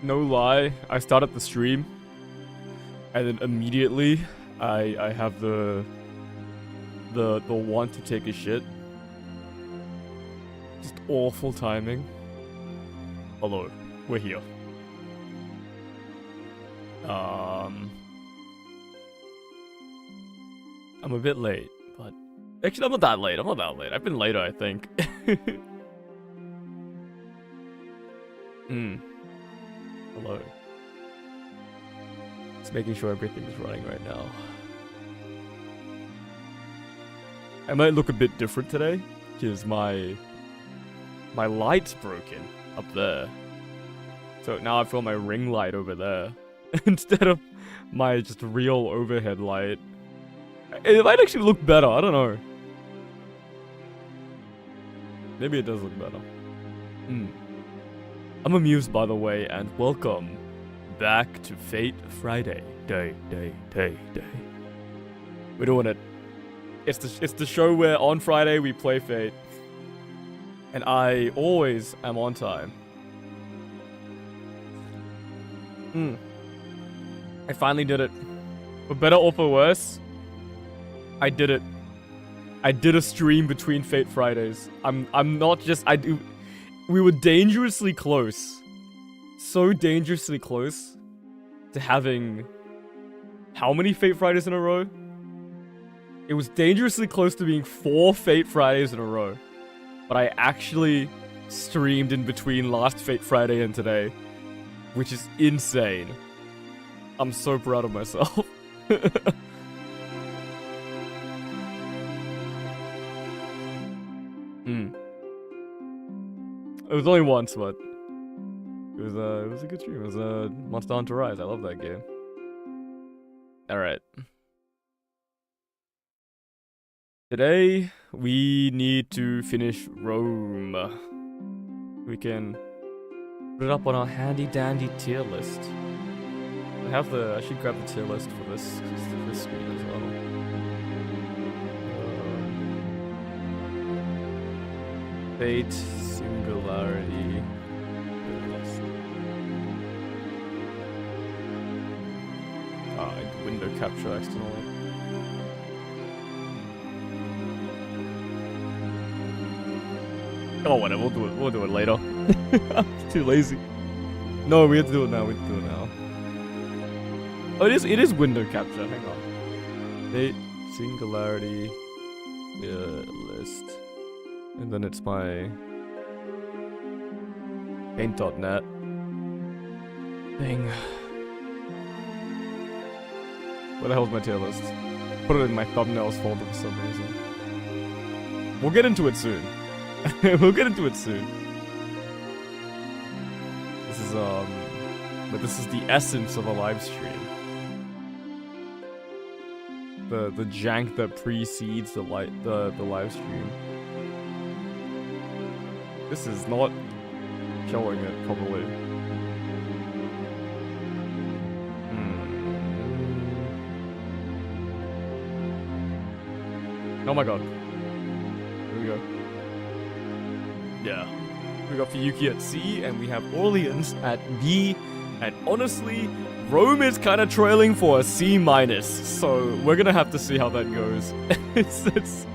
No lie, I started the stream, and then immediately I have the want to take a shit. Just awful timing. Hello, we're here. I'm a bit late, but actually I'm not that late. I've been later, I think. Hello. Just making sure everything is running right now. I might look a bit different today, because my light's broken up there. So now I've got my ring light over there, instead of my just real overhead light. It might actually look better, I don't know. Maybe it does look better. I'm amused, by the way, and welcome back to Fate Friday. Day. We're doing it. It's the show where on Friday we play Fate. And I always am on time. I finally did it. For better or for worse, I did it. I did a stream between Fate Fridays. I'm not just we were dangerously close. So dangerously close to having how many Fate Fridays in a row? It was dangerously close to being 4 Fate Fridays in a row. But I actually streamed in between last Fate Friday and today, which is insane. I'm so proud of myself. It was only once, but it was a good stream. It was Monster Hunter Rise. I love that game. All right. Today we need to finish Rome. We can put it up on our handy dandy tier list. I should grab the tier list for this screen as well. Fate, Singularity. I window capture accidentally. Oh, whatever. We'll do it later. I'm too lazy. No, we have to do it now. Oh, it is window capture. Hang on. Fate, Singularity, list, and then it's my paint.net thing. Where the hell's my tier list? Put it in my thumbnails folder for some reason. We'll get into it soon. We'll get into it soon. But this is the essence of a live stream. The jank that precedes the live stream. This is not showing it properly. Oh my god. Here we go. Yeah. We got Fuyuki at C, and we have Orleans at B. And honestly, Rome is kind of trailing for a C-, so we're gonna have to see how that goes. it's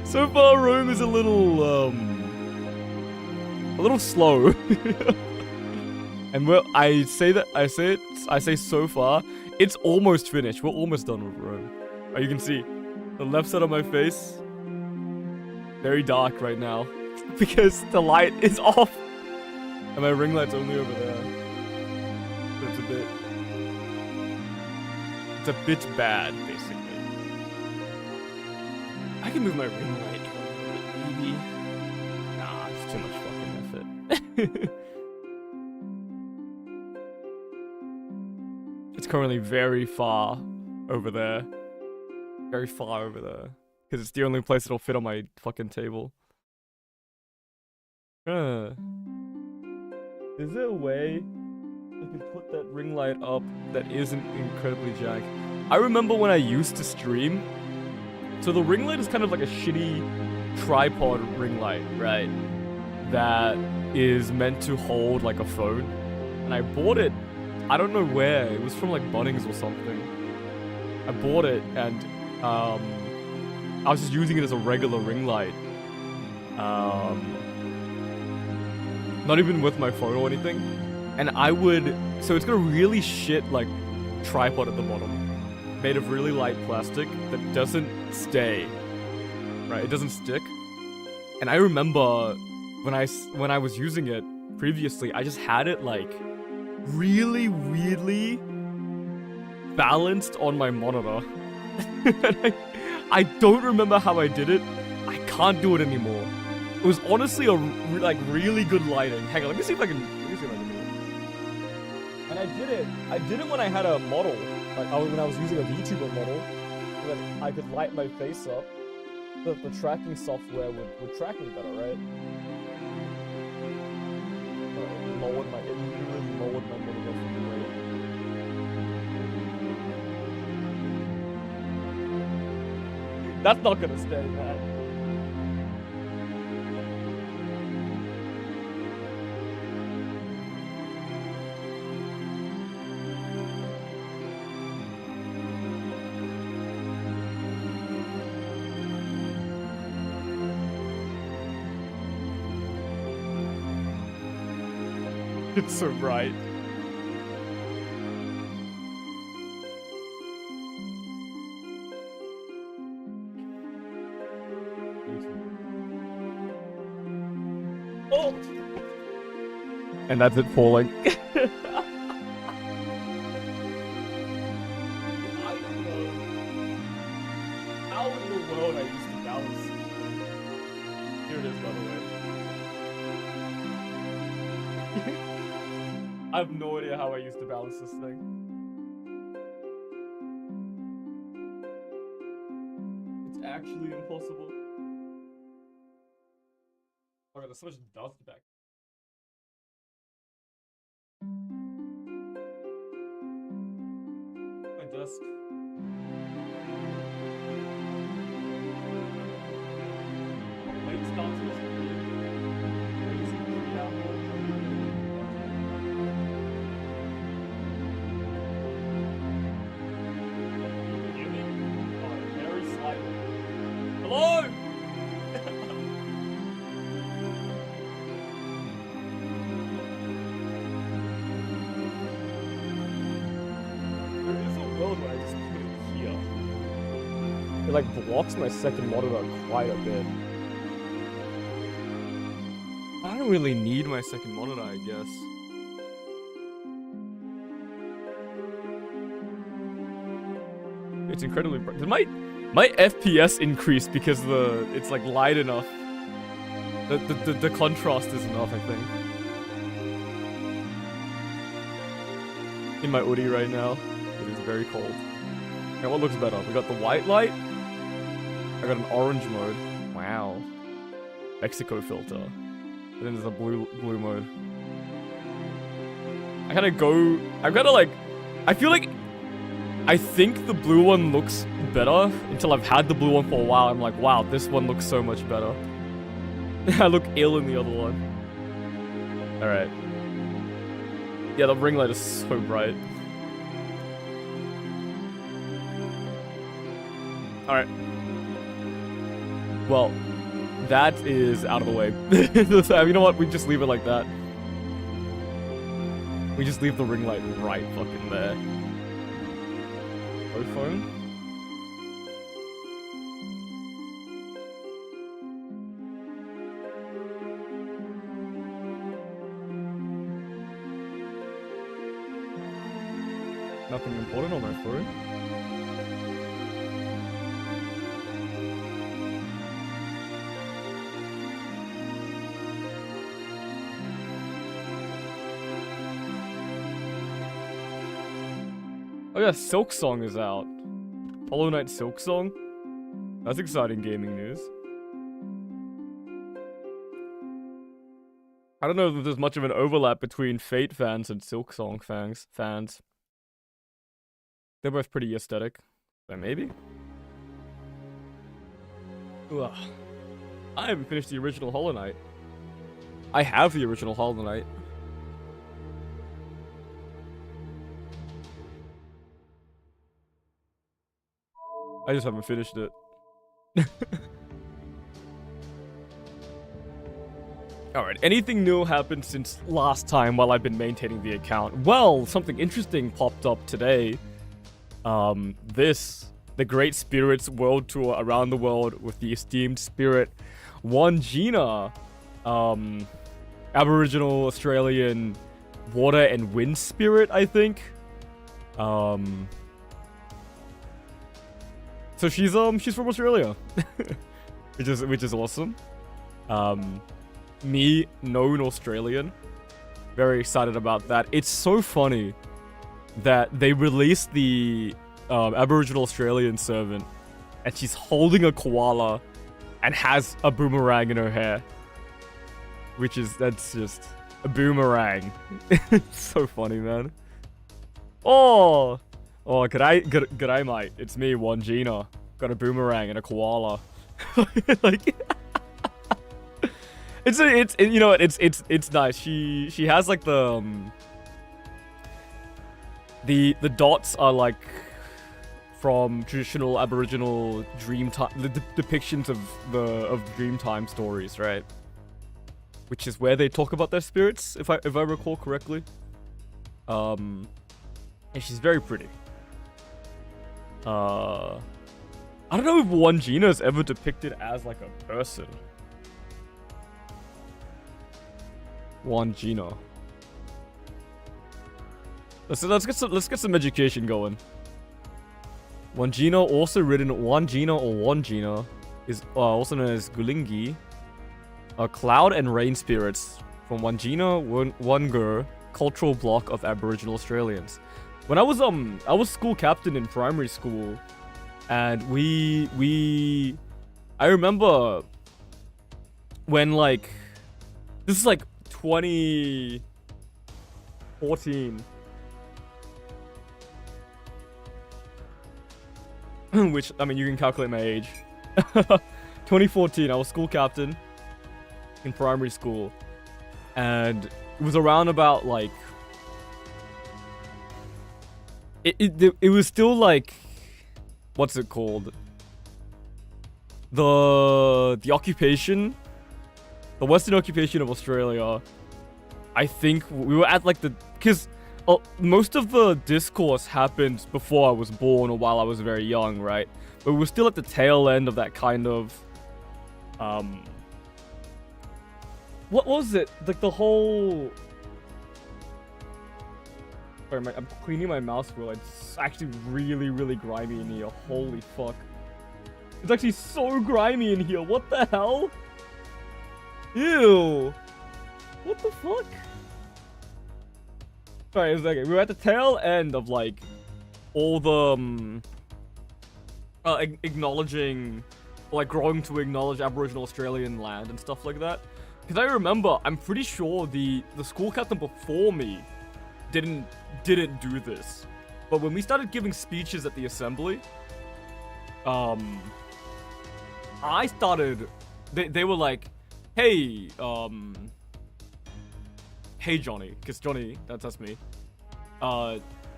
so far Rome is a little slow. And I say so far, it's almost finished. We're almost done with Rome. Oh, you can see the left side of my face, very dark right now. Because the light is off. And my ring light's only over there. So it's a bit bad, basically. I can move my ring light a little bit, maybe. Nah, it's too much fucking effort. It's currently very far over there. Very far over there. Because it's the only place it'll fit on my fucking table. Is there a way I could put that ring light up that isn't incredibly jank? I remember when I used to stream, so the ring light is kind of like a shitty tripod ring light, right? That is meant to hold like a phone. and I bought it. I don't know where. It was from like Bunnings or something. I bought it and I was just using it as a regular ring light. Not even with my phone or anything. And I would, so it's got a really shit like tripod at the bottom, made of really light plastic that doesn't stay, right? It doesn't stick. And I remember when I was using it previously, I just had it like really weirdly balanced on my monitor. And I don't remember how I did it. I can't do it anymore. It was honestly a like really good lighting. Hang on, let me see if I can do it. And I did it when I had a model, like when I was using a VTuber model, so that I could light my face up. The tracking software would track me better, right? It really lowered my monitor from the weight. That's not gonna stay, man. It's so bright. Oh! And that's it falling. I don't know how in the world I used to balance. Here it is, by the way. I have no idea how I used to balance this thing. It's actually impossible. Oh god, there's so much dust back. My desk. Late starts was crazy download. Hello! There is a world where I just put it here. It like blocks my second monitor quite a bit. I don't really need my second monitor, I guess. It's incredibly bright. Did my FPS increased because it's like light enough. The contrast is enough, I think. In my hoodie right now, it is very cold. Now what looks better? We got the white light. I got an orange mode. Wow. Mexico filter. And then there's a blue mode. I feel like I think the blue one looks better until I've had the blue one for a while. I'm like, wow, this one looks so much better. I look ill in the other one. Alright. Yeah, the ring light is so bright. Alright. Well, that is out of the way. You know what? We just leave it like that. We just leave the ring light right fucking there. Phone? Nothing important on my phone. Oh yeah, Silk Song is out. Hollow Knight Silk Song? That's exciting gaming news. I don't know if there's much of an overlap between Fate fans and Silk Song fans. They're both pretty aesthetic. So maybe? Ugh. I haven't finished the original Hollow Knight. I have the original Hollow Knight. I just haven't finished it. Alright, anything new happened since last time while I've been maintaining the account? Well, something interesting popped up today. The Great Spirits World Tour around the world with the esteemed spirit Wangina, Aboriginal Australian water and wind spirit, I think. So she's from Australia, which is awesome. Me, known Australian, very excited about that. It's so funny that they released the Aboriginal Australian servant, and she's holding a koala and has a boomerang in her hair, that's just a boomerang. It's so funny, man. Oh, g'day, mate. It's me, Wangina. Got a boomerang and a koala. Like, it's nice. She has like the dots are like from traditional Aboriginal Dreamtime, the depictions of Dreamtime stories, right? Which is where they talk about their spirits, if I recall correctly. And she's very pretty. I don't know if Wangina is ever depicted as like a person. Wangina. Let's get some education going. Wangina, also written Wangina or Wangina, is also known as Gulingi, are cloud and rain spirits from Wangina Wungur cultural block of Aboriginal Australians. When I was school captain in primary school, and I remember when, like, this is like 2014. Which, I mean, you can calculate my age. 2014, I was school captain in primary school. And it was around about, like... It was still, like... What's it called? The occupation... The Western occupation of Australia. I think we were at, like, the... Because... most of the discourse happened before I was born or while I was very young, right? But we were still at the tail end of that kind of... What was it? Like the whole... Sorry, I'm cleaning my mouse wheel. It's actually really, really grimy in here. Holy fuck. It's actually so grimy in here. What the hell? Ew. What the fuck? Sorry, a second. We were at the tail end of, like, all the, acknowledging, like, growing to acknowledge Aboriginal Australian land and stuff like that. Because I remember, I'm pretty sure the school captain before me didn't do this. But when we started giving speeches at the assembly, I started, they were like, hey, hey Johnny, because Johnny, that's me.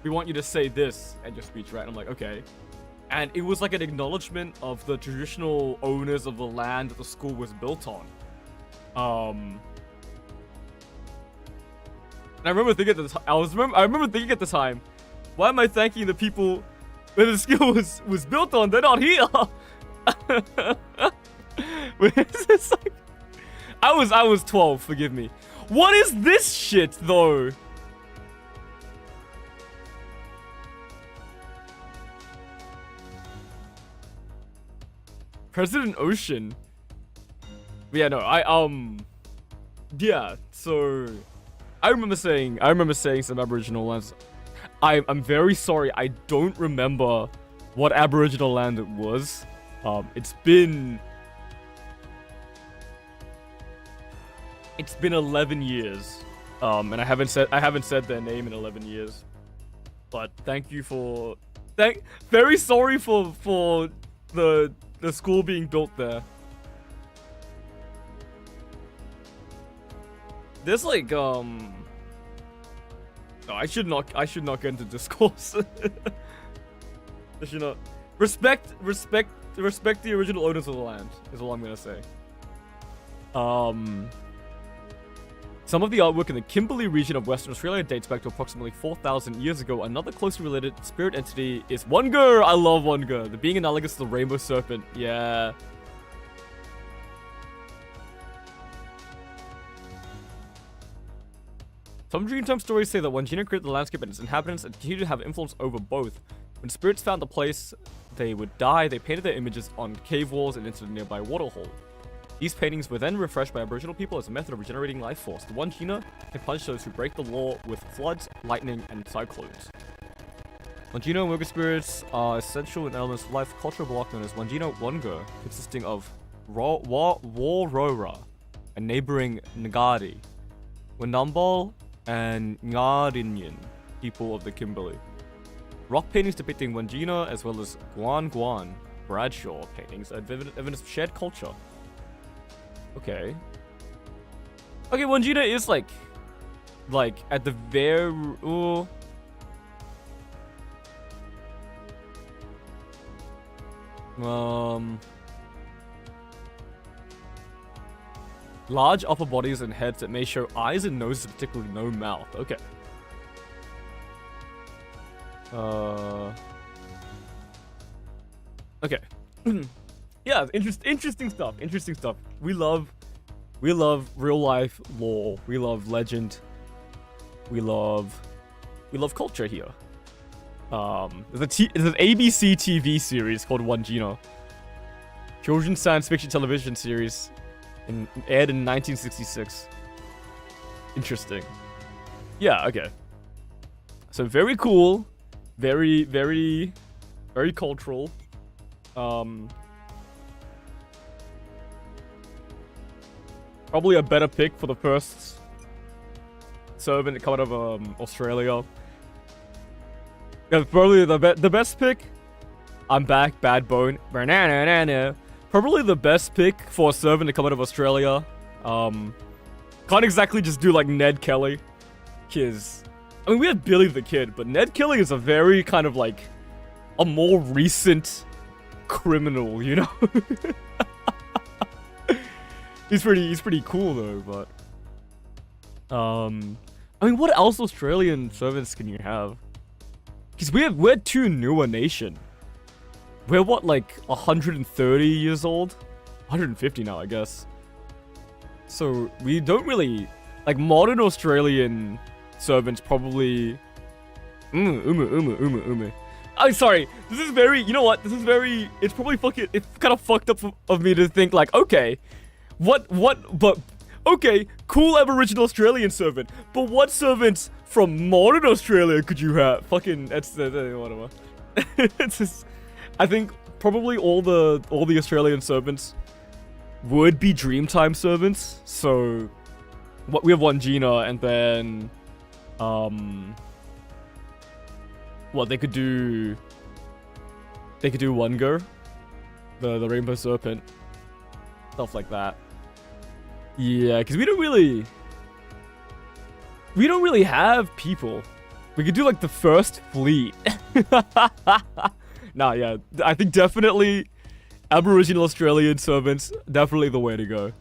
We want you to say this at your speech, right? And I'm like, okay. And it was like an acknowledgement of the traditional owners of the land that the school was built on. And I remember thinking at the time, I remember thinking at the time, why am I thanking the people that the school was built on? They're not here. It's like, I was 12, forgive me. What is this shit, though? President Ocean. Yeah, no, yeah, so I remember saying some Aboriginal lands. I'm very sorry, I don't remember what Aboriginal land it was. It's been 11 years. And I haven't said their name in 11 years. But thank you for very sorry for the school being built there. There's like no, I should not get into discourse. I should not. Respect the original owners of the land, is all I'm gonna say. Some of the artwork in the Kimberley region of Western Australia dates back to approximately 4,000 years ago. Another closely related spirit entity is Wongur. I love Wongur. The being analogous to the rainbow serpent. Yeah. Some Dreamtime stories say that Wangina created the landscape and its inhabitants and continued to have influence over both. When spirits found the place they would die, they painted their images on cave walls and into the nearby waterhole. These paintings were then refreshed by Aboriginal people as a method of regenerating life force. The Wangina can punish those who break the law with floods, lightning, and cyclones. Wangina and Wongur spirits are essential in elements of life. Cultural block known as Wangina Wongur, consisting of Warora, a neighboring Ngadi, Wanambal, and Ngarinyan, people of the Kimberley. Rock paintings depicting Wangina as well as Guan Bradshaw paintings are evidence of shared culture. Okay. Okay, Wangina is like at the very large upper bodies and heads that may show eyes and noses, particularly no mouth. Okay. Okay. Yeah, interesting stuff. Interesting stuff. We love real life lore. We love legend. We love culture here. There's an ABC TV series called Wangina. Children's science fiction television series aired in 1966. Interesting. Yeah, okay. So very cool. Very, very, very cultural. Probably a better pick for the first servant to come out of Australia. Yeah, probably the best pick. I'm back, Bad Bone. Probably the best pick for a servant to come out of Australia. Can't exactly just do like Ned Kelly, cause I mean we had Billy the Kid, but Ned Kelly is a very kind of like a more recent criminal, you know. He's pretty cool though, but I mean, what else Australian servants can you have? Because we're too new a nation. We're what, like 130 years old? 150 now, I guess. So we don't really like modern Australian servants probably. I'm sorry. This is very. You know what? This is very. It's probably fucking. It's kind of fucked up of me to think like, okay. But, okay, cool Aboriginal Australian servant, but what servants from modern Australia could you have? Fucking, that's, whatever. It's just, I think probably all the Australian servants would be Dreamtime servants, so, what we have Wangina, and then, what, they could do Wongur, the Rainbow Serpent, stuff like that. Yeah, because we don't really have people. We could do like the first fleet. Nah, yeah, I think definitely Aboriginal Australian servants, definitely the way to go.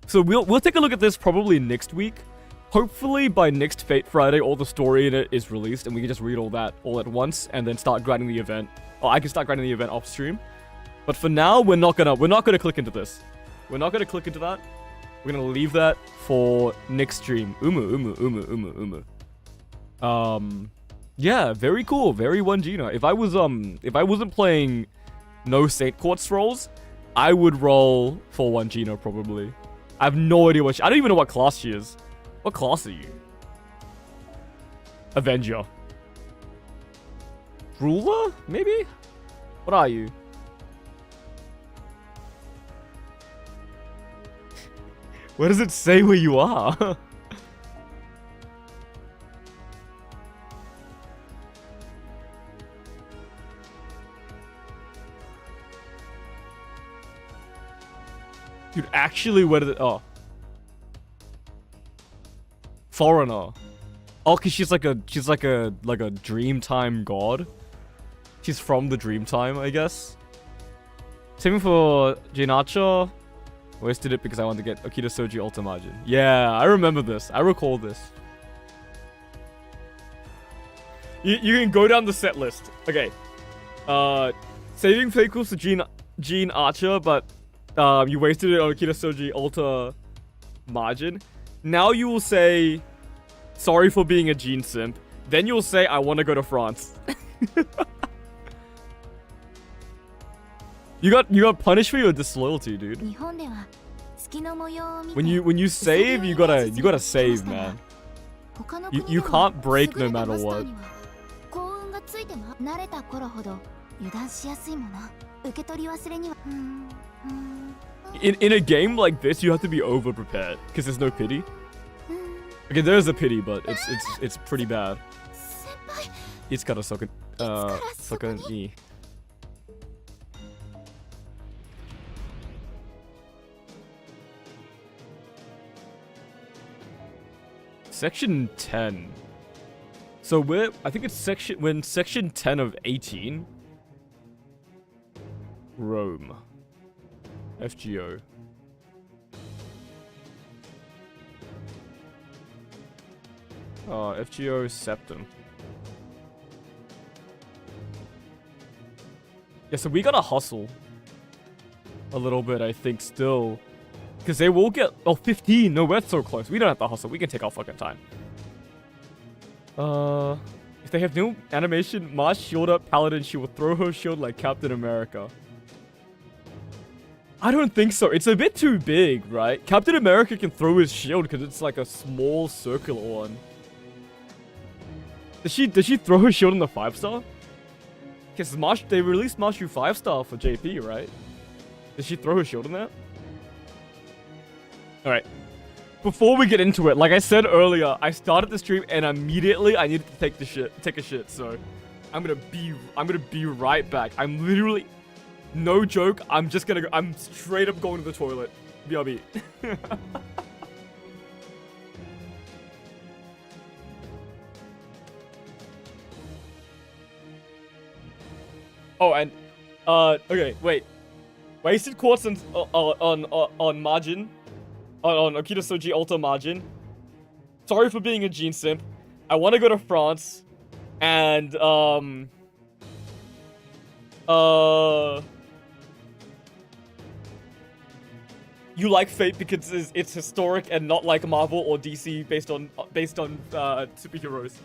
So we'll take a look at this probably next week. Hopefully by next Fate Friday, all the story in it is released, and we can just read all that all at once, and then start grinding the event. Or I can start grinding the event off stream. But for now, we're not gonna click into this. We're not gonna click into that. We're gonna leave that for next stream. Yeah, very cool. Very Wangina. If I wasn't playing no Saint Quartz rolls, I would roll for Wangina probably. I have no idea what I don't even know what class she is. What class are you? Avenger. Ruler? Maybe? What are you? Where does it say where you are? Dude, actually, where did it... Oh. Foreigner. Oh, cause she's like a Dreamtime god. She's from the Dreamtime, I guess. Same for Jinacha. Wasted it because I wanted to get Okita Soji Ultra Margin. Yeah, I remember this. I recall this. You can go down the set list. Okay. Saving Fate equals to Jean Archer, but you wasted it on Okita Soji Ultra Margin. Now you will say, sorry for being a Jean simp. Then you'll say, I want to go to France. You got punished for your disloyalty, dude. When you save, you gotta save, man. You can't break no matter what. In a game like this, you have to be over prepared because there's no pity. Okay, there's a pity, but it's pretty bad. It's gotta suck it. E. Section 10. So I think it's section 10 of 18. Rome. FGO. FGO Septum. Yeah, so we gotta hustle a little bit, I think, still. Because they will get... Oh, 15! No, we're so close. We don't have to hustle. We can take our fucking time. If they have new animation, Mars shield up Paladin, she will throw her shield like Captain America. I don't think so. It's a bit too big, right? Captain America can throw his shield because it's like a small circular one. Does she throw her shield in the 5-star? Because they released Marshu 5-star for JP, right? Did she throw her shield in that? Alright. Before we get into it, like I said earlier, I started the stream and immediately I needed to take a shit, so I'm gonna be right back. I'm literally, no joke, I'm straight up going to the toilet. BRB. Oh, and okay, wait. Wasted quartz on margin. On Okita Soji Ultra Margin. Sorry for being a Jean simp. I want to go to France. And, you like Fate because it's historic and not like Marvel or DC based on superheroes.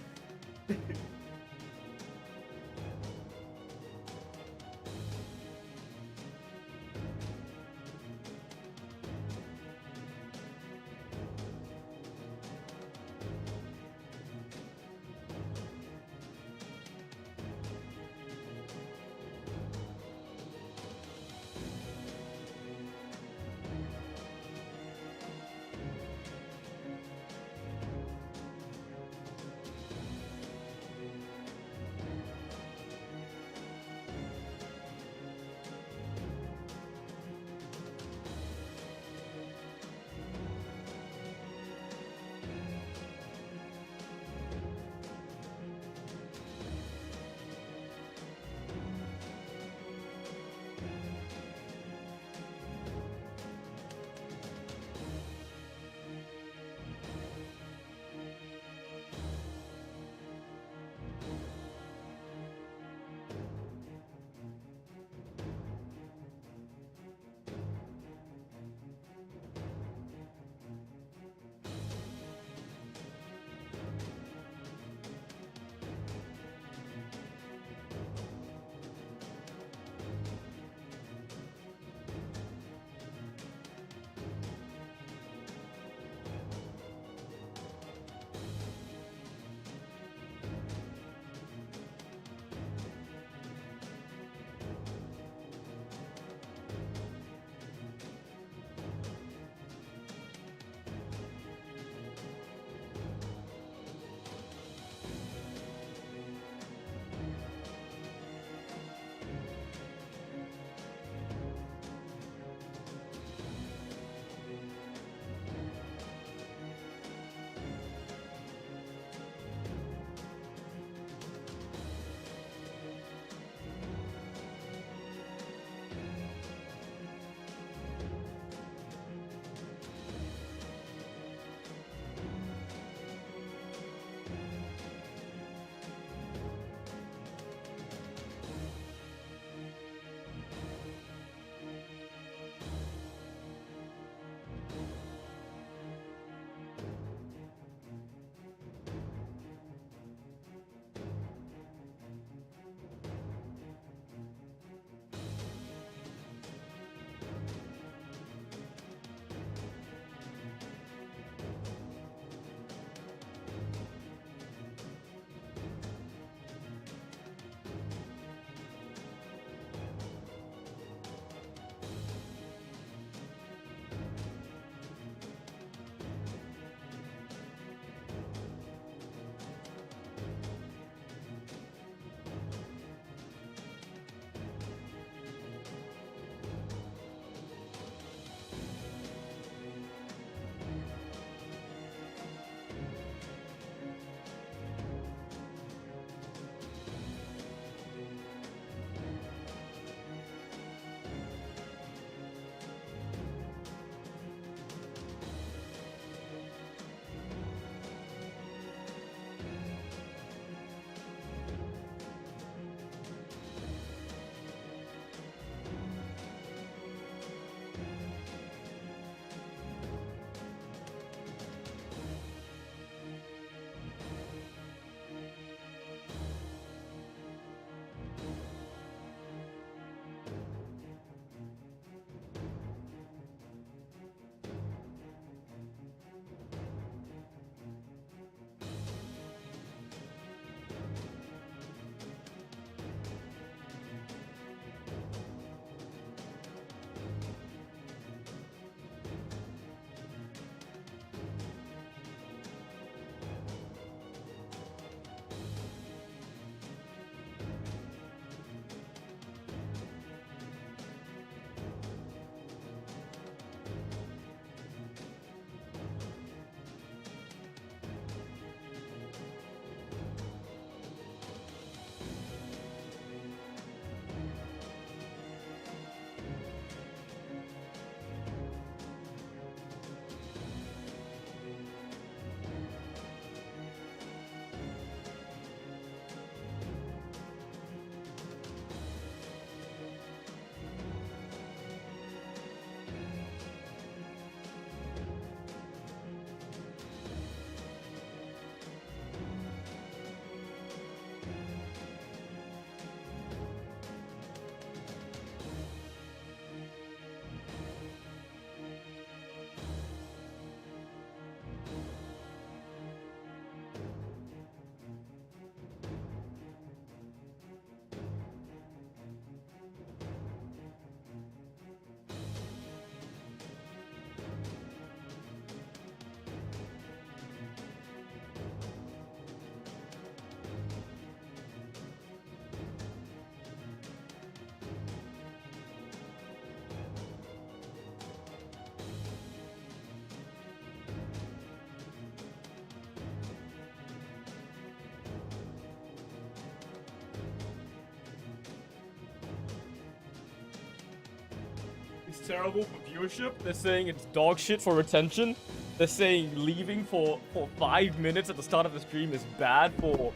is terrible for viewership. They're saying it's dog shit for retention. They're saying leaving for 5 minutes at the start of the stream is bad for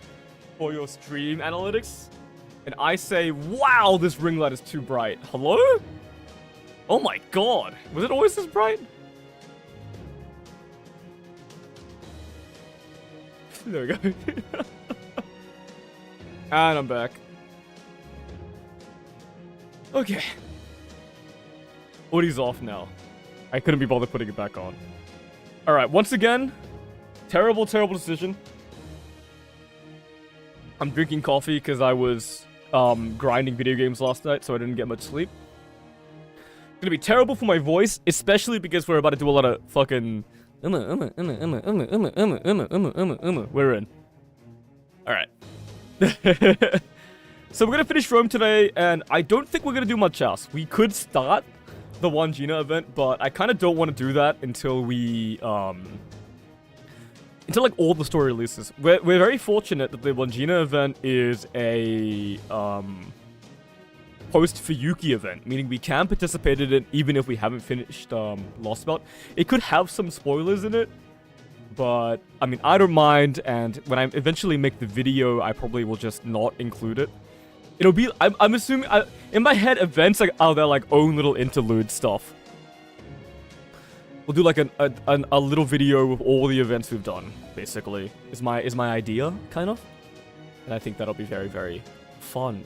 your stream analytics. And I say, wow, this ring light is too bright. Hello? Oh my god. Was it always this bright? There we go. And I'm back. Okay. Hoodie's off now. I couldn't be bothered putting it back on. Alright, once again, terrible decision. I'm drinking coffee because I was grinding video games last night, so I didn't get much sleep. It's gonna be terrible for my voice, especially because we're about to do a lot of fucking... We're in. Alright. So we're gonna finish Rome today, and I don't think we're gonna do much else. We could start the One Gina event, but I kind of don't want to do that until we, until like all the story releases. We're very fortunate that the One Gina event is a, post for Yuki event, meaning we can participate in it even if we haven't finished, Lost Belt. It could have some spoilers in it, but, I mean, I don't mind, and when I eventually make the video, I probably will just not include it. It'll be, I'm assuming, in my head, events are their, like, own little interlude stuff. We'll do, like, a little video with all the events we've done, basically, is my idea, kind of. And I think that'll be very, very fun.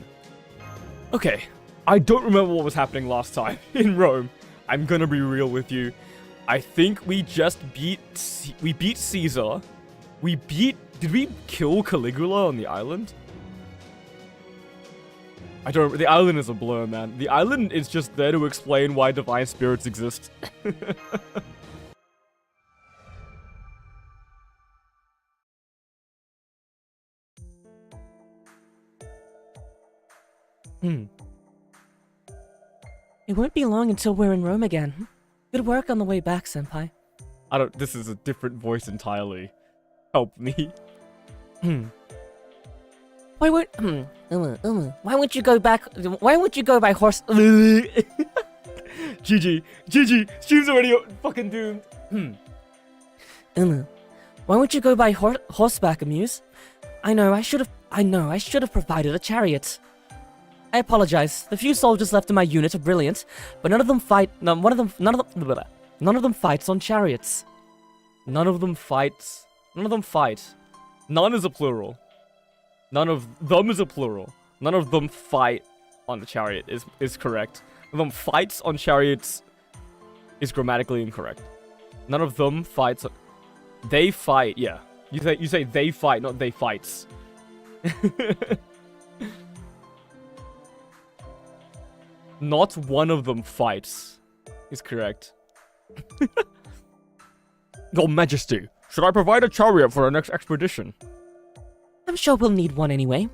Okay, I don't remember what was happening last time in Rome. I'm gonna be real with you. I think we just beat Caesar. Did we kill Caligula on the island? The island is a blur, man. The island is just there to explain why divine spirits exist. It won't be long until we're in Rome again. Good work on the way back, Senpai. This is a different voice entirely. Help me. Why won't you go back? Why won't you go by horse? GG, stream's already fucking doomed. Why won't you go by horseback, Amuse? I know I should have provided a chariot. I apologize. The few soldiers left in my unit are brilliant, but none of them fight. None of them fights on chariots. None of them fight. None is a plural. None of them is a plural. None of them fight on the chariot is correct. None of them fights on chariots is grammatically incorrect. None of them fights. They fight. Yeah, you say they fight, not they fights. Not one of them fights is correct. Your Majesty, should I provide a chariot for our next expedition? I'm sure we'll need one anyway.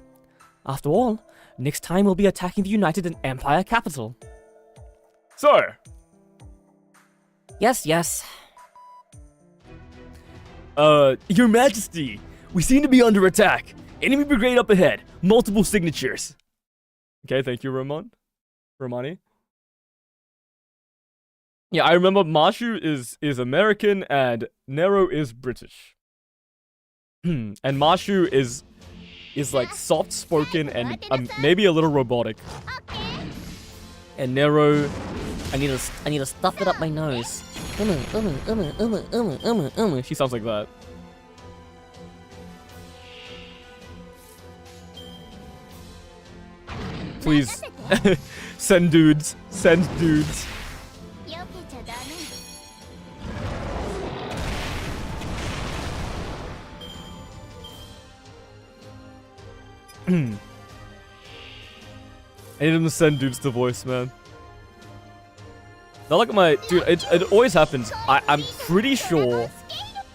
After all, next time we'll be attacking the United Empire capital. Sir! Yes. Your Majesty, we seem to be under attack. Enemy brigade up ahead. Multiple signatures. Okay, thank you, Romani. Yeah, I remember Marshu is American and Nero is British. And Marshu is like soft-spoken and maybe a little robotic. And Nero, I need to stuff it up my nose. She sounds like that. Please, send dudes. I need him to send dudes to voice, man. Not like my... Dude, it always happens. I'm pretty sure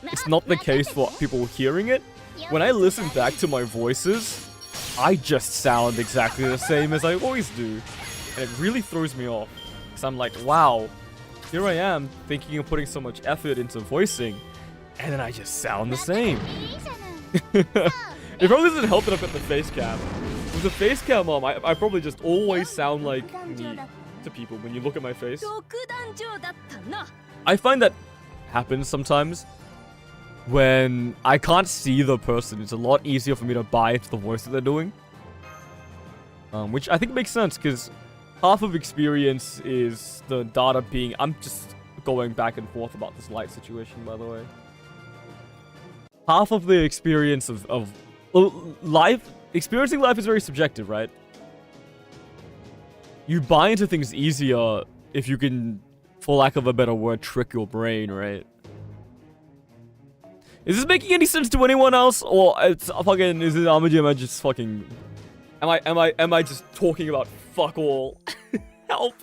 it's not the case for people hearing it. When I listen back to my voices, I just sound exactly the same as I always do. And it really throws me off. Because I'm like, wow, here I am thinking of putting so much effort into voicing. And then I just sound the same. It probably doesn't help that I've got the face cam. With the face cam on, I probably just always sound like me. to people when you look at my face. 独壇場だったな。 I find that happens sometimes when I can't see the person. It's a lot easier for me to buy into the voice that they're doing. Which I think makes sense, because half of experience is the data being... I'm just going back and forth about this light situation, by the way. Half of the experience of life... Experiencing life is very subjective, right? You buy into things easier if you can, for lack of a better word, trick your brain, right? Is this making any sense to anyone else? Or it's fucking... Is it am I just fucking... Am I just talking about fuck all? Help.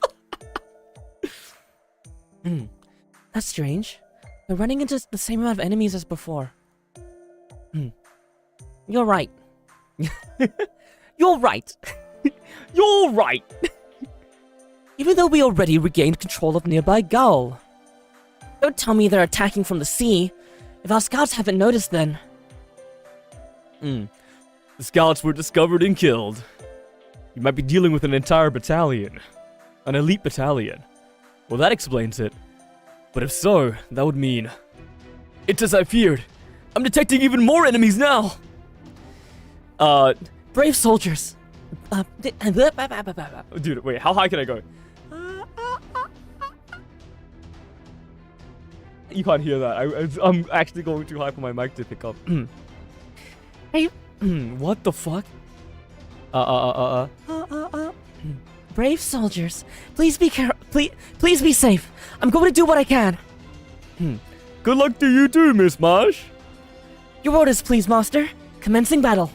That's strange. They're running into the same amount of enemies as before. You're right. You're right. You're right. Even though we already regained control of nearby Gaul. Don't tell me they're attacking from the sea. If our scouts haven't noticed, then... The scouts were discovered and killed. You might be dealing with an entire battalion. An elite battalion. Well, that explains it. But if so, that would mean... It's as I feared. I'm detecting even more enemies now! Brave soldiers. Dude, wait, how high can I go? You can't hear that. I'm actually going too high for my mic to pick up. Hey. What the fuck? Brave soldiers. Please be please be safe. I'm going to do what I can. Good luck to you too, Miss Marsh. Your orders, please, master. Commencing battle.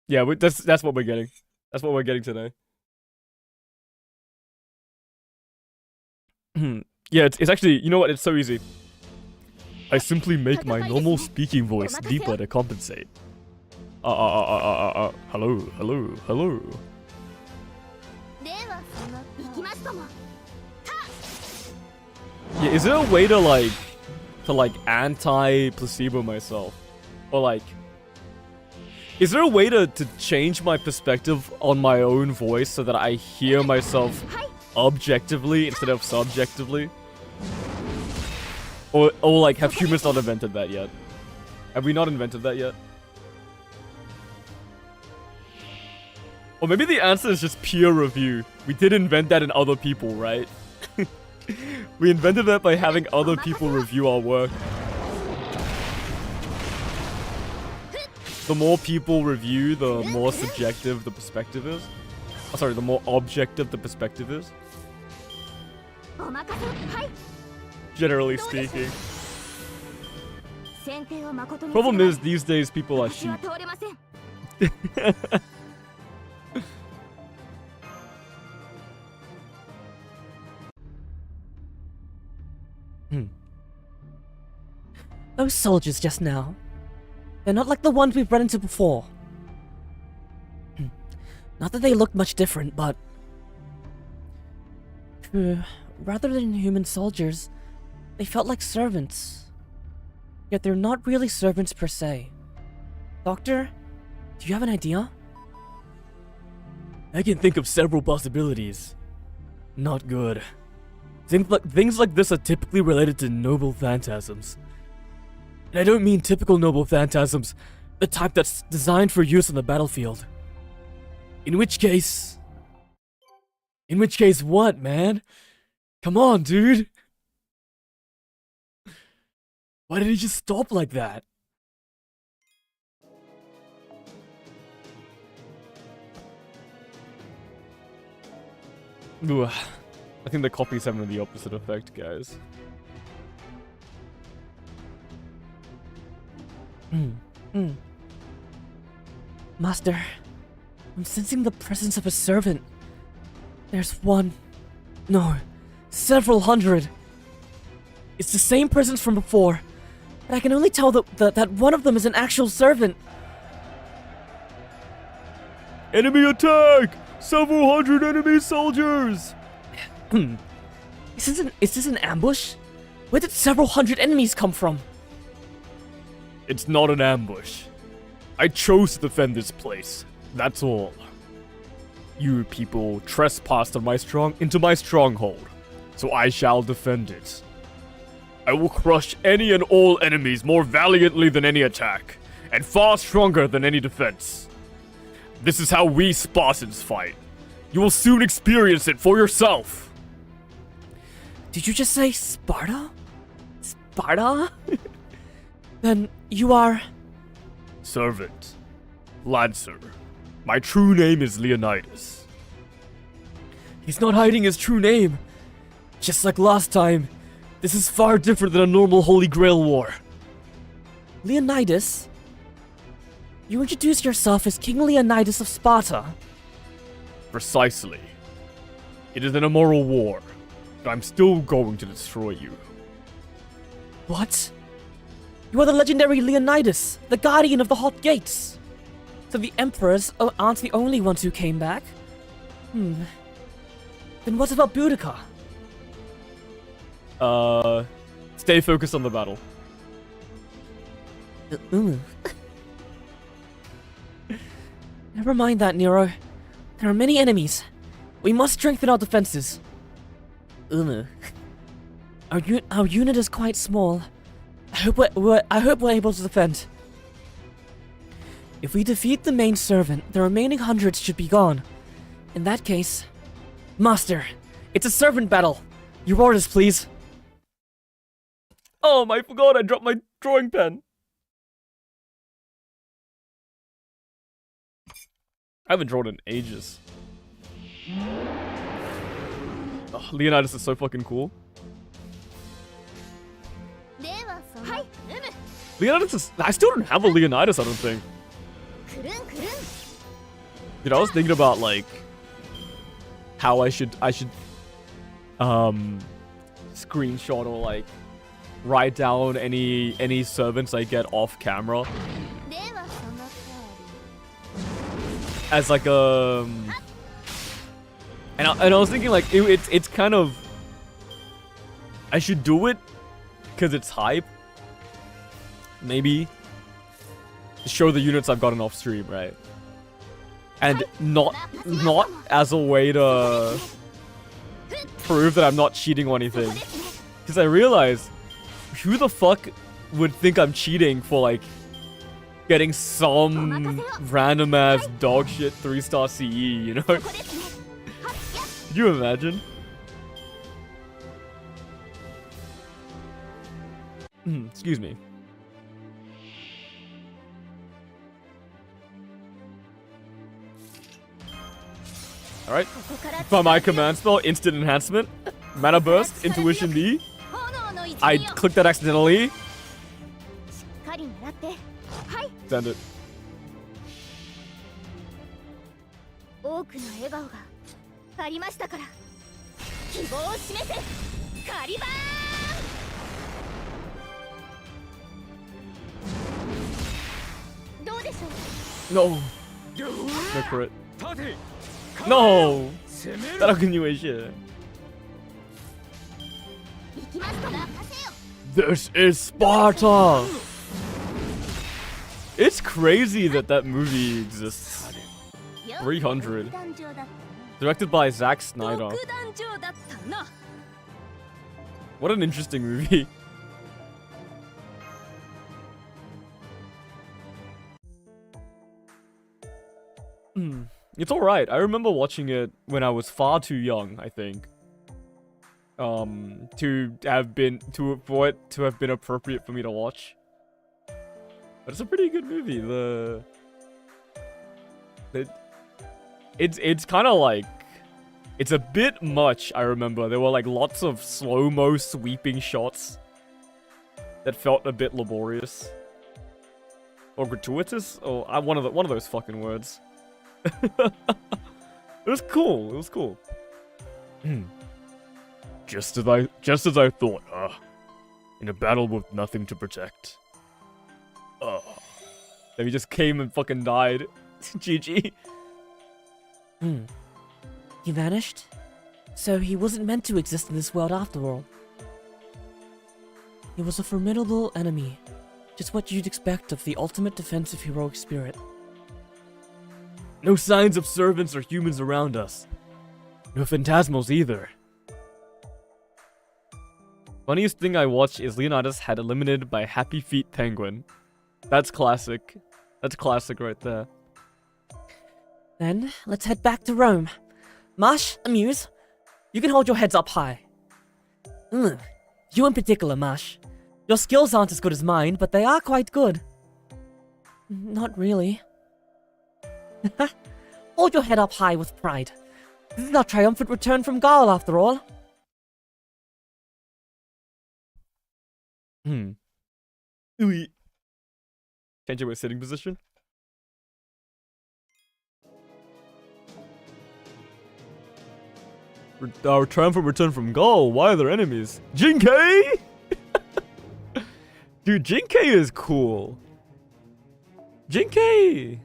Yeah, that's what we're getting. That's what we're getting today. Yeah, it's actually, you know what, it's so easy. I simply make my normal speaking voice deeper to compensate. Hello. ではその行きますとも。 Yeah, is there a way to like anti-placebo myself? Or like, is there a way to change my perspective on my own voice so that I hear myself objectively instead of subjectively? Or like, have humans not invented that yet? Have we not invented that yet? Or maybe the answer is just peer review. We did invent that in other people, right? We invented that by having other people review our work. The more people review, the more subjective the perspective is. Oh, sorry, the more objective the perspective is. お任せ。はい。 Generally speaking. 先手を誠に。 Problem is, these days people are 私は sheep. 通れません。 Those soldiers just now. They're not like the ones we've run into before. Not that they look much different, but... rather than human soldiers, they felt like servants. Yet they're not really servants per se. Doctor, do you have an idea? I can think of several possibilities. Not good. Things like this are typically related to noble phantasms. And I don't mean typical noble phantasms, the type that's designed for use on the battlefield. In which case what, man? Come on, dude. Why did he just stop like that? Ooh, I think the copy's having the opposite effect, guys. Master, I'm sensing the presence of a servant. There's one... No, several hundred. It's the same presence from before, but I can only tell that one of them is an actual servant. Enemy attack! Several hundred enemy soldiers! Is this an ambush? Where did several hundred enemies come from? It's not an ambush. I chose to defend this place. That's all. You people trespassed on into my stronghold, so I shall defend it. I will crush any and all enemies more valiantly than any attack, and far stronger than any defense. This is how we Spartans fight. You will soon experience it for yourself. Did you just say Sparta? Sparta? Then you are... Servant. Lancer. My true name is Leonidas. He's not hiding his true name. Just like last time, this is far different than a normal Holy Grail war. Leonidas? You introduce yourself as King Leonidas of Sparta. Precisely. It is an immoral war, but I'm still going to destroy you. What? You are the legendary Leonidas, the guardian of the Hot Gates. So the emperors aren't the only ones who came back? Then what about Boudica? Stay focused on the battle. Never mind that, Nero. There are many enemies. We must strengthen our defenses. Our unit is quite small. I hope we're able to defend. If we defeat the main servant, the remaining hundreds should be gone. In that case... Master, it's a servant battle. Your orders, please. Oh my god, I dropped my drawing pen. I haven't drawn in ages. Oh, Leonidas is so fucking cool. Leonidas is... I still don't have a Leonidas, I don't think. Dude, I was thinking about, like... how I should... screenshot or, like... write down any servants I get off camera. As like a... And I was thinking, like, it's kind of... I should do it because it's hype. Maybe. To show the units I've gotten off stream, right? And not as a way to prove that I'm not cheating or anything. Because I realized, who the fuck would think I'm cheating for, like, getting some random ass dog shit 3-star CE, you know? Could you imagine? Excuse me. Alright. By my command spell, instant enhancement, mana burst, intuition D. I clicked that accidentally. Send it. No. No crit. No! 따라근유해시. This is Sparta! It's crazy that that movie exists. 300. Directed by Zack Snyder. What an interesting movie. It's alright. I remember watching it when I was far too young, I think. To have been appropriate for me to watch. But it's a pretty good movie. It's kind of like, it's a bit much. I remember there were like lots of slow-mo sweeping shots that felt a bit laborious or gratuitous, or one of those fucking words. It was cool. It was cool. Just as I thought, in a battle with nothing to protect. Then he just came and fucking died. GG. He vanished? So he wasn't meant to exist in this world after all. He was a formidable enemy. Just what you'd expect of the ultimate defensive heroic spirit. No signs of servants or humans around us. No phantasmals either. Funniest thing I watched is Leonidas had eliminated by Happy Feet Penguin. That's classic. That's classic right there. Then, let's head back to Rome. Marsh, Amuse, you can hold your heads up high. You in particular, Marsh. Your skills aren't as good as mine, but they are quite good. Not really. Hold your head up high with pride. This is our triumphant return from Gaul, after all. Ooey. Change my sitting position. Our triumphant return from Gaul. Why are there enemies? Jinkei! Dude, Jinkei is cool. Jinkei!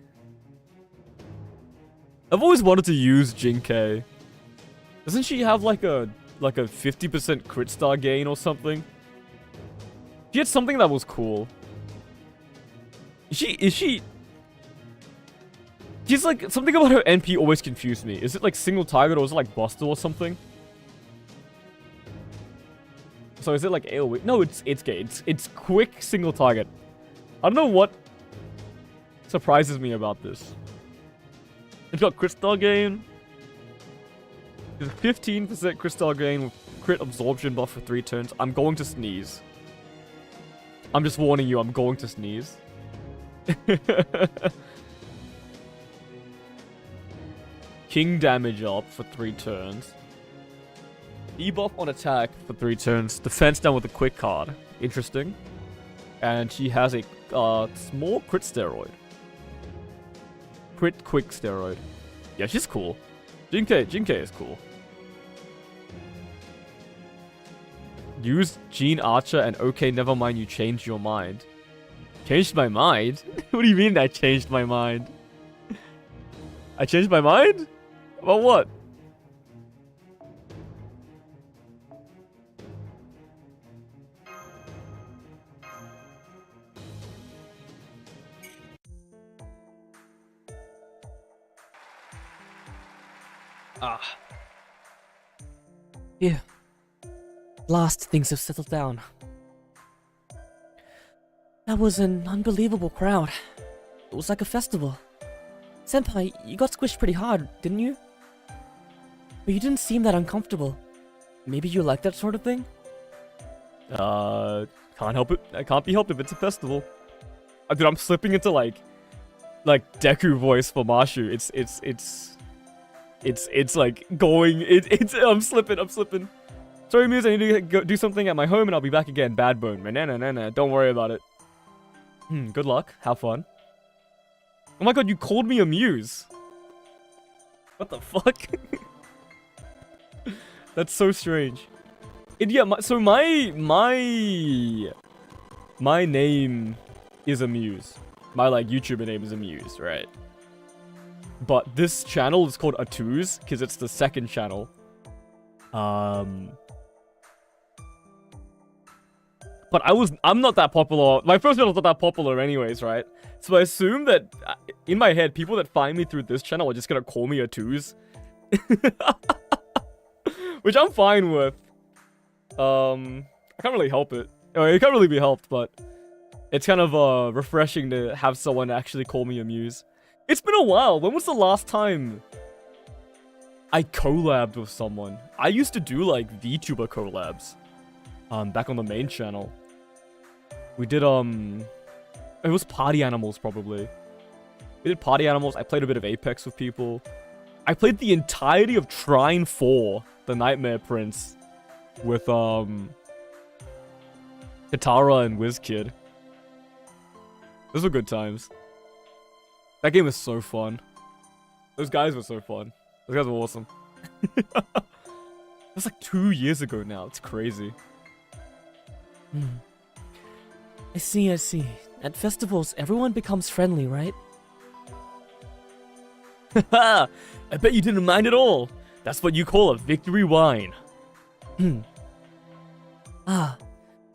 I've always wanted to use Jinkei. Doesn't she have like a 50% crit star gain or something? She had something that was cool. Is she... She's like, something about her NP always confused me. Is it like single target or is it like Buster or something? So is it like AoE? No, it's gay. It's quick single target. I don't know what surprises me about this. It's got crit star gain. There's a 15% crit star gain with crit absorption buff for 3 turns. I'm going to sneeze. I'm just warning you, I'm going to sneeze. King damage up for 3 turns. Debuff on attack for 3 turns. Defense down with a quick card. Interesting. And she has a small crit steroid. Crit quick steroid. Yeah, she's cool. Jinkei is cool. Use Gene Archer and okay, never mind, you changed your mind. Changed my mind? What do you mean I changed my mind? I changed my mind? About what? Yeah. Last, things have settled down. That was an unbelievable crowd. It was like a festival. Senpai, you got squished pretty hard, didn't you? But you didn't seem that uncomfortable. Maybe you like that sort of thing? Can't help it. I can't be helped if it's a festival. Dude, I'm slipping into like Deku voice for Mashu. It's like going. I'm slipping. Sorry, Muse, I need to go do something at my home and I'll be back again. Bad bone. Nah. Don't worry about it. Good luck. Have fun. Oh my god, you called me a Muse. What the fuck? That's so strange. Yeah, my name is Amuse. My like YouTuber name is Amuse, right? But this channel is called Atuz because it's the second channel. But I'm not that popular. My first channel's not that popular anyways, right? So I assume that, in my head, people that find me through this channel are just gonna call me Atuz. Which I'm fine with. I can't really help it. It can't really be helped, but it's kind of refreshing to have someone actually call me a Muse. It's been a while. When was the last time I collabed with someone? I used to do like VTuber collabs. Back on the main channel. We did, it was Party Animals, probably. We did Party Animals. I played a bit of Apex with people. I played the entirety of Trine 4, the Nightmare Prince, with, Katara and WizKid. Those were good times. That game was so fun. Those guys were so fun. Those guys were awesome. That's like 2 years ago now. It's crazy. I see. At festivals, everyone becomes friendly, right? Haha! I bet you didn't mind at all. That's what you call a victory wine.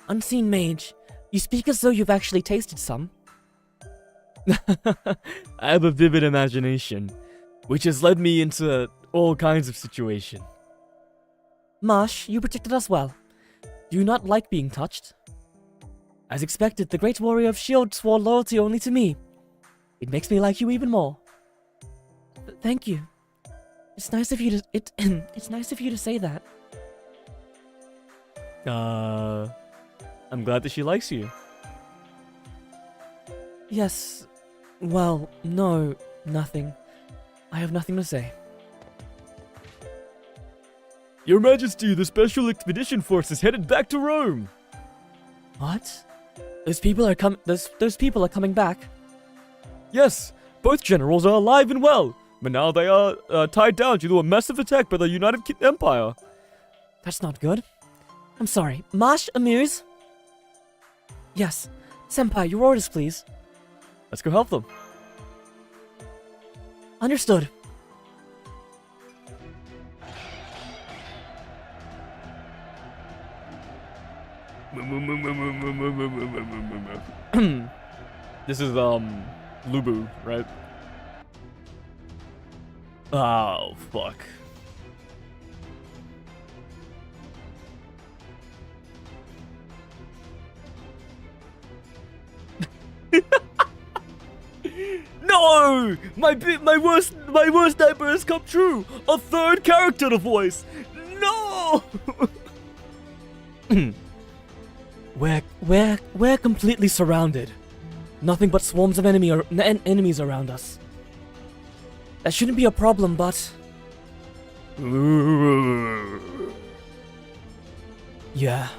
Unseen mage. You speak as though you've actually tasted some. I have a vivid imagination. which has led me into all kinds of situation. Marsh, you protected us well. Do you not like being touched? As expected, the great warrior of S.H.I.E.L.D. swore loyalty only to me. It makes me like you even more. Thank you. It's nice of you to it's nice of you to say that. I'm glad that she likes you. Yes. Well, no, nothing. I have nothing to say. Your Majesty, the Special Expedition Force is headed back to Rome. What? Those people are coming back. Yes, both generals are alive and well, but now they are tied down due to a massive attack by the United Empire. That's not good. I'm sorry. Marsh, Amuse? Yes. Senpai, your orders, please. Let's go help them. Understood. This is Lubu, right? Oh fuck. No! My worst nightmare has come true. A third character to voice. No! We're completely surrounded. Nothing but swarms of enemies around us. That shouldn't be a problem, but yeah,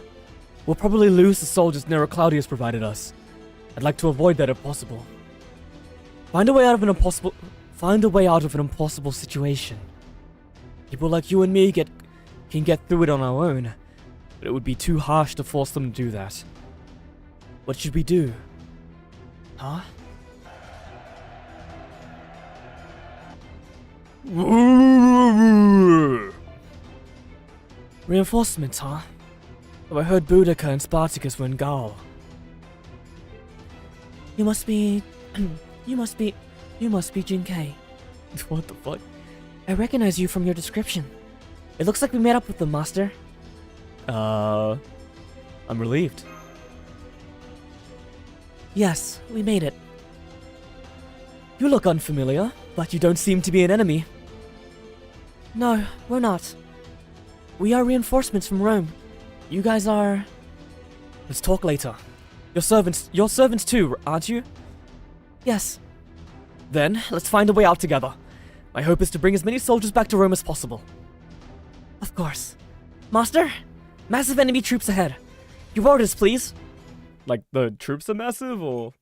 we'll probably lose the soldiers Nero Claudius provided us. I'd like to avoid that if possible. Find a way out of an impossible situation. People like you and me can get through it on our own, but it would be too harsh to force them to do that. What should we do? Huh? Reinforcements, huh? Oh, I heard Boudica and Spartacus were in Gaul. You must be Jinkei. What the fuck? I recognize you from your description. It looks like we met up with the master. I'm relieved. Yes, we made it. You look unfamiliar, but you don't seem to be an enemy. No, we're not. We are reinforcements from Rome. You guys are... Let's talk later. Your servants too, aren't you? Yes. Then, let's find a way out together. My hope is to bring as many soldiers back to Rome as possible. Of course. Master, massive enemy troops ahead. Your orders, please. Like, the troops are massive, or...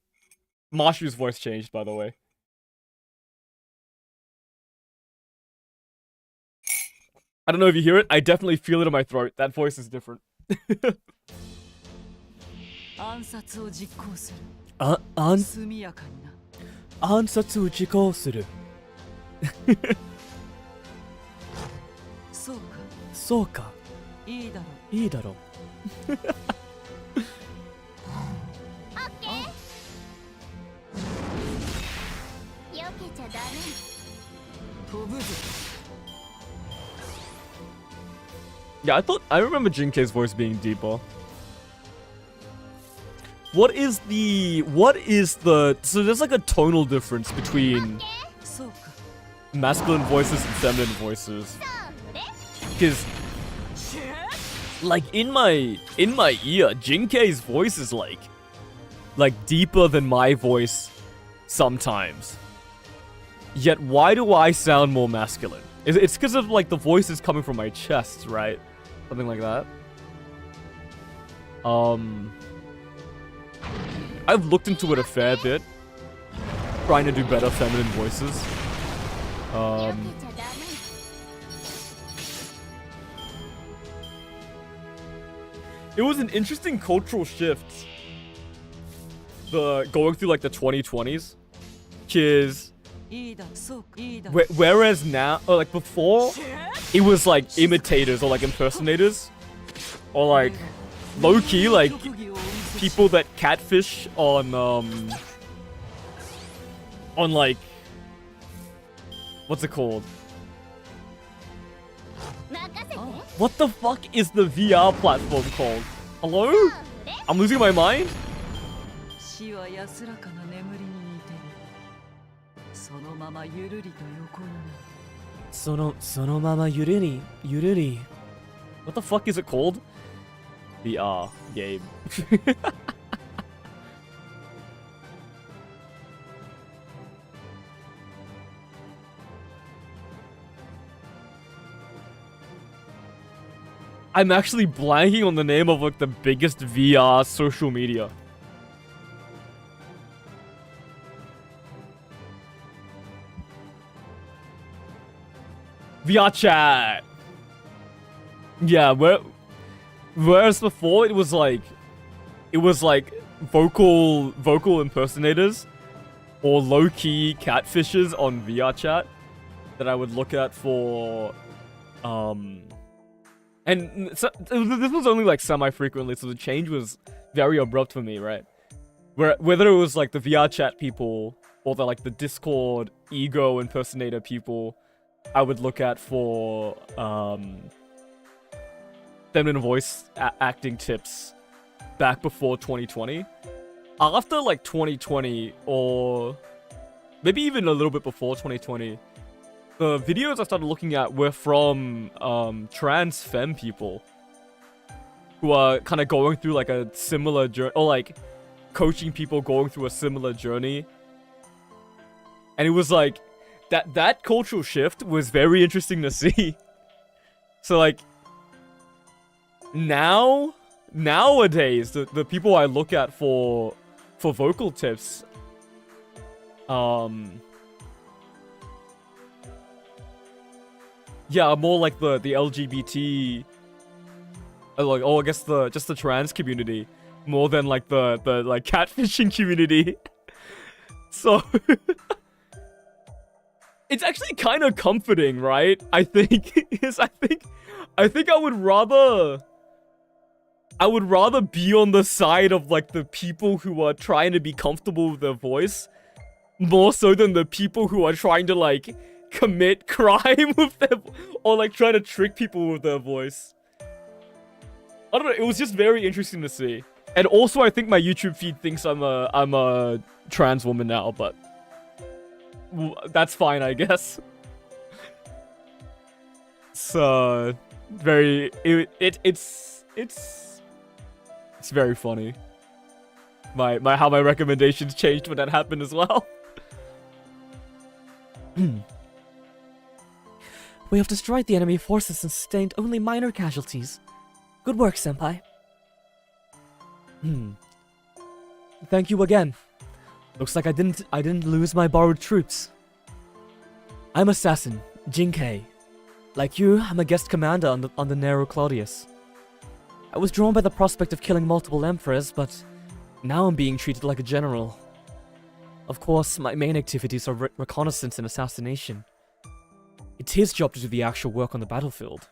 Marshu's voice changed, by the way. I don't know if you hear it, I definitely feel it in my throat. That voice is different. Ansatsu jikō suru. Souka. Ii daro. Yeah, I remember Jinkei's voice being deeper. What is the, so there's like a tonal difference between masculine voices and feminine voices. Because, like, in my ear, Jinkei's voice is like deeper than my voice sometimes. Yet, why do I sound more masculine? It's because of, like, the voices coming from my chest, right? Something like that. I've looked into it a fair bit, trying to do better feminine voices. It was an interesting cultural shift, going through like the 2020s, because whereas now, or like before, it was like imitators or like impersonators, or like low-key like people that catfish on like What's it called? 任せて What the fuck is the VR platform called? Hello? I'm losing my mind? 死は安らかな眠りに似てる。そのままゆるりと横になる。そのままゆるり。 What the fuck is it called? VR game. I'm actually blanking on the name of like the biggest VR social media. VR chat. Yeah, whereas before it was like vocal impersonators or low-key catfishes on VR chat that I would look at for and so, this was only like semi-frequently, so the change was very abrupt for me, right? Whether it was like the VR chat people or the like the Discord ego impersonator people, I would look at for feminine voice acting tips back before 2020. After like 2020, or maybe even a little bit before 2020, the videos I started looking at were from trans femme people who are kind of going through like a similar journey, or like coaching people going through a similar journey. And it was like that cultural shift was very interesting to see. So like nowadays the people I look at for vocal tips yeah, more like the LGBT like, oh, I guess just the trans community more than like the like catfishing community. So it's actually kind of comforting, right? I think I would rather be on the side of like the people who are trying to be comfortable with their voice more so than the people who are trying to like commit crime with their, or like try to trick people with their voice. I don't know, it was just very interesting to see. And also I think my YouTube feed thinks I'm a trans woman now, but that's fine, I guess. So very it's very funny. How my recommendations changed when that happened as well. We have destroyed the enemy forces and sustained only minor casualties. Good work, Senpai. Thank you again. Looks like I didn't lose my borrowed troops. I'm Assassin, Jinkei. Like you, I'm a guest commander on the Nero Claudius. I was drawn by the prospect of killing multiple emperors, but now I'm being treated like a general. Of course, my main activities are reconnaissance and assassination. It's his job to do the actual work on the battlefield.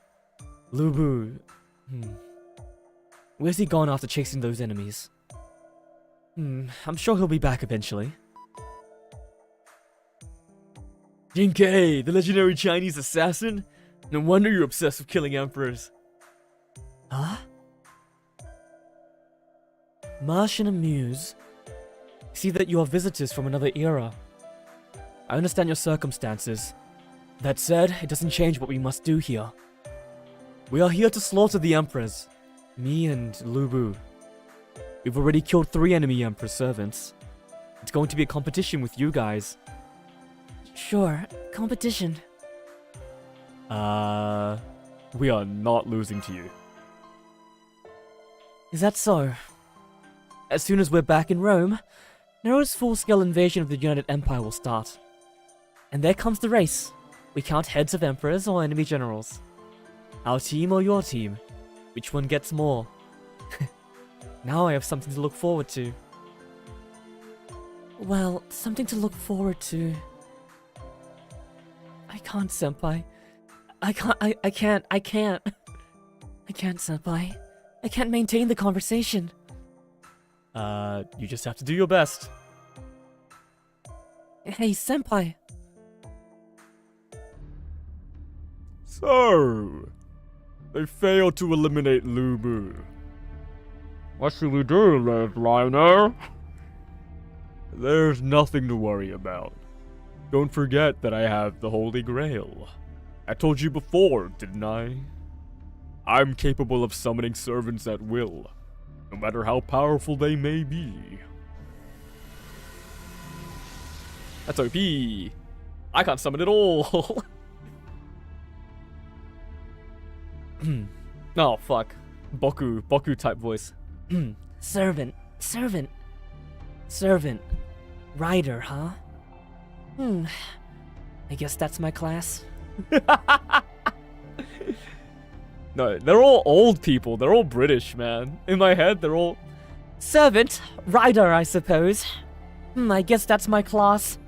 Lubu... Where's he gone after chasing those enemies? I'm sure he'll be back eventually. Jinkei, the legendary Chinese assassin? No wonder you're obsessed with killing emperors. Huh? Marsh and Amuse. I see that you are visitors from another era. I understand your circumstances. That said, it doesn't change what we must do here. We are here to slaughter the emperors. Me and Lubu. We've already killed 3 enemy emperor servants. It's going to be a competition with you guys. Sure, competition. We are not losing to you. Is that so? As soon as we're back in Rome, Nero's full-scale invasion of the United Empire will start. And there comes the race. We count heads of emperors or enemy generals. Our team or your team? Which one gets more? Now I have something to look forward to. Well, something to look forward to... I can't, Senpai. I can't. I can't, Senpai. I can't maintain the conversation. You just have to do your best. Hey, Senpai. So, they failed to eliminate Lubu. What should we do, Red Rhino? There's nothing to worry about. Don't forget that I have the Holy Grail. I told you before, didn't I? I'm capable of summoning servants at will, no matter how powerful they may be. That's OP. I can't summon it all. Oh, fuck. Boku type voice. Servant. Rider, huh? I guess that's my class. No, they're all old people. They're all British, man. In my head, they're all... Servant. Rider, I suppose. I guess that's my class.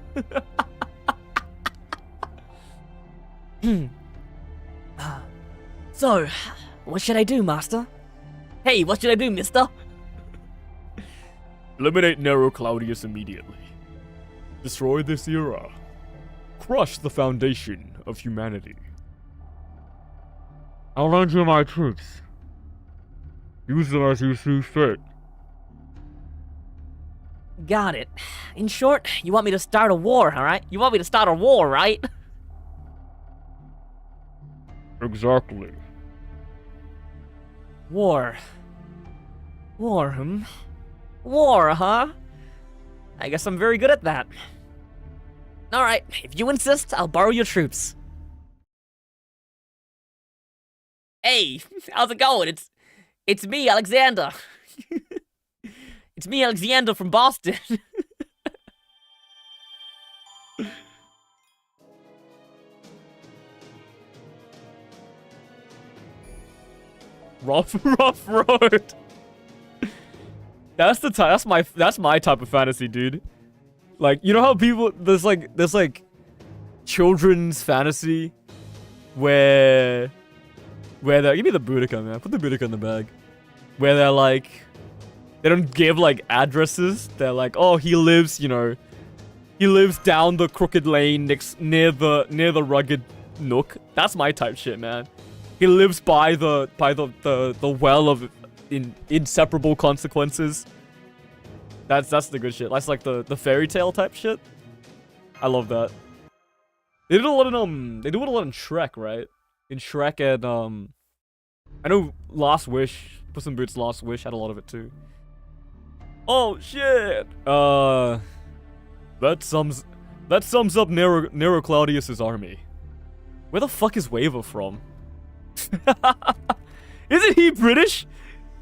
So, what should I do, master? Hey, what should I do, mister? Eliminate Nero Claudius immediately. Destroy this era. Crush the foundation of humanity. I'll lend you my troops. Use them as you see fit. Got it. In short, you want me to start a war, alright? You want me to start a war, right? Exactly. War, War, huh? I guess I'm very good at that. Alright, if you insist, I'll borrow your troops. Hey, how's it going? It's me, Alexander. It's me, Alexander from Boston. Rough road. That's my type of fantasy, dude. Like, you know how people there's like children's fantasy where they give me the Boudica, man. Put the Boudica in the bag. Where they're like, they don't give like addresses. They're like, oh, he lives down the crooked lane near the rugged nook. That's my type shit, man. He lives by the well of inseparable consequences. That's the good shit. That's like the fairy tale type shit. I love that. They do a lot in Shrek, right? In Shrek and I know Last Wish, Puss in Boots' Last Wish had a lot of it too. Oh shit! That sums up Nero Claudius's army. Where the fuck is Waver from? Isn't he British?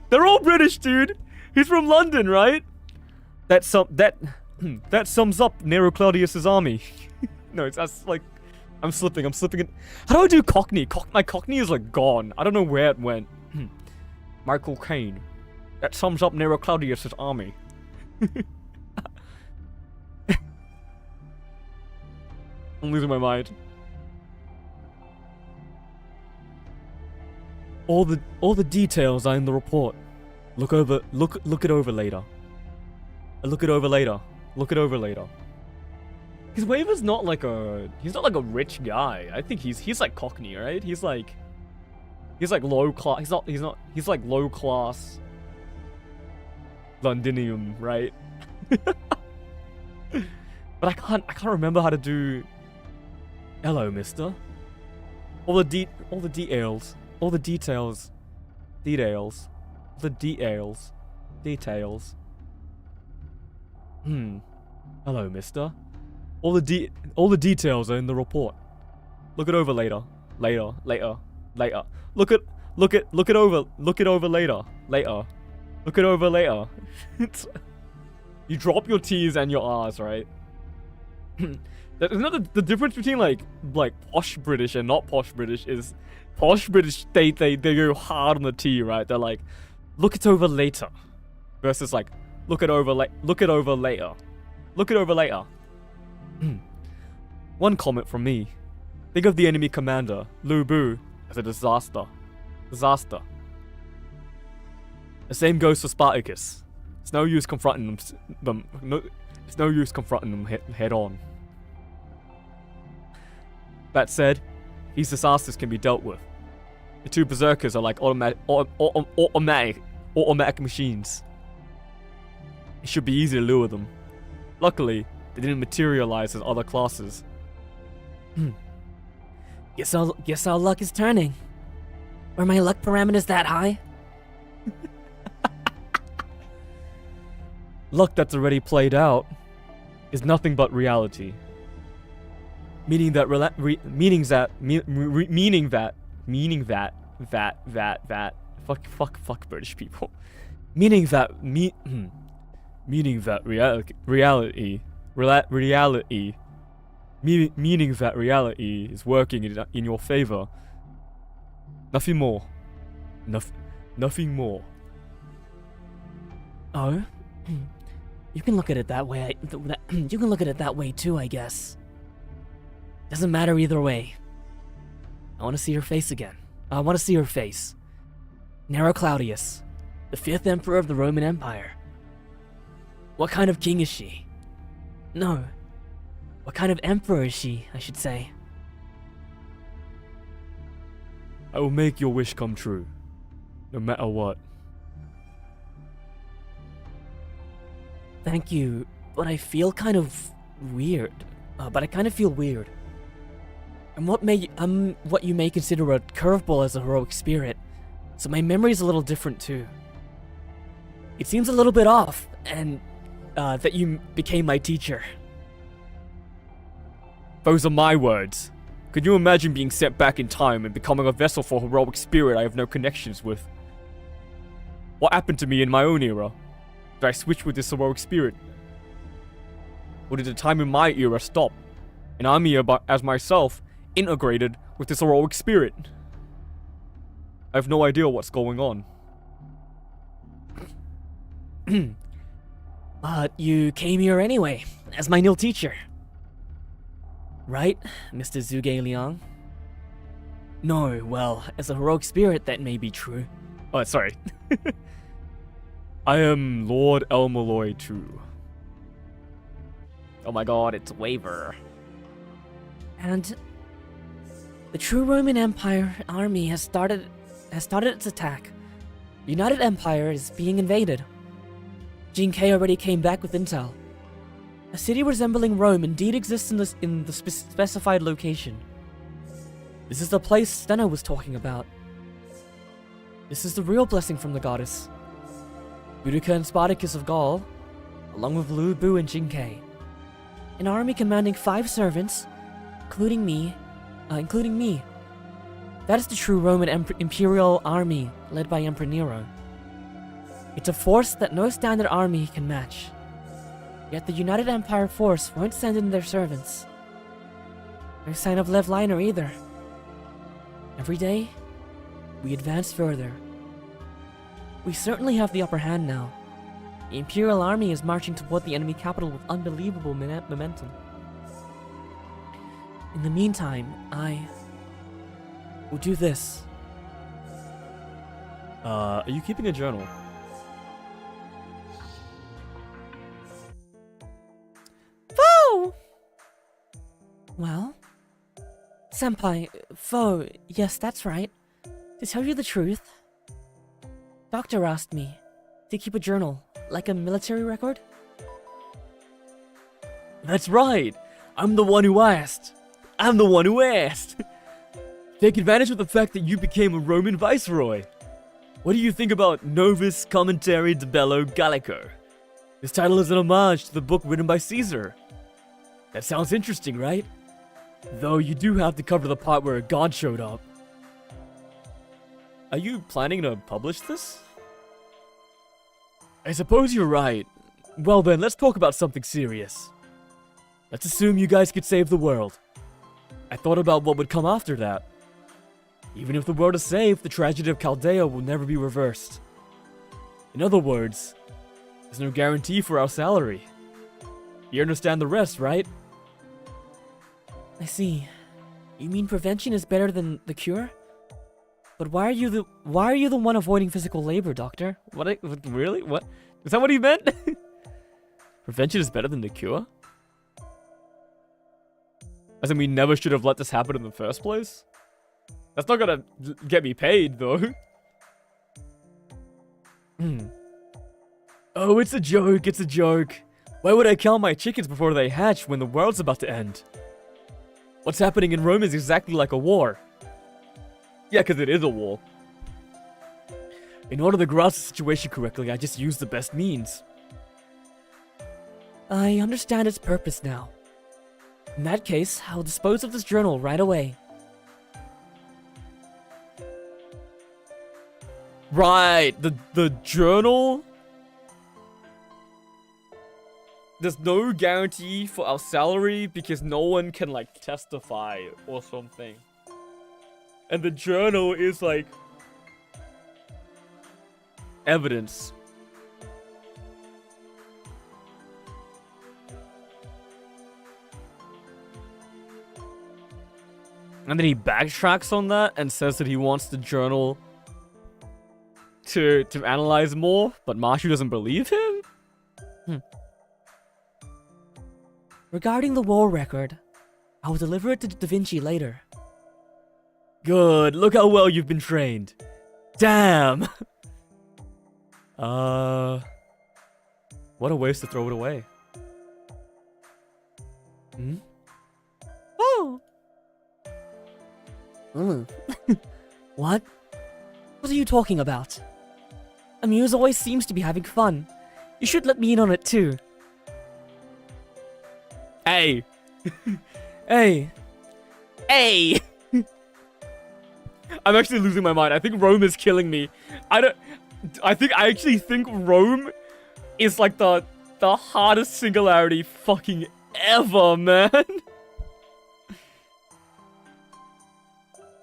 They're all British, dude. He's from London, right? That sums up Nero Claudius's army. No, that's like, I'm slipping it. How do I do Cockney? My Cockney is like gone. I don't know where it went. Michael Caine. That sums up Nero Claudius's army. I'm losing my mind. All the details are in the report. Look it over later. Look it over later. His Waver's not like he's not like a rich guy. I think he's like Cockney, right? He's like low class. He's like low class Londinium, right? But I can't remember how to do. Hello, mister. All the details. Hello, mister. All the details are in the report. Look it over later. Later. Look it over later. Look it over later. You drop your T's and your R's, right? The difference between like posh British and not posh British is posh British they go hard on the T, right? They're like, look it over later, versus like look it over later. One comment from me. Think of the enemy commander, Lu Bu, as a disaster. The same goes for Spartacus. It's no use confronting them. It's no use confronting them head on. That said, these disasters can be dealt with. The two berserkers are like automatic machines. It should be easy to lure them. Luckily, they didn't materialize as other classes. Guess our luck is turning. Were my luck parameters that high? Luck that's already played out is nothing but reality. Meaning that fuck British people. Meaning that reality is working in your favor. Nothing more. Nothing more. Oh? You can look at it that way. You can look at it that way too, I guess. Doesn't matter either way. I want to see her face again. I want to see her face. Nero Claudius, the 5th Emperor of the Roman Empire. What kind of king is she? No. What kind of emperor is she, I should say? I will make your wish come true. No matter what. Thank you, but I feel kind of weird. But I kind of feel weird. I'm what you may consider a curveball as a heroic spirit, so my memory's a little different too. It seems a little bit off, and that you became my teacher. Those are my words. Could you imagine being sent back in time and becoming a vessel for heroic spirit I have no connections with? What happened to me in my own era? Did I switch with this heroic spirit? Or did the time in my era stop? And I'm here as myself, integrated with this heroic spirit. I have no idea what's going on. But you came here anyway, as my new teacher. Right, Mr. Zhuge Liang? No, well, as a heroic spirit, that may be true. Oh, sorry. I am Lord Elmaloy too. Oh my god, it's Waver. And the true Roman Empire army has started its attack. The United Empire is being invaded. Jinkai already came back with intel. A city resembling Rome indeed exists in the specified location. This is the place Steno was talking about. This is the real blessing from the goddess. Boudica and Spartacus of Gaul, along with Lu Bu and Jinkai. An army commanding 5 servants, including me. That is the true Roman imperial army led by Emperor Nero. It's a force that no standard army can match. Yet the United Empire force won't send in their servants. No sign of Lev Liner either. Every day, we advance further. We certainly have the upper hand now. The Imperial Army is marching toward the enemy capital with unbelievable momentum. In the meantime, I will do this. Are you keeping a journal? Foe! Well? Senpai, Foe, yes, that's right. To tell you the truth, Doctor asked me to keep a journal, like a military record. That's right! I'm the one who asked! Take advantage of the fact that you became a Roman viceroy! What do you think about Novus Commentary de Bello Gallico? This title is an homage to the book written by Caesar. That sounds interesting, right? Though you do have to cover the part where a god showed up. Are you planning to publish this? I suppose you're right. Well then, let's talk about something serious. Let's assume you guys could save the world. I thought about what would come after that. Even if the world is saved, the tragedy of Chaldea will never be reversed. In other words, there's no guarantee for our salary. You understand the rest, right? I see. You mean prevention is better than the cure? But why are you the one avoiding physical labor, Doctor? What really? What? Is that what he meant? Prevention is better than the cure? As in we never should have let this happen in the first place? That's not gonna get me paid, though. Oh, it's a joke, it's a joke. Why would I count my chickens before they hatch when the world's about to end? What's happening in Rome is exactly like a war. Yeah, because it is a war. In order to grasp the situation correctly, I just use the best means. I understand its purpose now. In that case, I'll dispose of this journal right away. Right, the journal? There's no guarantee for our salary because no one can, like, testify or something. And the journal is, like, evidence. And then he backtracks on that and says that he wants the journal to analyze more, but Marshu doesn't believe him? Regarding the war record, I will deliver it to Da Vinci later. Good, look how well you've been trained. Damn! What a waste to throw it away. Oh! What? What are you talking about? Amuse always seems to be having fun. You should let me in on it too. Hey! Hey! Hey! I'm actually losing my mind. I think Rome is killing me. I actually think Rome is like the hardest singularity fucking ever, man.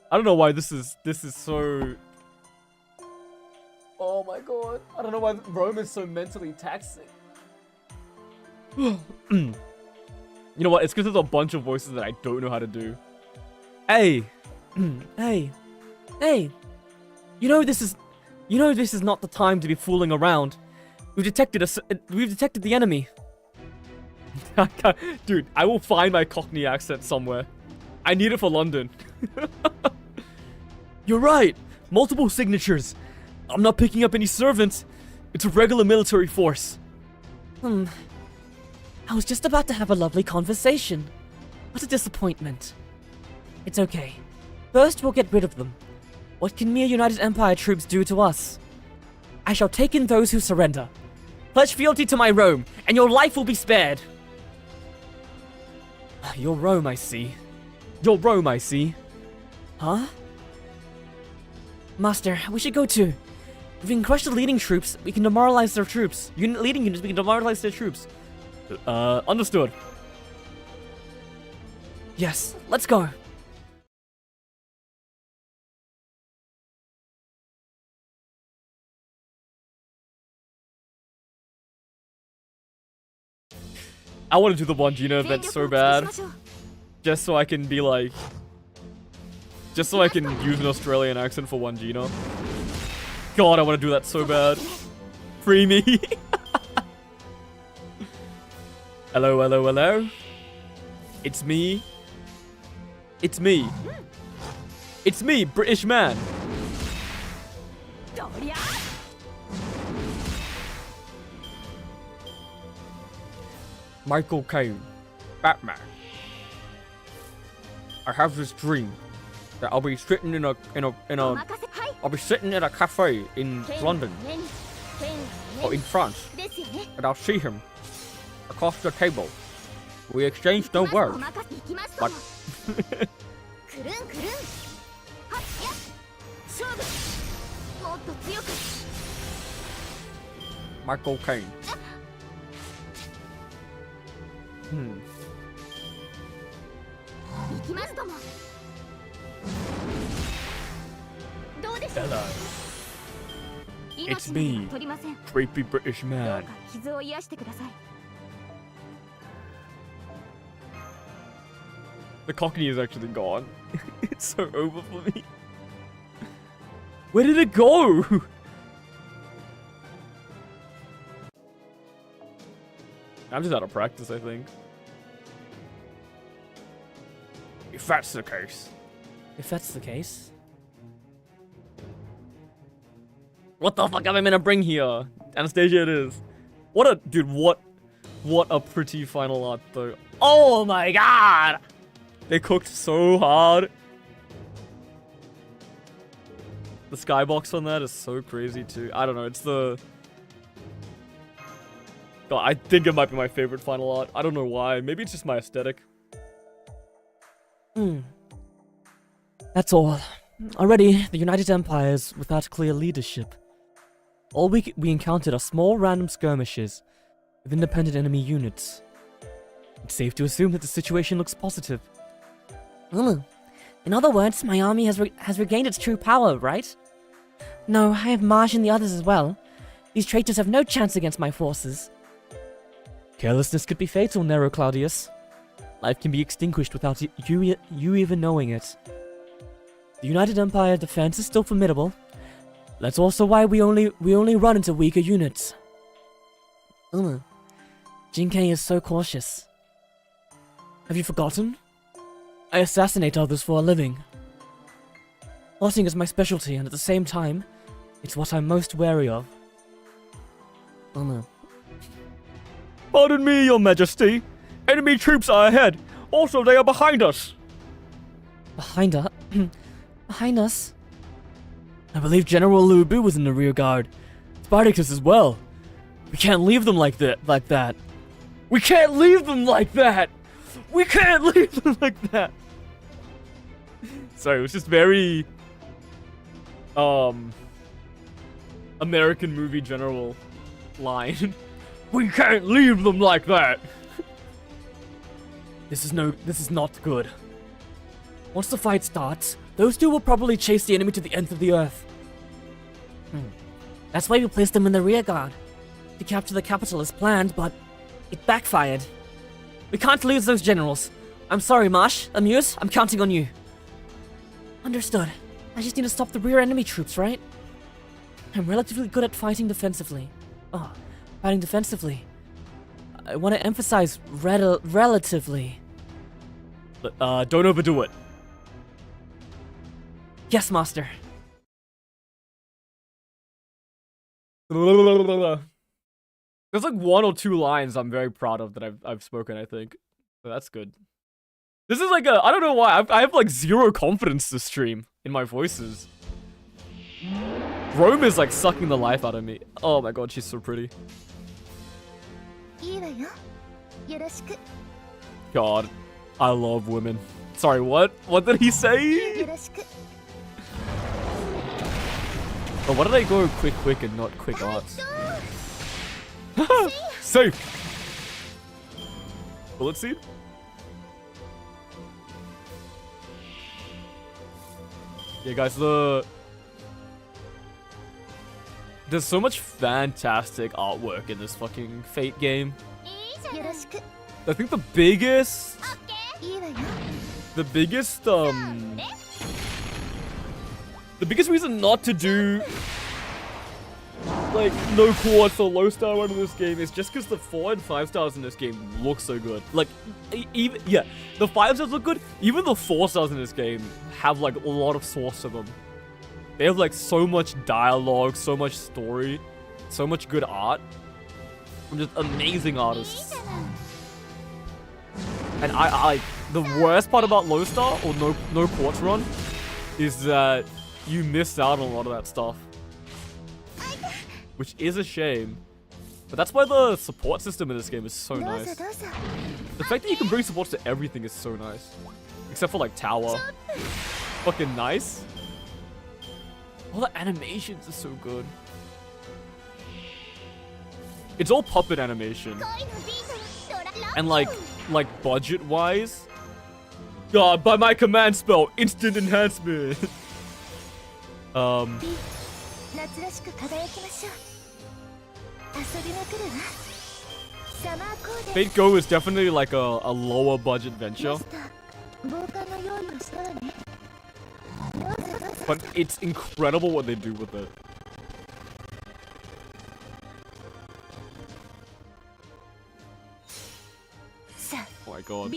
I don't know why this is so... Oh my god. I don't know why Rome is so mentally taxing. You know what? It's because there's a bunch of voices that I don't know how to do. Hey! Hey! Hey! You know this is not the time to be fooling around. We've detected the enemy. Dude, I will find my Cockney accent somewhere. I need it for London. You're right! Multiple signatures. I'm not picking up any servants. It's a regular military force. I was just about to have a lovely conversation. What a disappointment. It's okay. First, we'll get rid of them. What can mere United Empire troops do to us? I shall take in those who surrender. Pledge fealty to my Rome, and your life will be spared. Your Rome, I see. Your Rome, I see. Huh? Master, we should go too. If we can crush the leading troops, we can demoralize their troops. Leading units, we can demoralize their troops. Understood. Yes, let's go. I want to do the Wangina event so bad. Just so I can be like... Just so I can use an Australian accent for Wangina. God, I want to do that so bad. Free me. Hello, hello, hello. It's me. It's me. It's me, British man. Michael Caine, Batman. I have this dream that I'll be sitting I'll be sitting in a cafe in London or in France, and I'll see him across the table. We exchange no words, but Michael Caine. Hello. It's me, creepy British man. The Cockney is actually gone. It's so over for me. Where did it go? I'm just out of practice, I think. If that's the case. If that's the case. What the fuck am I gonna bring here? Anastasia it is. What a... Dude, what a pretty final art, though. Oh my god! They cooked so hard. The skybox on that is so crazy, too. I don't know, it's the... God, I think it might be my favorite final art. I don't know why. Maybe it's just my aesthetic. That's all. Already, the United Empire is without clear leadership. All we encountered are small random skirmishes with independent enemy units. It's safe to assume that the situation looks positive. In other words, my army has regained its true power, right? No, I have Marsh and the others as well. These traitors have no chance against my forces. Carelessness could be fatal, Nero Claudius. Life can be extinguished without you even knowing it. The United Empire defense is still formidable. That's also why we only run into weaker units. Jinkei is so cautious. Have you forgotten? I assassinate others for a living. Plotting is my specialty, and at the same time, it's what I'm most wary of. Pardon me, your majesty. Enemy troops are ahead. Also, they are behind us. Behind us? Behind us? I believe General Liu Bu was in the rear guard. Spartacus as well. We can't leave them like that. We can't leave them like that! We can't leave them like that! Sorry, it was just very... American movie general line. We can't leave them like that! This is not good. Once the fight starts, those two will probably chase the enemy to the ends of the earth. That's why we placed them in the rear guard. To capture the capital as planned, but it backfired. We can't lose those generals. I'm sorry, Marsh. Amuse, I'm counting on you. Understood. I just need to stop the rear enemy troops, right? I'm relatively good at fighting defensively. Fighting defensively. I want to emphasize relatively. Don't overdo it. Yes, master. There's like one or two lines I'm very proud of that I've spoken, I think. So that's good. This is like I don't know why, I have like zero confidence this stream in my voices. Rome is like sucking the life out of me. Oh my god, she's so pretty. God, I love women. Sorry, what? What did he say? But why did I go quick and not quick arts? Safe! Bullet seed? Yeah, guys, there's so much fantastic artwork in this fucking Fate game. I think the biggest reason not to do like no quartz or low star one in this game is just because the 4 and 5 stars in this game look so good. Like even the 5 stars look good. Even the 4 stars in this game have like a lot of source to them. They have like so much dialogue, so much story, so much good art from just amazing artists. And I the worst part about low star or no quartz run is that you miss out on a lot of that stuff, which is a shame. But that's why the support system in this game is so nice. The fact that you can bring supports to everything is so nice, except for like tower. Fucking nice. All the animations are so good. It's all puppet animation. And like budget wise, God, by my command spell, instant enhancement. Fate Go is definitely like a lower budget venture. But it's incredible what they do with it. Oh my god.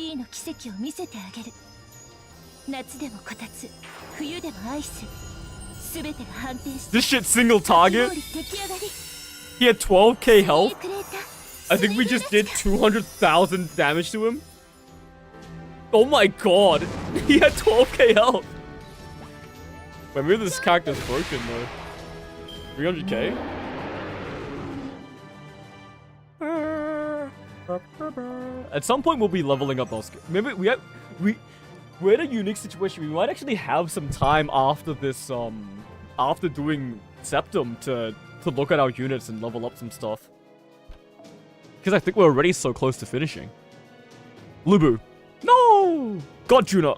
全てが反転して This shit single target. 勝利出来上がり He had 12k health. くれた I think we just did 200,000 damage to him. Oh my god. He had 12k health. Wait, maybe this character's broken though. 300k? At some point we'll be leveling up those. Maybe we're in a unique situation. We might actually have some time after this after doing Septum to look at our units and level up some stuff. Because I think we're already so close to finishing. Lubu. No! God Juna.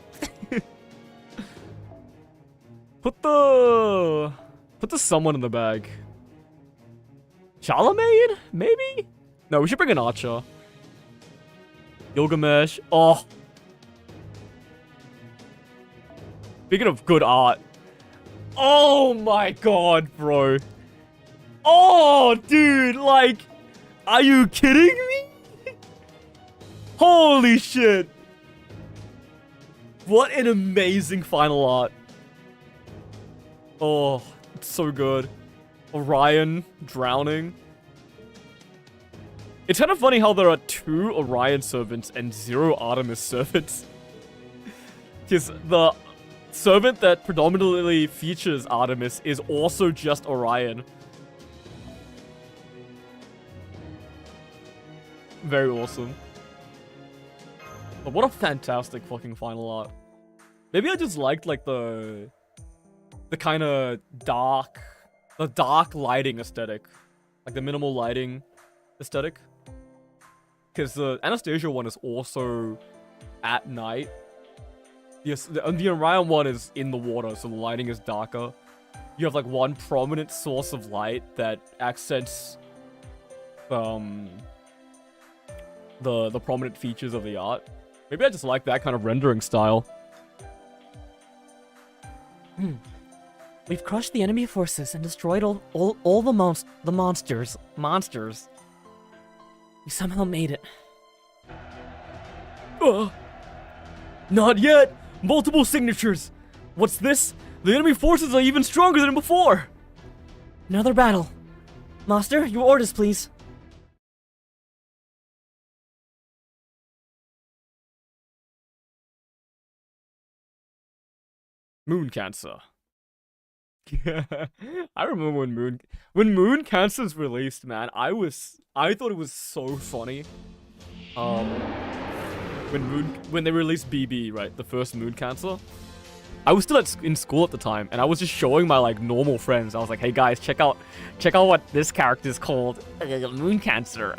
Put the someone in the bag. Charlemagne? Maybe? No, we should bring an archer. Gilgamesh. Oh. Speaking of good art. Oh my god, bro. Oh, dude, like, are you kidding me? Holy shit. What an amazing final art. Oh, it's so good. Orion drowning. It's kind of funny how there are 2 Orion servants and 0 Artemis servants. Because the servant that predominantly features Artemis is also just Orion. Very awesome. But what a fantastic fucking final art. Maybe I just liked like the kind of dark lighting aesthetic. Like the minimal lighting aesthetic. Because the Anastasia one is also at night. Yes, the Orion one is in the water, so the lighting is darker. You have like one prominent source of light that accents the prominent features of the art. Maybe I just like that kind of rendering style. We've crushed the enemy forces and destroyed all the monsters. We somehow made it. Not yet! Multiple signatures! What's this? The enemy forces are even stronger than before! Another battle. Master, your orders, please. Moon Cancer. I remember when Moon Cancer's released, man, I thought it was so funny. When they released BB, right, the first Moon Cancer, I was still in school at the time, and I was just showing my like normal friends. I was like, "Hey guys, check out what this character is called, Moon Cancer."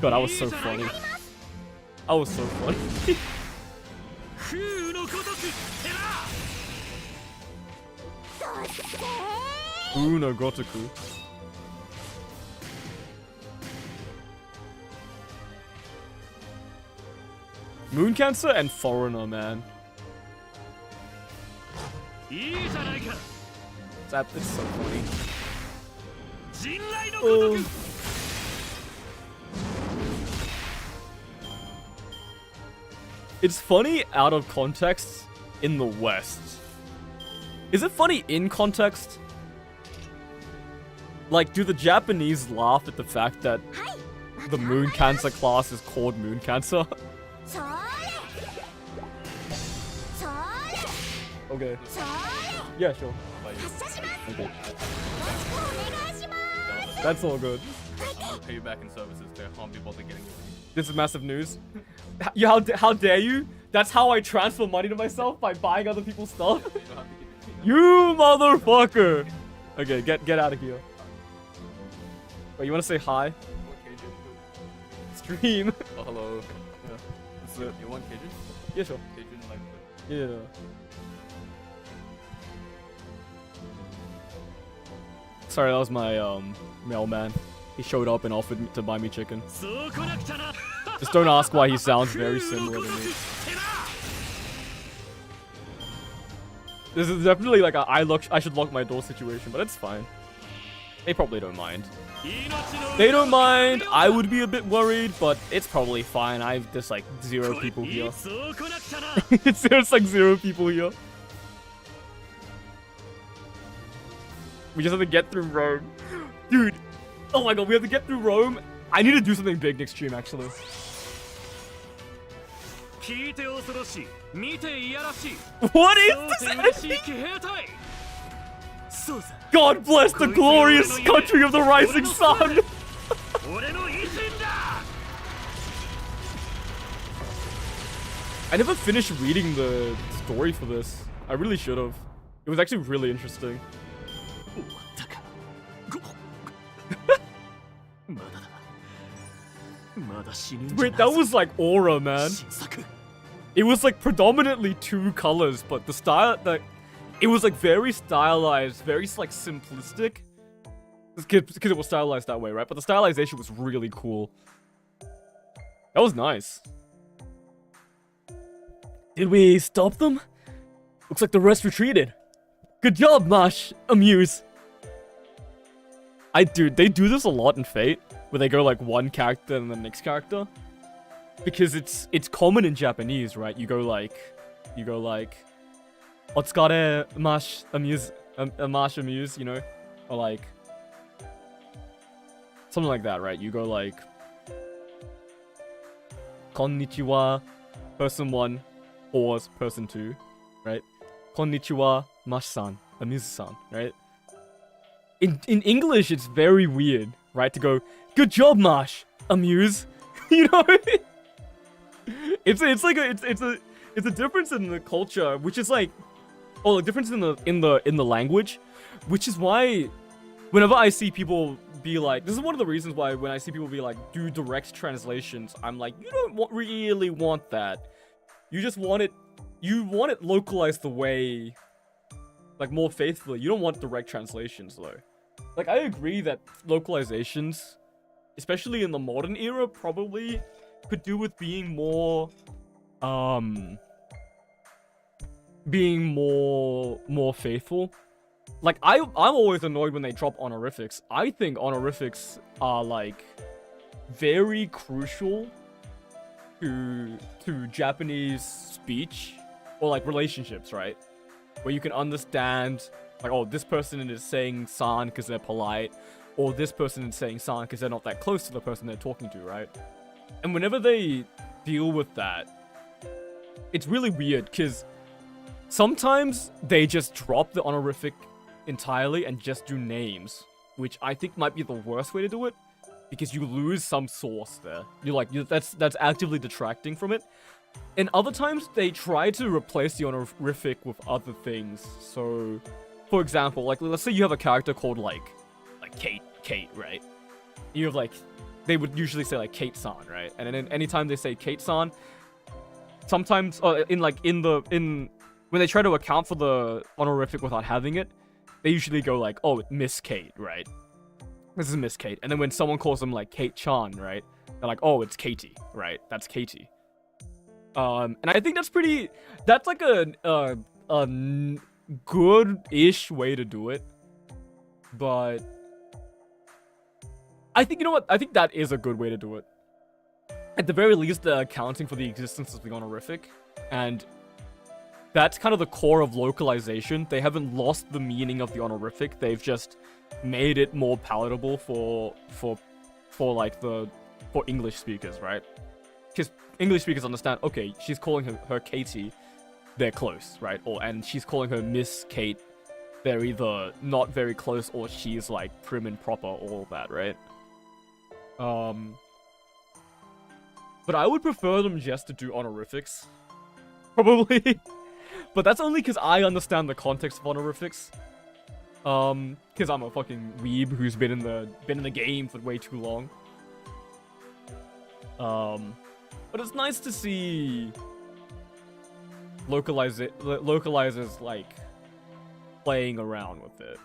God, I was so funny. I was so funny. Uno Gotoku. Moon Cancer and Foreigner, man. It's so funny. It's funny out of context in the West. Is it funny in context? Like, do the Japanese laugh at the fact that the Moon Cancer class is called Moon Cancer? Okay. Yeah, sure. Okay. That's all good. I'll pay you back in services to harm people to getting you. This is massive news. How dare you? That's how I transfer money to myself, by buying other people's stuff? You motherfucker! Okay, get out of here. Wait, you wanna say hi? Stream. Oh, hello. Yeah, that's it. You want Cajun? Yeah, sure. Cajun, like... Yeah. Sorry, that was my mailman. He showed up and offered to buy me chicken. Just don't ask why he sounds very similar to me. This is definitely like a I should lock my door situation, but it's fine. They probably don't mind. They don't mind. I would be a bit worried, but it's probably fine. There's like 0 people here. There's like 0 people here. We just have to get through Rome. Dude, oh my god, we have to get through Rome. I need to do something big next stream, actually. 聞いて恐ろしい、見ていやらしい。 What is そう this て嬉しい ending? 騎兵隊。そうさ、 God bless the glorious country of the rising sun! 俺の意見だ。 I never finished reading the story for this. I really should have. It was actually really interesting. 終わったか。まだだ。まだ死ぬんじゃない Wait, that was like aura, man. 新作。 It was like predominantly 2 colors, but the style, it was like very stylized, very like simplistic. Because it was stylized that way, right? But the stylization was really cool. That was nice. Did we stop them? Looks like the rest retreated. Good job, Mosh. Amuse. Dude, they do this a lot in Fate, where they go like one character and the next character. Because it's common in Japanese, right? You go like, Otsukare, Mash, Amuse, Mash, Amuse, you know? Or like, something like that, right? You go like, Konnichiwa, person 1, or person 2, right? Konnichiwa, Mash-san, Amuse-san, right? In English, it's very weird, right? To go, good job, Mash, Amuse, you know? It's a difference in the culture, which is like, oh, a difference in the language, which is why whenever I see people be like, this is one of the reasons why when I see people be like, do direct translations, I'm like, you don't really want that. You just want it, localized the way, like more faithfully. You don't want direct translations though. Like I agree that localizations, especially in the modern era, probably could do with being more faithful. Like I'm always annoyed when they drop honorifics. I think honorifics are like very crucial to Japanese speech or like relationships, right? Where you can understand like, oh, this person is saying san because they're polite, or this person is saying san because they're not that close to the person they're talking to, right? And whenever they deal with that, it's really weird because sometimes they just drop the honorific entirely and just do names, which I think might be the worst way to do it because you lose some source there. That's actively detracting from it. And other times they try to replace the honorific with other things. So, for example, like let's say you have a character called like Kate, right? You have like, they would usually say like Kate-san, right? And then anytime they say Kate-san, sometimes when they try to account for the honorific without having it, they usually go like, oh, Miss Kate, right? This is Miss Kate. And then when someone calls them like Kate-chan, right? They're like, oh, it's Katie, right? That's Katie. And I think that's like a good-ish way to do it. But I think, you know what? I think that is a good way to do it. At the very least, they're accounting for the existence of the honorific. And that's kind of the core of localization. They haven't lost the meaning of the honorific. They've just made it more palatable for English speakers, right? Because English speakers understand, okay, she's calling her Katie, they're close, right? And she's calling her Miss Kate, they're either not very close or she's like prim and proper, all of that, right? But I would prefer them just to do honorifics. Probably. But that's only because I understand the context of honorifics. Because I'm a fucking weeb who's been in the game for way too long. But it's nice to see localizers like playing around with it.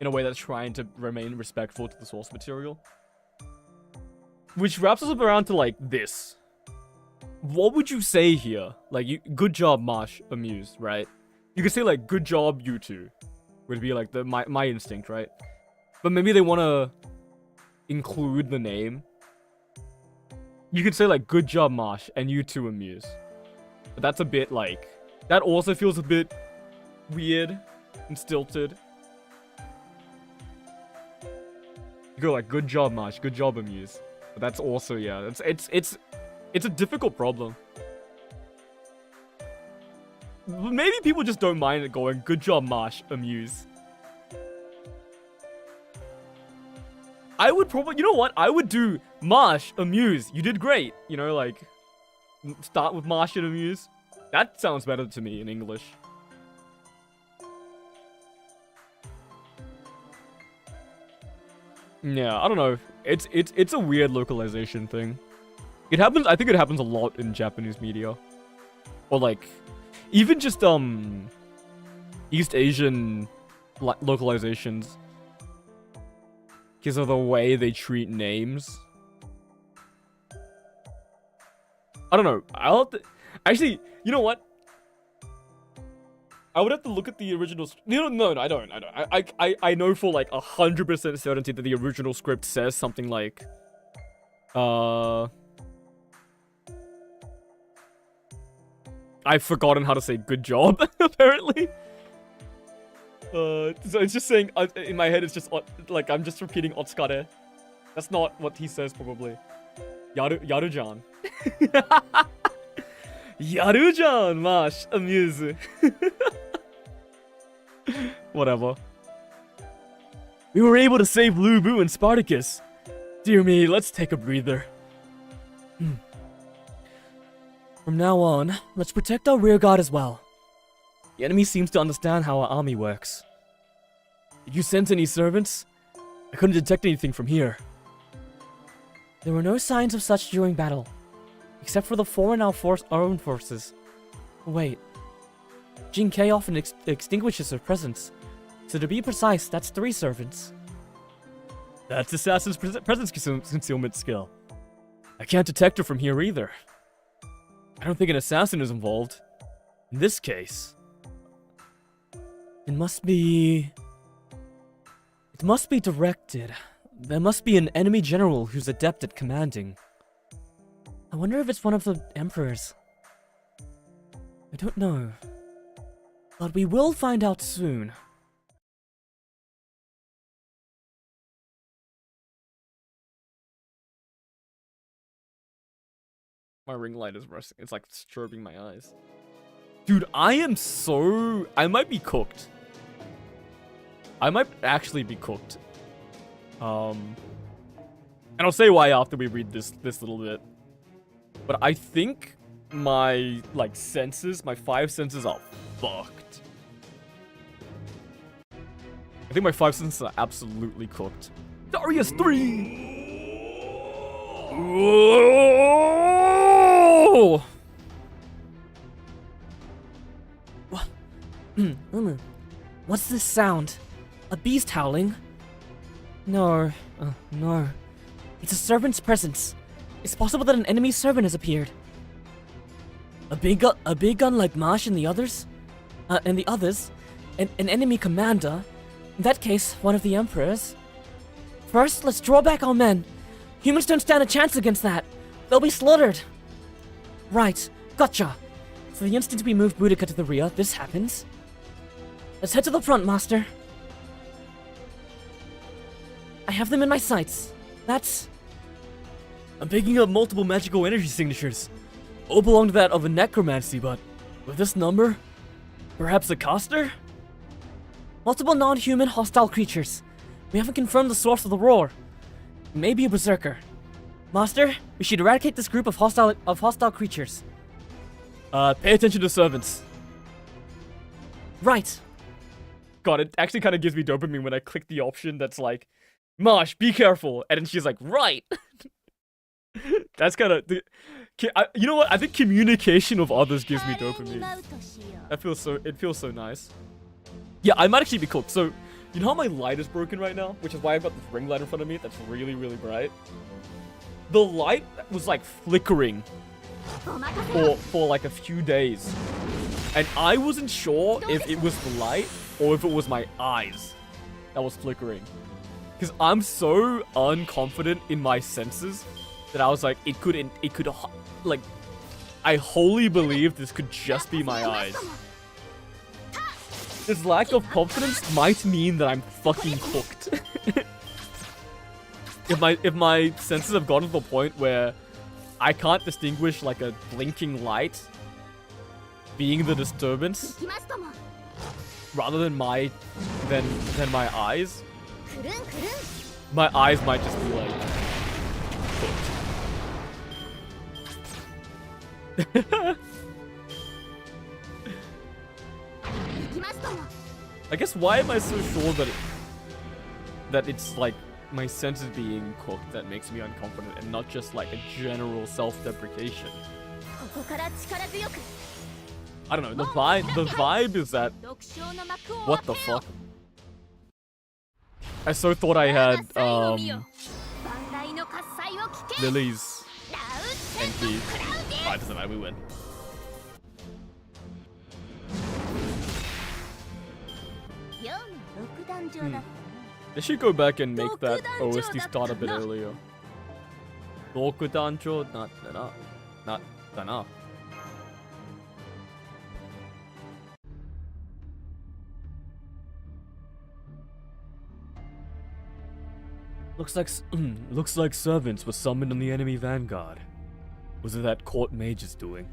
In a way that's trying to remain respectful to the source material. Which wraps us up around to like this. What would you say here? Like, good job, Marsh, Amuse, right? You could say like, good job, you two. Would be like my instinct, right? But maybe they want to include the name. You could say like, good job, Marsh, and you two, Amuse. But that's a bit like, that also feels a bit weird. and stilted. You go like, good job, Marsh. Good job, Amuse. But that's also, yeah, it's a difficult problem. Maybe people just don't mind it going, good job, Marsh, Amuse. I would probably, you know what? I would do Marsh, Amuse. You did great. You know, like, start with Marsh and Amuse. That sounds better to me in English. Yeah, I don't know. It's a weird localization thing. It happens, I think it happens a lot in Japanese media. Or like, even just, East Asian localizations. Because of the way they treat names. I don't know. I'll have to... Actually, you know what? I would have to look at the original... No, I don't. I know for like 100% certainty that the original script says something like... I've forgotten how to say good job, apparently. So it's just saying, in my head, it's just, like, I'm just repeating Otsukare. That's not what he says, probably. Yarujan. Yarujan, Mash, Amuse. Whatever. We were able to save Lubu and Spartacus. Dear me, let's take a breather. From now on, let's protect our rear guard as well. The enemy seems to understand how our army works. Did you sense any servants? I couldn't detect anything from here. There were no signs of such during battle, except for the four in our own forces. Wait. Jinkei often extinguishes her presence, so to be precise, that's 3 servants. That's Assassin's presence concealment skill. I can't detect her from here either. I don't think an assassin is involved. In this case... It must be directed. There must be an enemy general who's adept at commanding. I wonder if it's one of the emperors. I don't know. But we will find out soon. My ring light is rusting. It's like strobing my eyes. Dude, I might be cooked. I might actually be cooked. And I'll say why after we read this little bit. But I think my, like, senses, my 5 senses are fucked. I think my 5 senses are absolutely cooked. Darius 3! Whoa! What's this sound? A beast howling? No. No. It's a servant's presence. It's possible that an enemy servant has appeared. A big gun like Marsh and the others? An enemy commander? In that case, one of the emperors? First, let's draw back our men. Humans don't stand a chance against that. They'll be slaughtered. Right. Gotcha. So the instant we move Boudica to the rear, this happens. Let's head to the front, Master. I have them in my sights. That's... I'm picking up multiple magical energy signatures. All belong to that of a necromancy, but with this number, perhaps a caster? Multiple non-human hostile creatures. We haven't confirmed the source of the roar. Maybe a berserker. Master, we should eradicate this group of hostile creatures. Pay attention to servants. Right. God, it actually kind of gives me dopamine when I click the option that's like, Marsh, be careful. And then she's like, right. That's kind of... You know what? I think communication with others gives me dopamine. It feels so nice. Yeah, I might actually be cooked. So, you know how my light is broken right now? Which is why I've got this ring light in front of me that's really, really bright. The light was like flickering for like a few days. And I wasn't sure if it was the light or if it was my eyes that was flickering. Because I'm so unconfident in my senses that I was like, it could, like, I wholly believe this could just be my eyes. This lack of confidence might mean that I'm fucking cooked. if my senses have gotten to the point where I can't distinguish like a blinking light being the disturbance 行きますとも rather than my eyes, くるんくるん my eyes might just be like cooked. 行きますとも I guess why am I so sure that it's like my senses being cooked that makes me unconfident and not just like a general self-deprecation? ここから力強く I don't know, the vibe is that 独唱の幕を what the fuck? I so thought I had 最後見よ万来の喝采を聞け Lily's ラウ and セ Key. ントクラウディ Ah, it doesn't matter, we win. 今日の六段上だった They should go back and make that OST start a bit earlier. Dokudanjo, not dana. Looks like servants were summoned on the enemy vanguard. Was it that court mage's doing?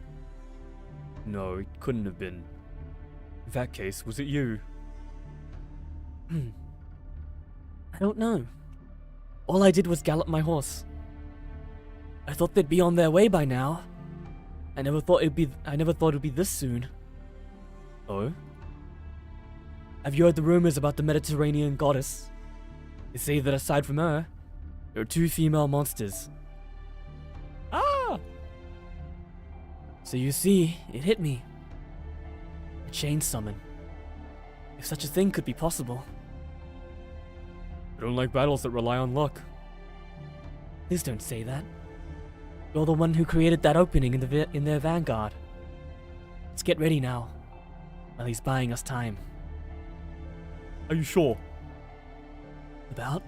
No, it couldn't have been. In that case, was it you? I don't know. All I did was gallop my horse. I thought they'd be on their way by now. I never thought it'd be this soon. Oh? Have you heard the rumors about the Mediterranean goddess? They say that aside from her, there are 2 female monsters. Ah! So you see, it hit me. A chain summon. If such a thing could be possible. I don't like battles that rely on luck. Please don't say that. You're the one who created that opening in their vanguard. Let's get ready now. While he's buying us time. Are you sure? About?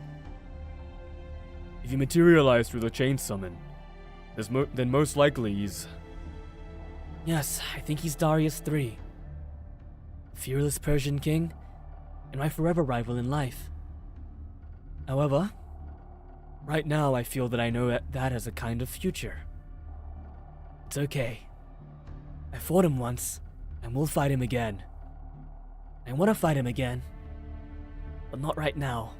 If you materialize through the chain summon, then most likely he's... Yes, I think he's Darius III. Fearless Persian king, and my forever rival in life. However, right now I feel that I know that as a kind of future. It's okay. I fought him once, and we'll fight him again. I want to fight him again, but not right now.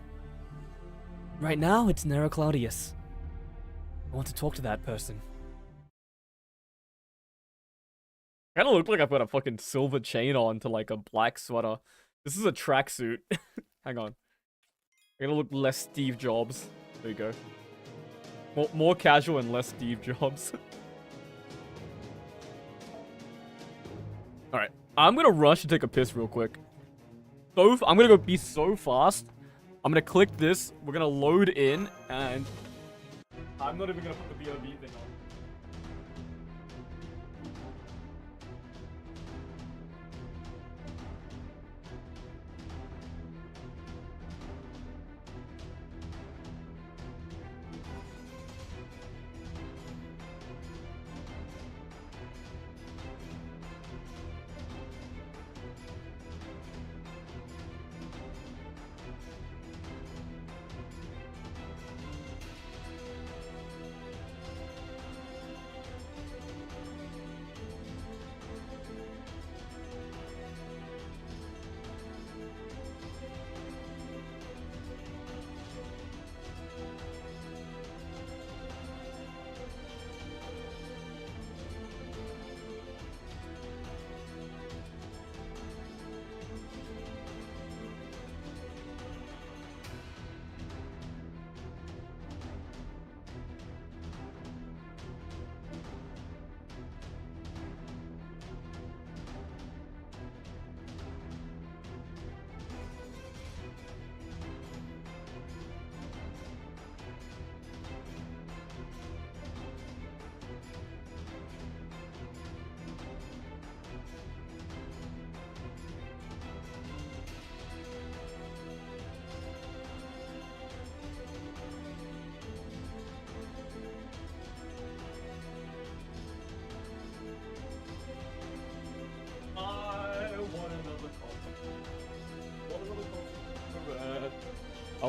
Right now, it's Nero Claudius. I want to talk to that person. Kinda look like I've got a fucking silver chain on to like a black sweater. This is a tracksuit. Hang on. I'm gonna look less Steve Jobs. There you go. More casual and less Steve Jobs. Alright. I'm gonna rush to take a piss real quick. I'm gonna go be so fast. I'm gonna click this. We're gonna load in and I'm not even gonna put the BOB thing on.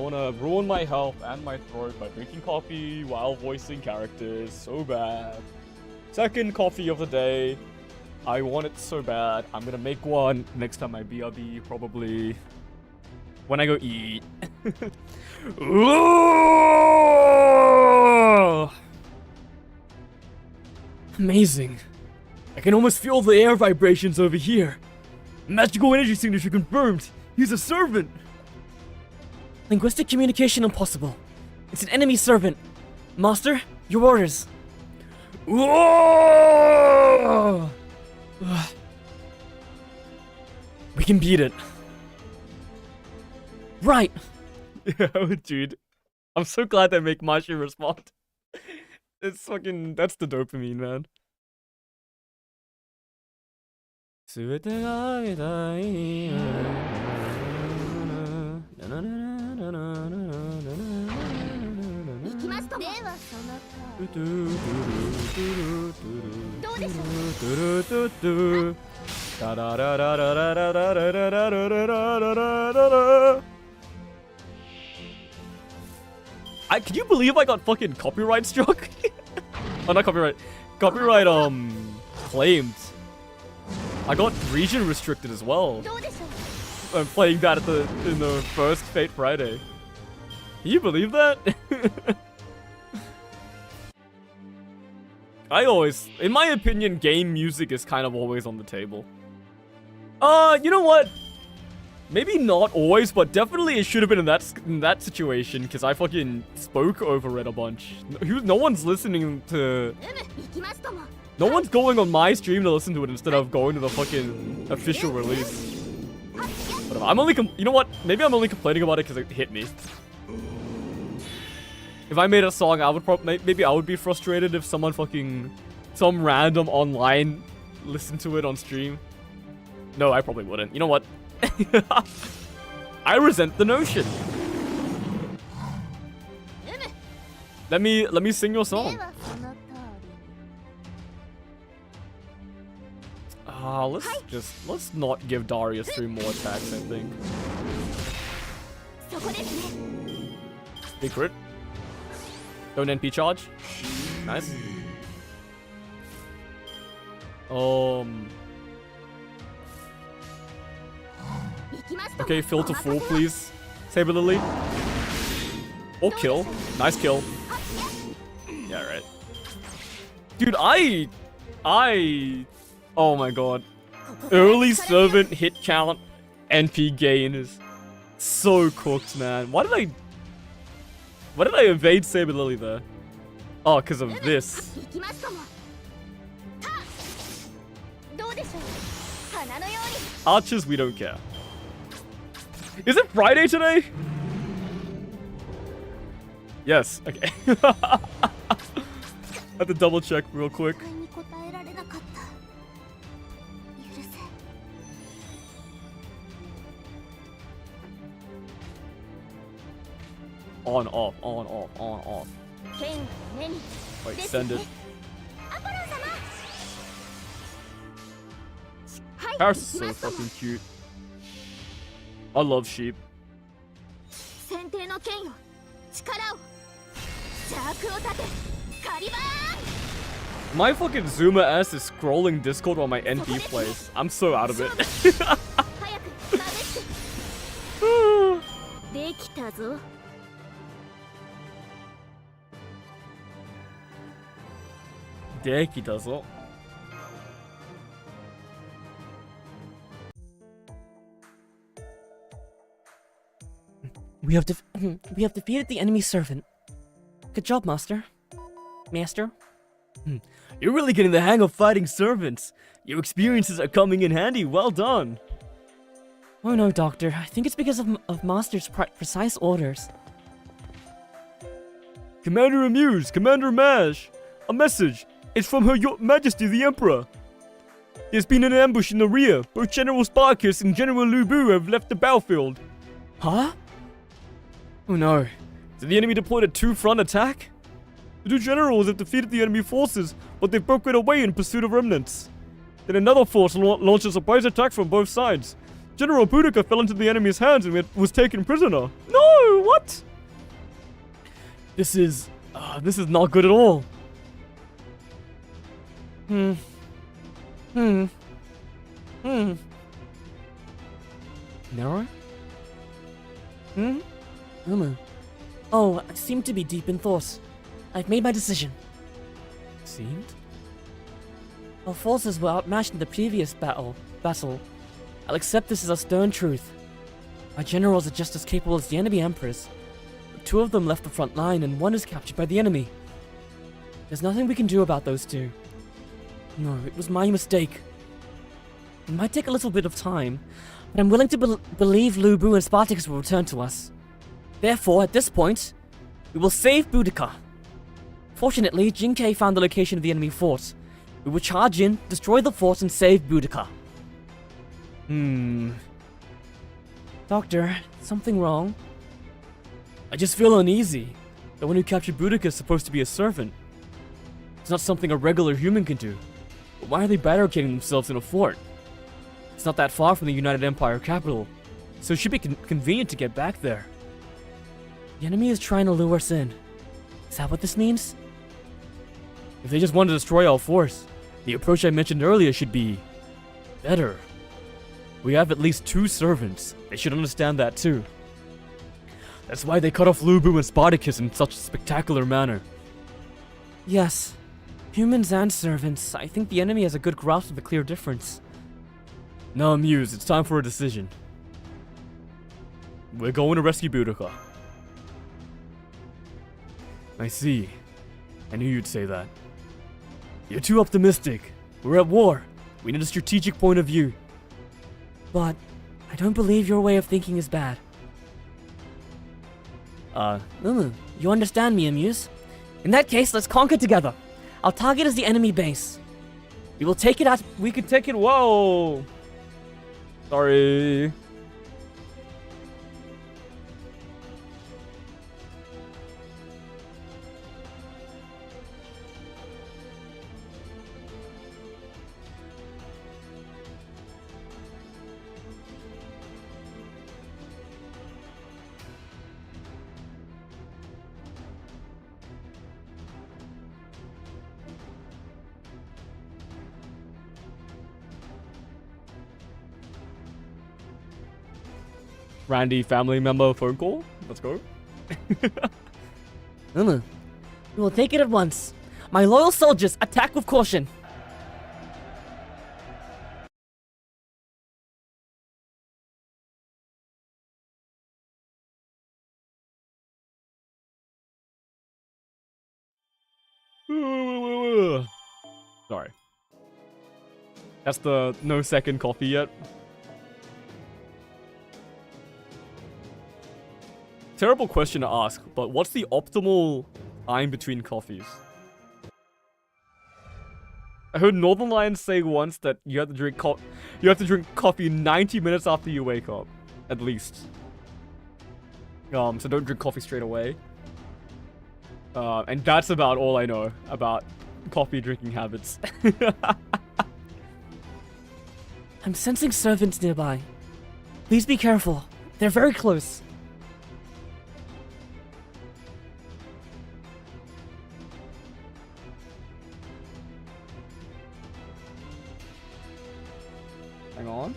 wanna ruin my health and my throat by drinking coffee while voicing characters so bad. Second coffee of the day. I want it so bad. I'm gonna make one next time I BRB, probably when I go eat. Ooh! Amazing. I can almost feel the air vibrations over here. Magical energy signature confirmed. He's a servant. Linguistic communication impossible. It's an enemy servant. Master, your orders. Whoa! We can beat it. Right. Oh, dude. I'm so glad they make Mashi respond. It's fucking... That's the dopamine, man. Can you believe I got fucking copyright struck? Oh, not copyright. Copyright, claimed. I got region restricted as well. I'm playing that in the first Fate Friday. Can you believe that? In my opinion, game music is kind of always on the table. You know what? Maybe not always, but definitely it should have been in that situation, because I fucking spoke over it a bunch. No one's listening to... No one's going on my stream to listen to it instead of going to the fucking official release. But I'm only you know what? Maybe I'm only complaining about it because it hit me. If I made a song, I would maybe I would be frustrated if some random online listened to it on stream. No, I probably wouldn't. You know what? I resent the notion. Let me sing your song. Let's not give Darius 3 more attacks, I think. Big crit. Don't NP charge. Nice. Okay, fill to full, please. Saber Lily. Or kill. Nice kill. Yeah, right. Dude, oh my god. Early servant hit count NP gain is so cooked, man. Why did I evade Saber Lily there? Oh, because of this. Archers, we don't care. Is it Friday today? Yes, okay. I have to double check real quick. On, off, on, off, on, off. Wait, send it. Paris is so fucking cute. I love sheep. My fucking Zoomer ass is scrolling Discord while my NP plays. I'm so out of it. Dekitazo. We have defeated the enemy servant. Good job, Master. Master? You're really getting the hang of fighting servants. Your experiences are coming in handy. Well done. Oh no, Doctor. I think it's because of Master's precise orders. Commander Amuse, Commander Maj. A message. It's from Her Majesty the Emperor. There's been an ambush in the rear. Both General Sparkus and General Lubu have left the battlefield. Huh? Oh no. Did the enemy deploy a 2-front attack? The 2 generals have defeated the enemy forces, but they've broken away in pursuit of remnants. Then another force launched a surprise attack from both sides. General Boudica fell into the enemy's hands and was taken prisoner. No! What? This is not good at all. Narrow? Oh, I seem to be deep in thought. I've made my decision. Seemed? Our forces were outmatched in the previous battle. I'll accept this as a stern truth. Our generals are just as capable as the enemy emperors. But 2 of them left the front line and 1 is captured by the enemy. There's nothing we can do about those 2. No, it was my mistake. It might take a little bit of time, but I'm willing to believe Lu Bu and Spartacus will return to us. Therefore, at this point, we will save Boudica. Fortunately, Jinkei found the location of the enemy fort. We will charge in, destroy the fort, and save Boudica. Doctor, something wrong? I just feel uneasy. The one who captured Boudica is supposed to be a servant. It's not something a regular human can do. But why are they barricading themselves in a fort? It's not that far from the United Empire capital, so it should be convenient to get back there. The enemy is trying to lure us in. Is that what this means? If they just want to destroy our force, the approach I mentioned earlier should be better. We have at least 2 servants. They should understand that too. That's why they cut off Lu Bu and Spartacus in such a spectacular manner. Yes. Humans and servants. I think the enemy has a good grasp of the clear difference. Now, Muse, it's time for a decision. We're going to rescue Boudica. I see. I knew you'd say that. You're too optimistic. We're at war. We need a strategic point of view. But I don't believe your way of thinking is bad. You understand me, Amuse? In that case, let's conquer together. Our target is the enemy base. We will take it out. We can take it. Whoa! Sorry. Randy family member phone call. Let's go. We will take it at once. My loyal soldiers, attack with caution. Sorry. That's the no second coffee yet. Terrible question to ask, but what's the optimal time between coffees? I heard Northern Lions say once that you have to drink coffee 90 minutes after you wake up, at least. So don't drink coffee straight away. And that's about all I know about coffee drinking habits. I'm sensing servants nearby. Please be careful. They're very close. Hang on.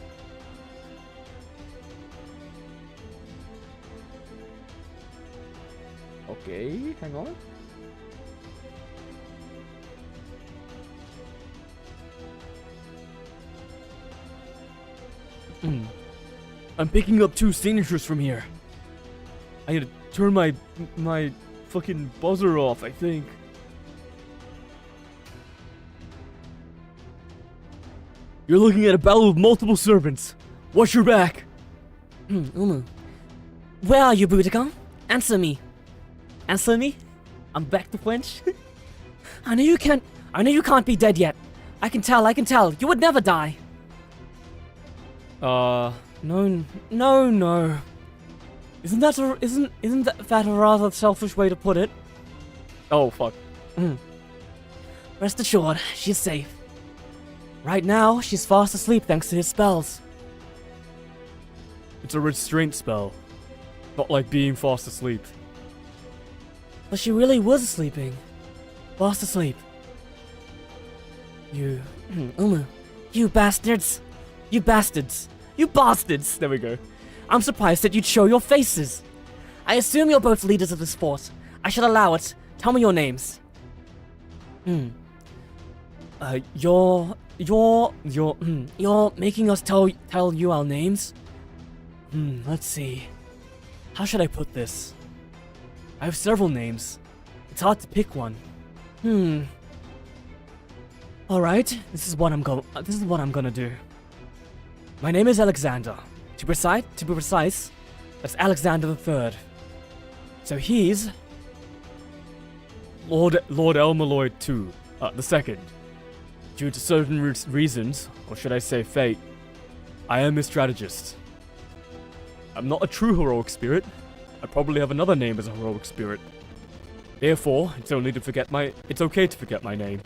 Okay, hang on. I'm picking up 2 signatures from here. I had to turn my fucking buzzer off, I think. You're looking at a battle with multiple servants. Watch your back. Where are you, Boudica? Answer me. Answer me? I'm back to French. I know you can't be dead yet. I can tell. You would never die. No. Isn't that a rather selfish way to put it? Oh, fuck. Rest assured, she's safe. Right now, she's fast asleep thanks to his spells. It's a restraint spell. Not like being fast asleep. But she really was sleeping. Fast asleep. You... you bastards. You bastards. You bastards. There we go. I'm surprised that you'd show your faces. I assume you're both leaders of this fort. I shall allow it. Tell me your names. You're making us tell you our names? Let's see. How should I put this? I have several names. It's hard to pick one. Alright, this is what I'm gonna do. My name is Alexander. To be precise, that's Alexander the Third. So he's Lord Elmaloy II, the second. Due to certain reasons, or should I say fate, I am a strategist. I'm not a true heroic spirit. I probably have another name as a heroic spirit. Therefore, it's okay to forget my name.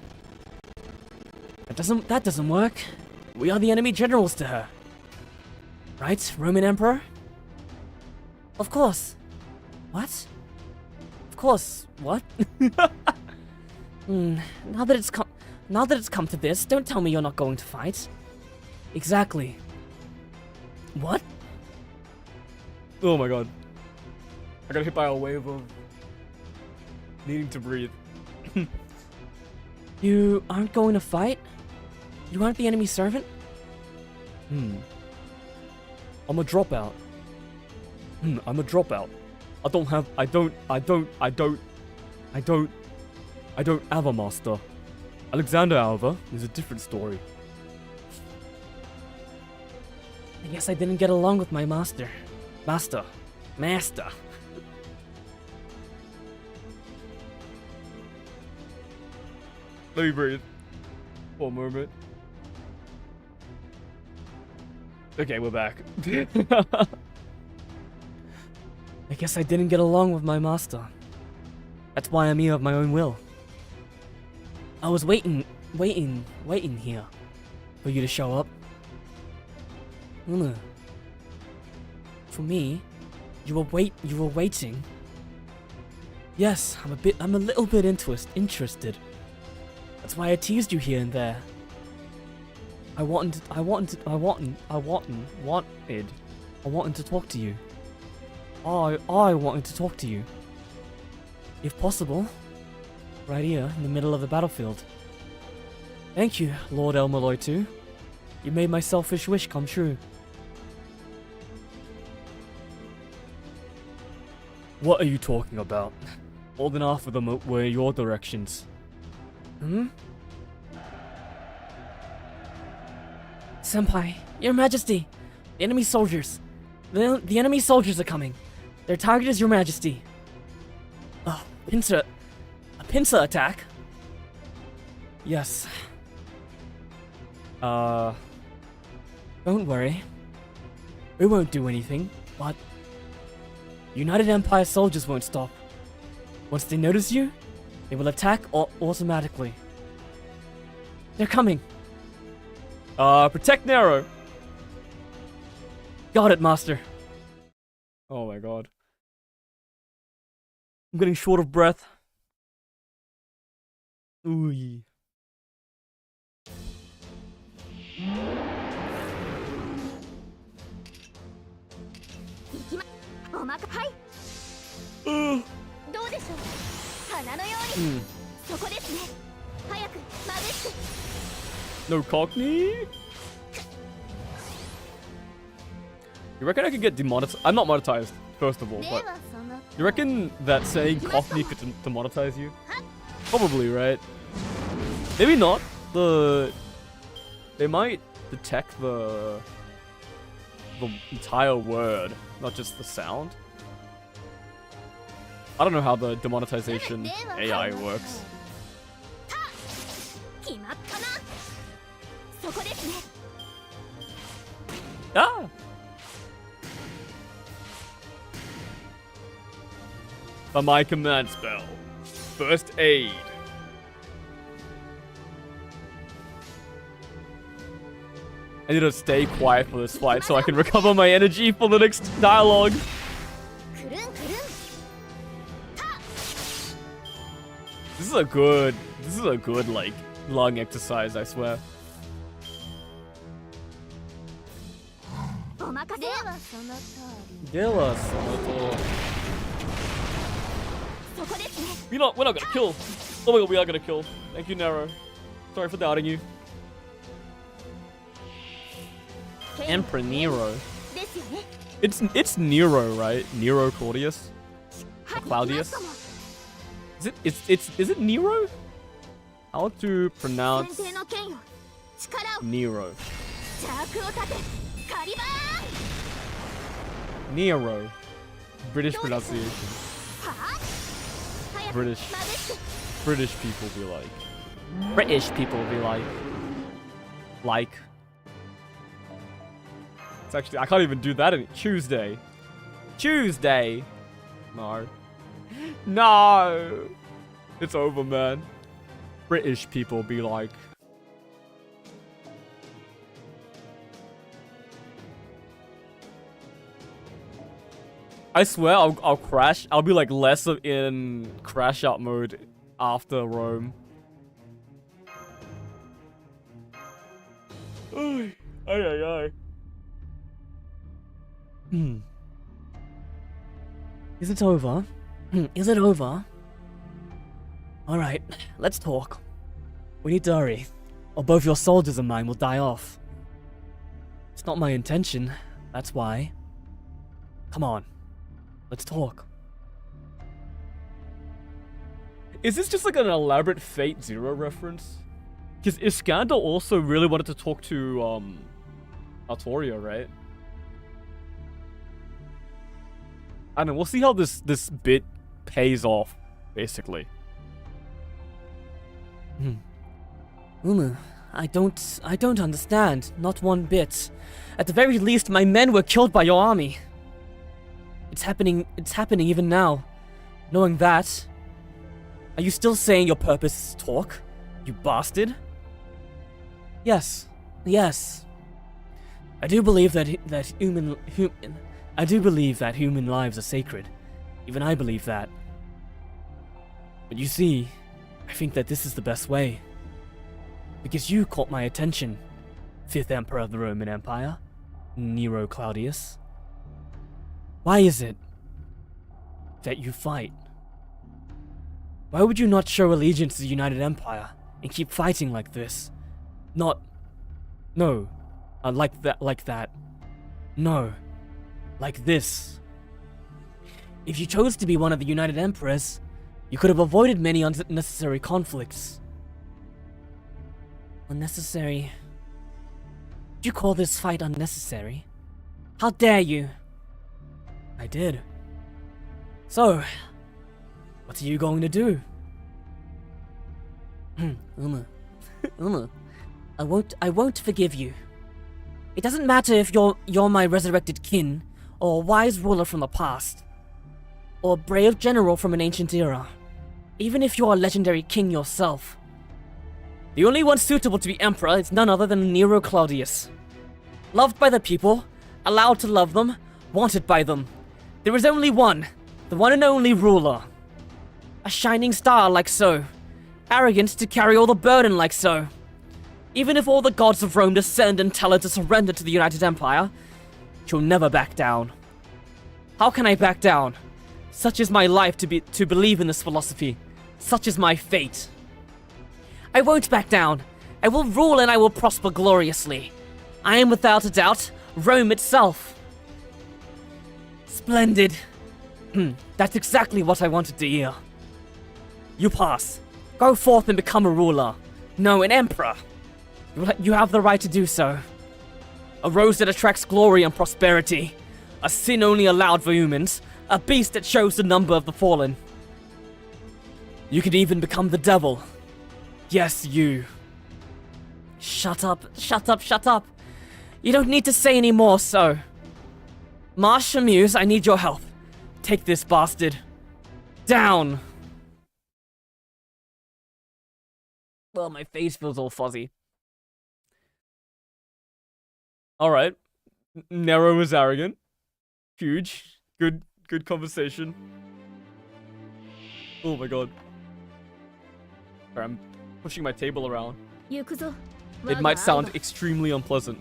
That doesn't work. We are the enemy generals to her. Right, Roman Emperor? Of course. What? Of course. What? Now that it's come to this, don't tell me you're not going to fight. Exactly. What? Oh my god. I got hit by a wave of needing to breathe. You aren't going to fight? You aren't the enemy servant? I'm a dropout. I'm a dropout. I don't have a master. Alexander, however, is a different story. I guess I didn't get along with my master. Master. Let me breathe. For a moment. Okay, we're back. I guess I didn't get along with my master. That's why I'm here of my own will. I was waiting here for you to show up. For me, you were waiting. Yes, I'm a little bit interested. That's why I teased you here and there. I wanted to talk to you. I wanted to talk to you. If possible, right here in the middle of the battlefield. Thank you, Lord Elmaloy II. You made my selfish wish come true. What are you talking about? More than half of them were your directions. Senpai, Your Majesty, the enemy soldiers. The enemy soldiers are coming. Their target is Your Majesty. A pincer attack? Yes. Don't worry. We won't do anything, but United Empire soldiers won't stop. Once they notice you, they will attack automatically. They're coming. Protect Nero. Got it, Master. Oh my god. I'm getting short of breath. Ooh. No Cockney? You reckon I could get demonetized? I'm not monetized, first of all, but you reckon that saying Cockney could demonetize you? Probably, right? Maybe not. They might detect the entire word, not just the sound. I don't know how the demonetization AI works. Ah! By my command spell. First aid. I need to stay quiet for this fight so I can recover my energy for the next dialogue. a good like lung exercise, I swear. お任せでよはその通り Gila, Sonoto. そこですね We're not gonna kill. Oh my god, we are gonna kill. Thank you, Nero. Sorry for doubting you. Emperor Nero. ですよね It's Nero, right? Nero Claudius? はい Claudius? ラストも Is it Nero? How to 先 pronounce 生の剣よ力を Nero? 邪悪を立てカリバーン Nero. British どうです pronunciation. はあ早く British. まぶして British people be like. British people be like. Like. It's actually, I can't even do that in Tuesday. Tuesday. No. No. It's over, man. British people be like. I swear I'll crash. I'll be like less of in crash out mode after Rome. Ay, ay, ay. Is it over? Is it over? Alright, let's talk. We need to hurry, or both your soldiers and mine will die off. It's not my intention, that's why. Come on, let's talk. Is this just like an elaborate Fate Zero reference? Because Iskander also really wanted to talk to, Artoria, right? I don't know, we'll see how this bit pays off, basically. Umu, I don't understand, not one bit. At the very least, my men were killed by your army. It's happening even now. Knowing that, are you still saying your purpose is talk? You bastard? Yes. I do believe that human lives are sacred. Even I believe that. But you see, I think that this is the best way. Because you caught my attention, 5th Emperor of the Roman Empire, Nero Claudius. Why is it that you fight? Why would you not show allegiance to the United Empire and keep fighting like this? Like that. No, like this. If you chose to be one of the United Emperors, you could have avoided many unnecessary conflicts. Unnecessary? Did you call this fight unnecessary? How dare you? I did. So, what are you going to do? Uma, I won't forgive you. It doesn't matter if you're my resurrected kin, or a wise ruler from the past, or a brave general from an ancient era. Even if you're a legendary king yourself. The only one suitable to be emperor is none other than Nero Claudius. Loved by the people, allowed to love them, wanted by them. There is only one, the one and only ruler. A shining star like so. Arrogant to carry all the burden like so. Even if all the gods of Rome descend and tell her to surrender to the United Empire, she'll never back down. How can I back down? Such is my life to believe in this philosophy. Such is my fate. I won't back down. I will rule and I will prosper gloriously. I am without a doubt Rome itself. Splendid. That's exactly what I wanted to hear. You pass. Go forth and become a ruler. No, an emperor. You have the right to do so. A rose that attracts glory and prosperity. A sin only allowed for humans. A beast that shows the number of the fallen. You can even become the devil. Yes, you. Shut up. You don't need to say any more, so. Marsh Amuse, I need your help. Take this bastard. Down! Well, my face feels all fuzzy. Alright. Nero is arrogant. Huge. Good conversation. Oh my god. Sorry, I'm pushing my table around. 行くぞ It might sound extremely unpleasant.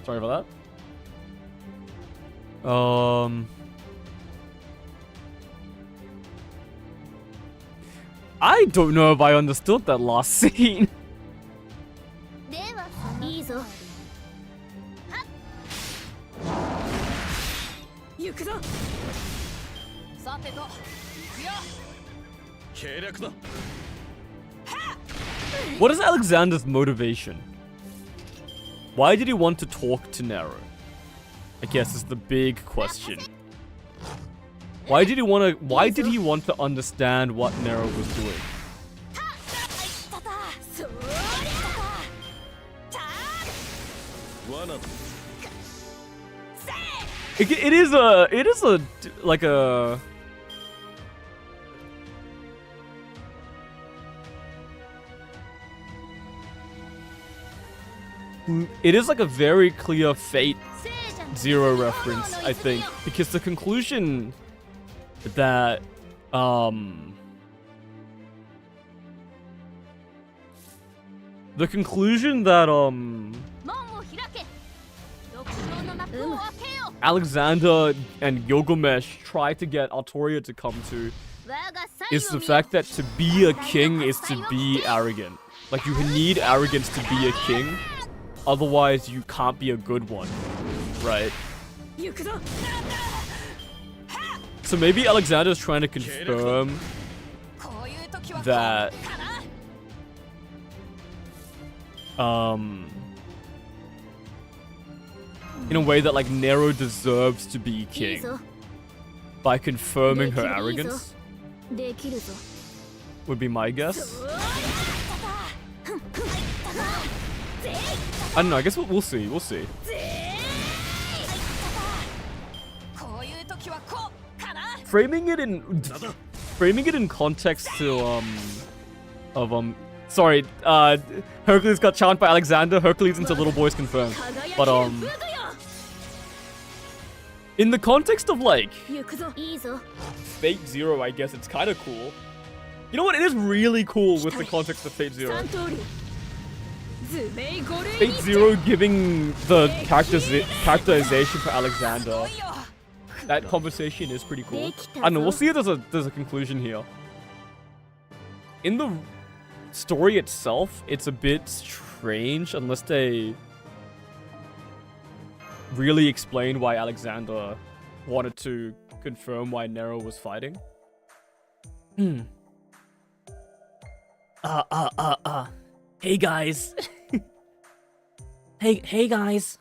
Sorry about that. I don't know if I understood that last scene. ではいいぞ行くぞさてと行くよ 計略だ What is Alexander's motivation? Why did he want to talk to Nero? I guess is the big question. Why did he want to understand what Nero was doing? そりゃ罠 It is a like a it is like a very clear Fate Zero reference, I think, because the conclusion that Alexander and Gilgamesh try to get Artoria to come to is the fact that to be a king is to be arrogant. Like, you need arrogance to be a king, otherwise you can't be a good one, right? So maybe Alexander's trying to confirm that in a way that like Nero deserves to be king by confirming her arrogance would be my guess. I don't know, I guess we'll see, we'll see. Framing it in context to sorry, Hercules got charmed by Alexander. Hercules into little boys confirmed. But in the context of like Fate Zero, I guess it's kind of cool. You know what? It is really cool with the context of Fate Zero. Fate Zero giving the characterization for Alexander. That conversation is pretty cool. I don't know, we'll see if there's a conclusion here. In the story itself, it's a bit strange unless they really explain why Alexander wanted to confirm why Nero was fighting. Hey guys. Hey guys.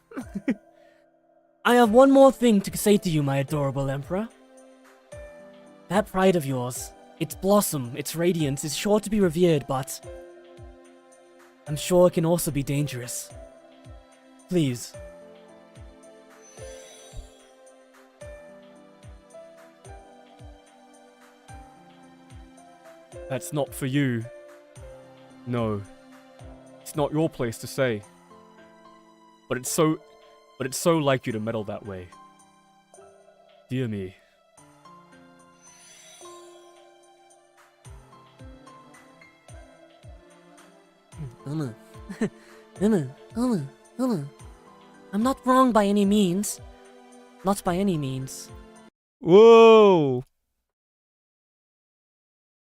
I have one more thing to say to you, my adorable Emperor. That pride of yours, its blossom, its radiance is sure to be revered, but I'm sure it can also be dangerous. Please. That's not for you. No. It's not your place to say. But it's so like you to meddle that way. Dear me. I'm not wrong by any means. Not by any means. Whoa!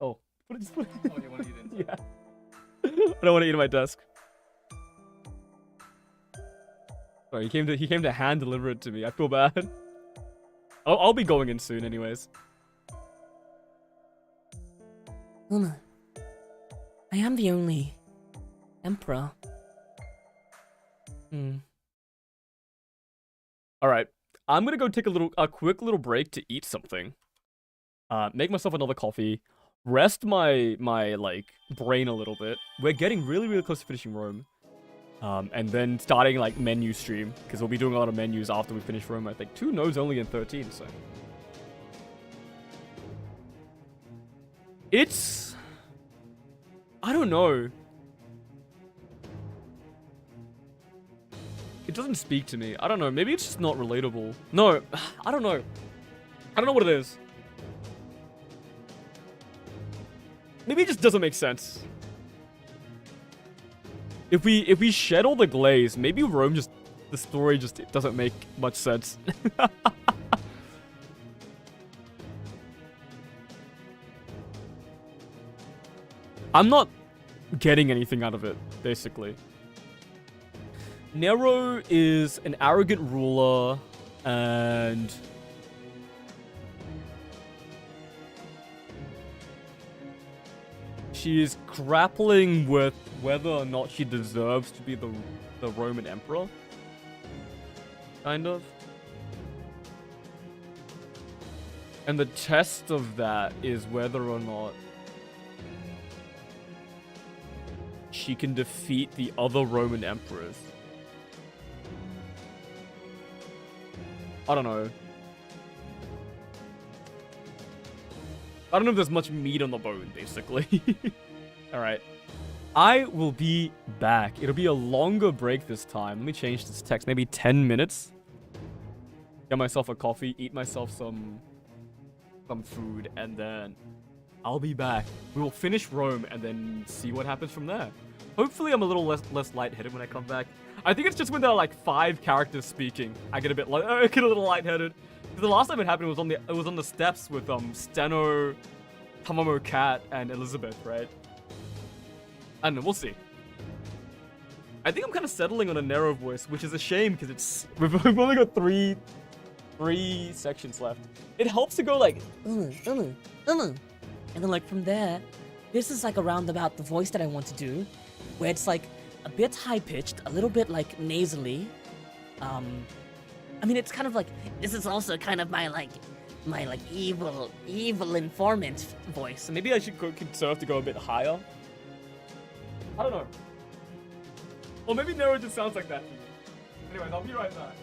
Oh. What is Oh, you want to eat it? Yeah. I don't want to eat at my desk. Sorry, he came to hand deliver it to me. I feel bad. I'll be going in soon anyways. I am the only Emperor. Alright. I'm gonna go take a quick little break to eat something. Make myself another coffee. Rest my like brain a little bit. We're getting really close to finishing Rome. And then starting like menu stream, because we'll be doing a lot of menus after we finish Rome. I think 2 nodes only in 13, so it's, I don't know. It doesn't speak to me. I don't know. Maybe it's just not relatable. No, I don't know. I don't know what it is. maybe it just doesn't make sense. If we shed all the glaze, maybe Rome just, the story just it doesn't make much sense. I'm not getting anything out of it, basically. Nero is an arrogant ruler, and she is grappling with whether or not she deserves to be the Roman emperor. Kind of. And the test of that is whether or not she can defeat the other Roman emperors. I don't know. I don't know if there's much meat on the bone, basically. Alright. I will be back. It'll be a longer break this time. Let me change this text. Maybe 10 minutes. Get myself a coffee, eat myself some food, and then I'll be back. We will finish Rome and then see what happens from there. Hopefully I'm a little less lightheaded when I come back. I think it's just when there are like 5 characters speaking, I get a little lightheaded. Because the last time it happened was on the steps with Steno, Tamamo Cat, and Elizabeth, right? I don't know, we'll see. I think I'm kind of settling on a narrow voice, which is a shame because we've only got three sections left. It helps to go like And then like from there, this is like around about the voice that I want to do, where it's like a bit high pitched, a little bit like nasally. I mean, it's kind of like, this is also kind of my evil informant voice. so maybe I should conserve to go a bit higher. I don't know. Or maybe Nero just sounds like that to you. Anyways, I'll be right back.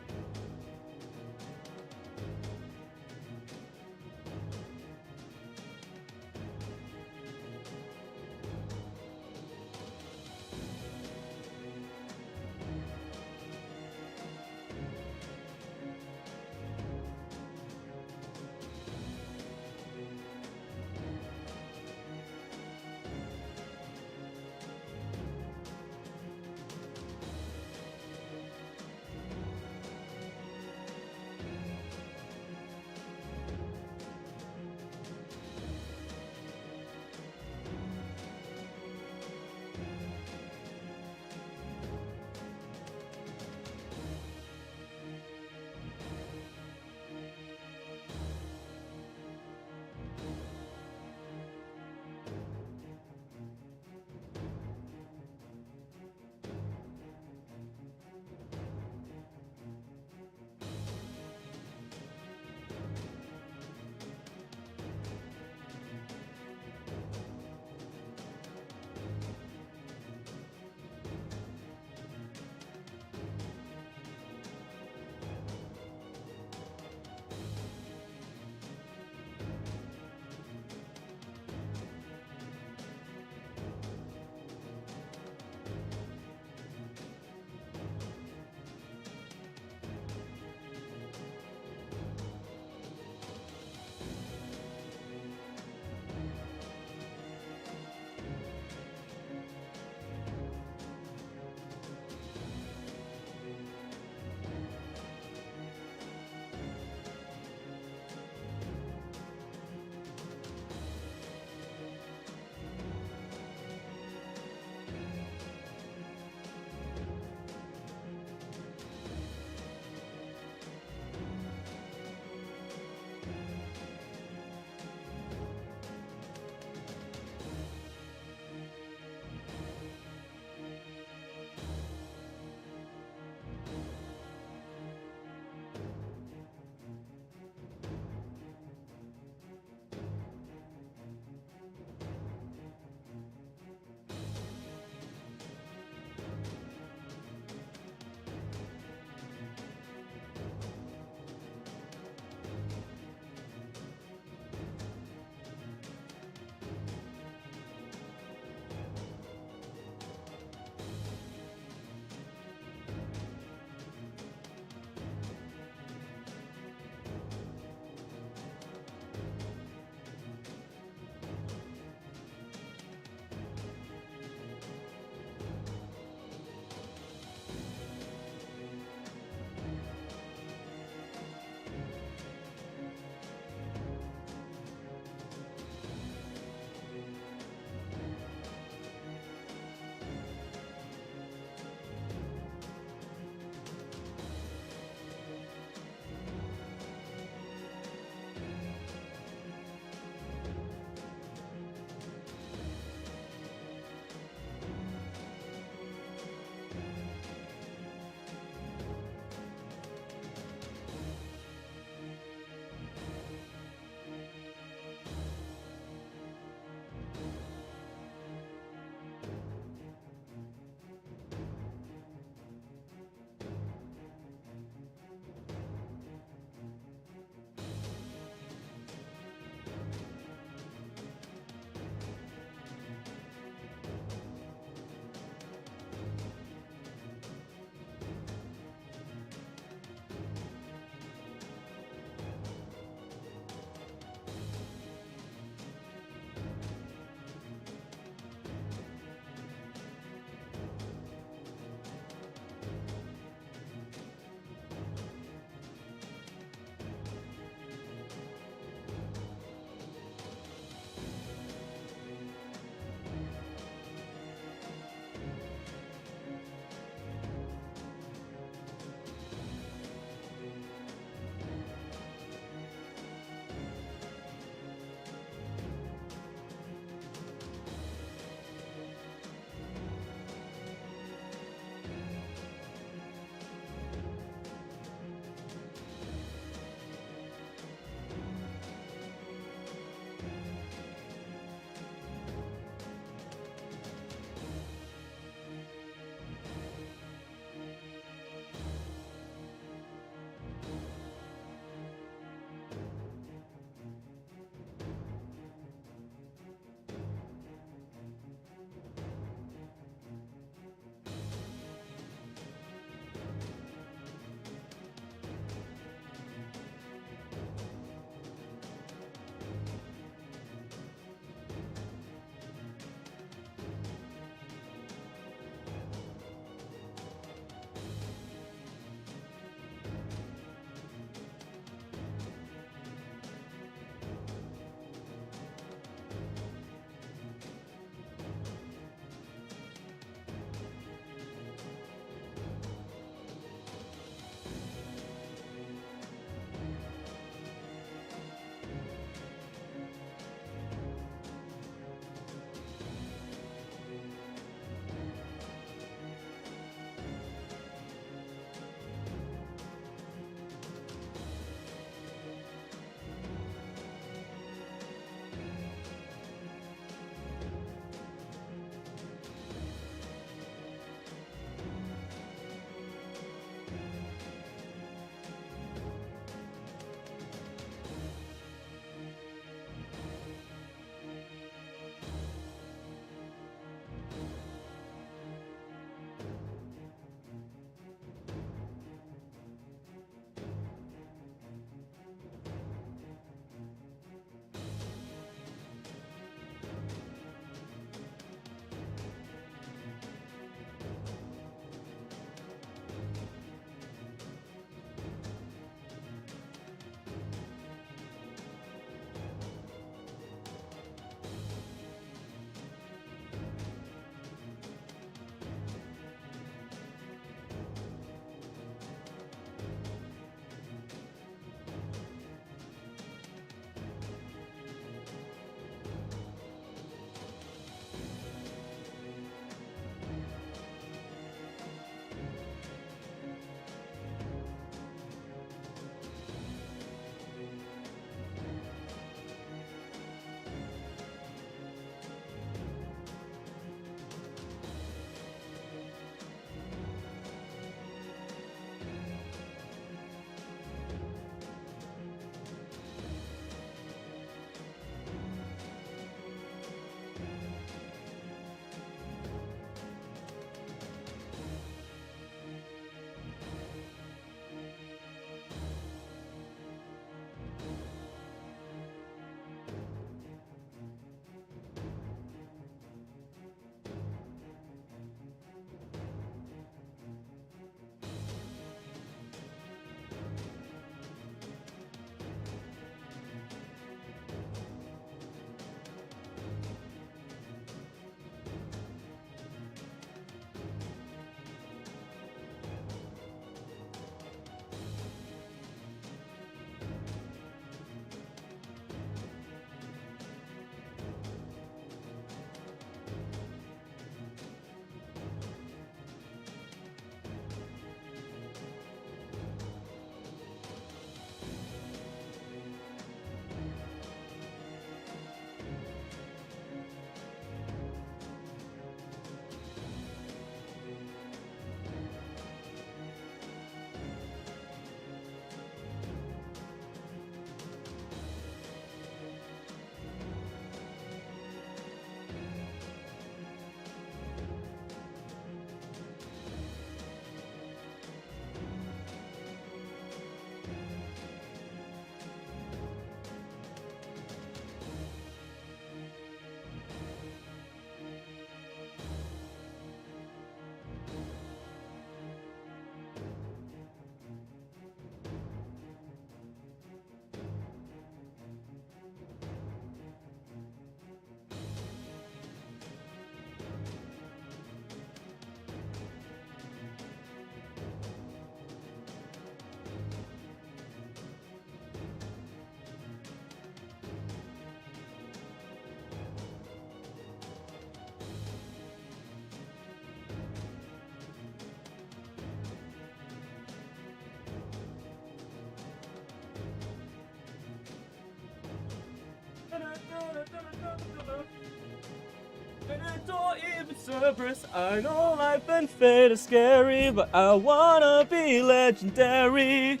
Or even Cerberus. I know life and fate is scary, but I wanna be legendary.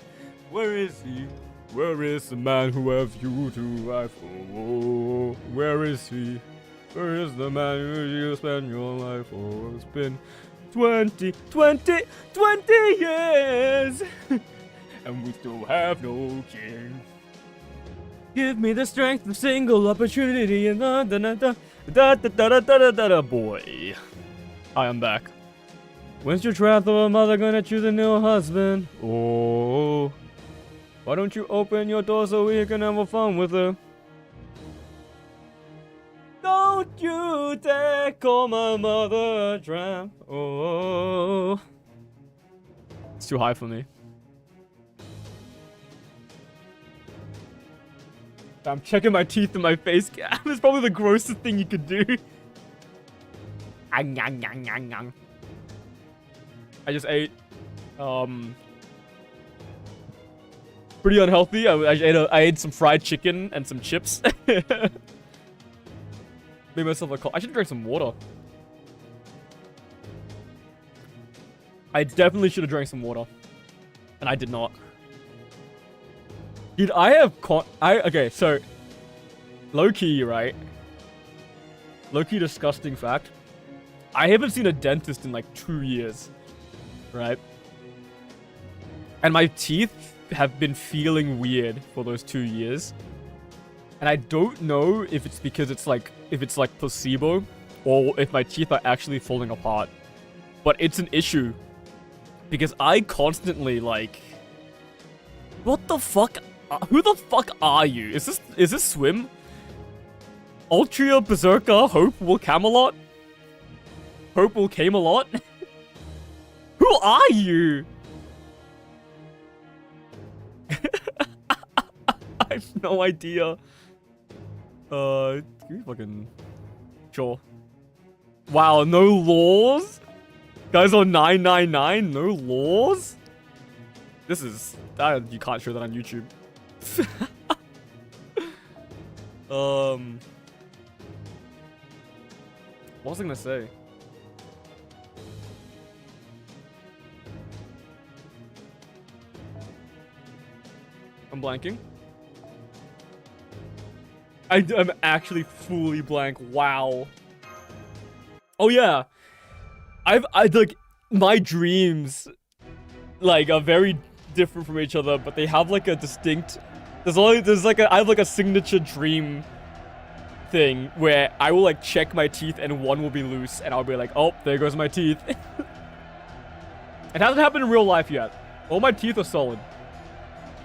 Where is he? Where is the man who have you to life? Oh, where is he? Where is the man who you spend your life for? It's been 20 years, and we still have no king. Give me the strength of single opportunity and boy. I am back. When's your wrath of a mother gonna choose a new husband? Oh, why don't you open your door so we can have fun with her? Don't you dare call my mother a tramp. Oh, it's too high for me. I'm checking my teeth in my face cam. It's probably the grossest thing you could do. I just ate, pretty unhealthy. I ate some fried chicken and some chips. Made myself a I should drink some water. I definitely should have drank some water, and I did not. Dude, I have okay, so low-key, right? Low-key disgusting fact. I haven't seen a dentist in like 2 years, right? And my teeth have been feeling weird for those 2 years. And I don't know if it's because it's like placebo or if my teeth are actually falling apart. But it's an issue because I constantly like, what the fuck? Who the fuck are you? Is this Swim? Ultria Berserker Hope will Camelot? Hope will Camelot? Who are you? I have no idea. Can you fucking... Sure. Wow, no laws? Guys on 999, no laws? This is... you can't show that on YouTube. What was I gonna say? I'm blanking. I'm actually fully blank. Wow. Oh yeah. I like my dreams like are very different from each other, but they have like a distinct I have like a signature dream thing where I will like check my teeth and one will be loose and I'll be like, oh, there goes my teeth. It hasn't happened in real life yet. All my teeth are solid.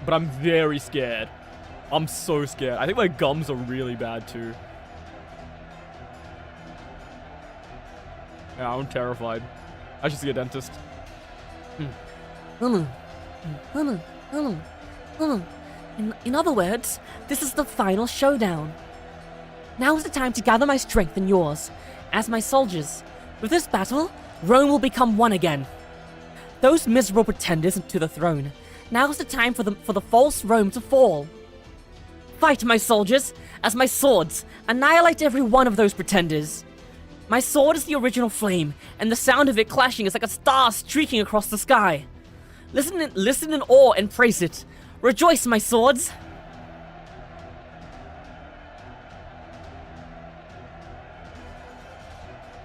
But I'm very scared. I'm so scared. I think my gums are really bad too. Yeah, I'm terrified. I should see a dentist. In other words, this is the final showdown. Now is the time to gather my strength and yours, as my soldiers. With this battle, Rome will become one again. Those miserable pretenders to the throne. Now is the time for the false Rome to fall. Fight, my soldiers, as my swords annihilate every one of those pretenders. My sword is the original flame, and the sound of it clashing is like a star streaking across the sky. Listen in awe and praise it. Rejoice, my swords!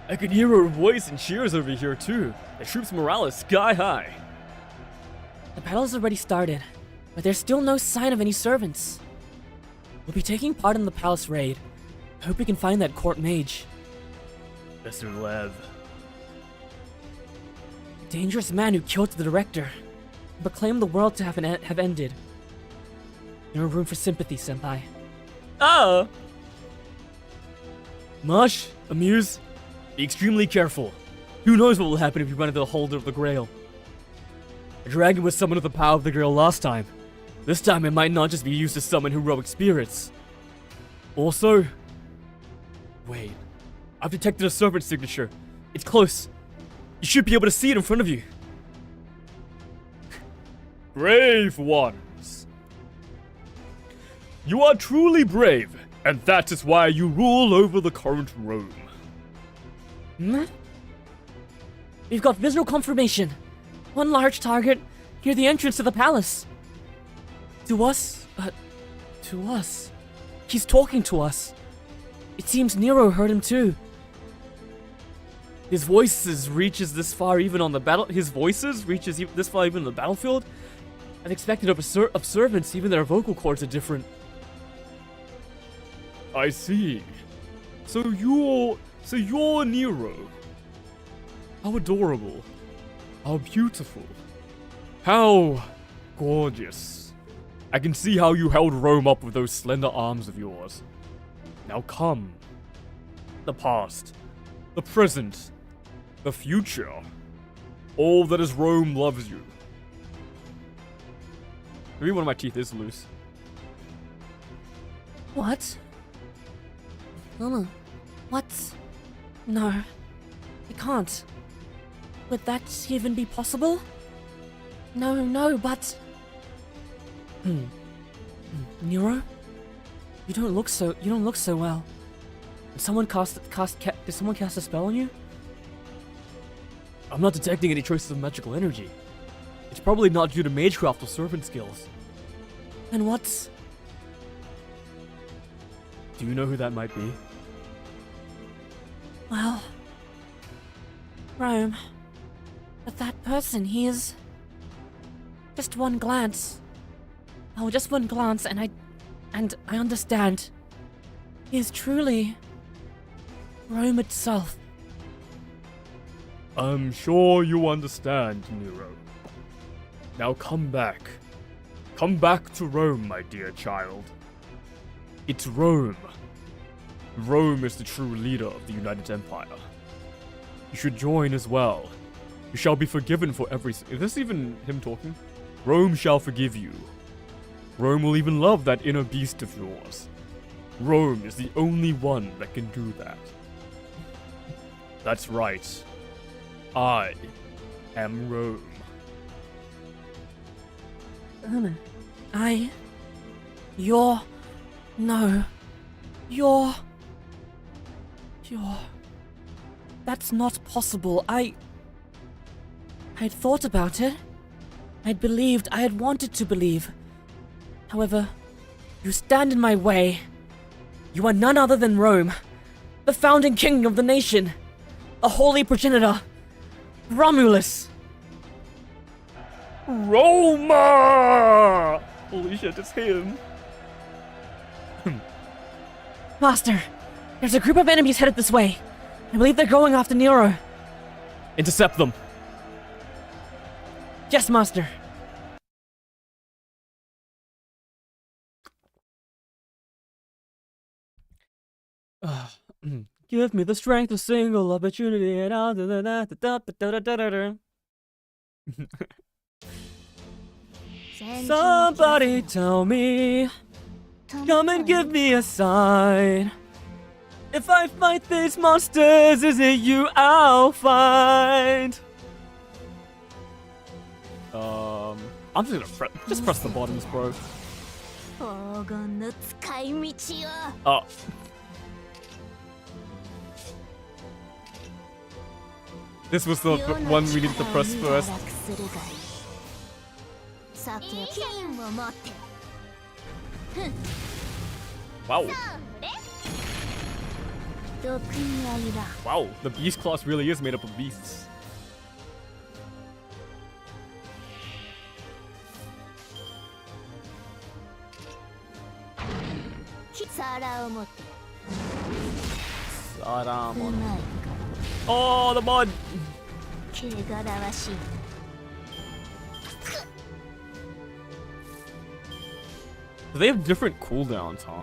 I can hear her voice and cheers over here too. The troops' morale is sky high. The battle has already started, but there's still no sign of any servants. We'll be taking part in the palace raid. I hope we can find that court mage. Mr. Lev. The dangerous man who killed the director and proclaimed the world to have ended. No room for sympathy, senpai. Ah! Mosh, Amuse, be extremely careful. Who knows what will happen if you run into the holder of the Grail. The dragon was summoned with the power of the Grail last time. This time it might not just be used to summon heroic spirits. Also... Wait. I've detected a serpent signature. It's close. You should be able to see it in front of you. Brave ones. You are truly brave, and that is why you rule over the current Rome. Hmm? We've got visual confirmation. One large target near the entrance to the palace. To us. He's talking to us. It seems Nero heard him too. His voices reaches this far even on the this far even on the battlefield. I've expected of servants, even their vocal cords are different. I see. So you're Nero. How adorable. How beautiful. How gorgeous. I can see how you held Rome up with those slender arms of yours. Now come. The past. The present. The future. All that is Rome loves you. Maybe one of my teeth is loose. What? What? No. It can't. Would that even be possible? No, but... Nero? You don't look so well. Did someone cast a spell on you? I'm not detecting any traces of magical energy. It's probably not due to magecraft or servant skills. Then what's... Do you know who that might be? Well... Rome. But that person, he is... Just one glance. Oh, just one glance, and I understand. He is truly... Rome itself. I'm sure you understand, Nero. Now come back. Come back to Rome, my dear child. It's Rome. Rome is the true leader of the United Empire. You should join as well. You shall be forgiven for every... Is this even him talking? Rome shall forgive you. Rome will even love that inner beast of yours. Rome is the only one that can do that. That's right. I am Rome. That's not possible. I'd thought about it. I'd believed, I had wanted to believe. However, you stand in my way. You are none other than Rome, the founding king of the nation, the holy progenitor, Romulus. Roma! Holy shit, it's him. Master, there's a group of enemies headed this way. I believe they're going after Nero. Intercept them. Yes, Master. Give me the strength of single opportunity and all Somebody tell me, come and give me a sign. If I fight these monsters, is it you I'll find? I'm just gonna press the buttons, bro. Oh. This was the one we needed to press first. Wow. Wow, the beast class really is made up of beasts. Oh, the mud! They have different cooldowns, huh?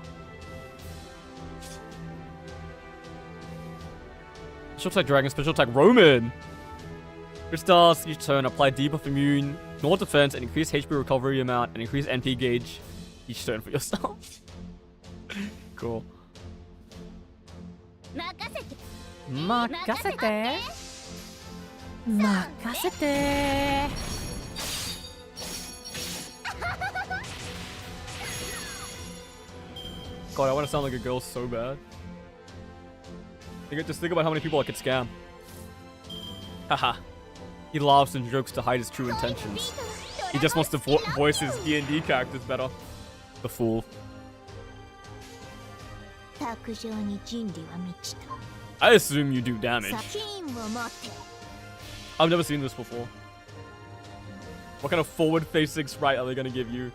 Special attack Dragon, special attack Roman! Crystals, each turn, apply debuff immune, ignore defense, and increase HP recovery amount, and increase NP gauge each turn for yourself. Cool. Makasete. God, I want to sound like a girl so bad. Just think about how many people I could scam. Haha. He laughs and jokes to hide his true intentions. He just wants to voice his D&D characters better. The fool. 卓上に人理は満ちた。 I assume you do damage. 作品を持って I've never seen this before. What kind of forward-facing sprite are they gonna give you?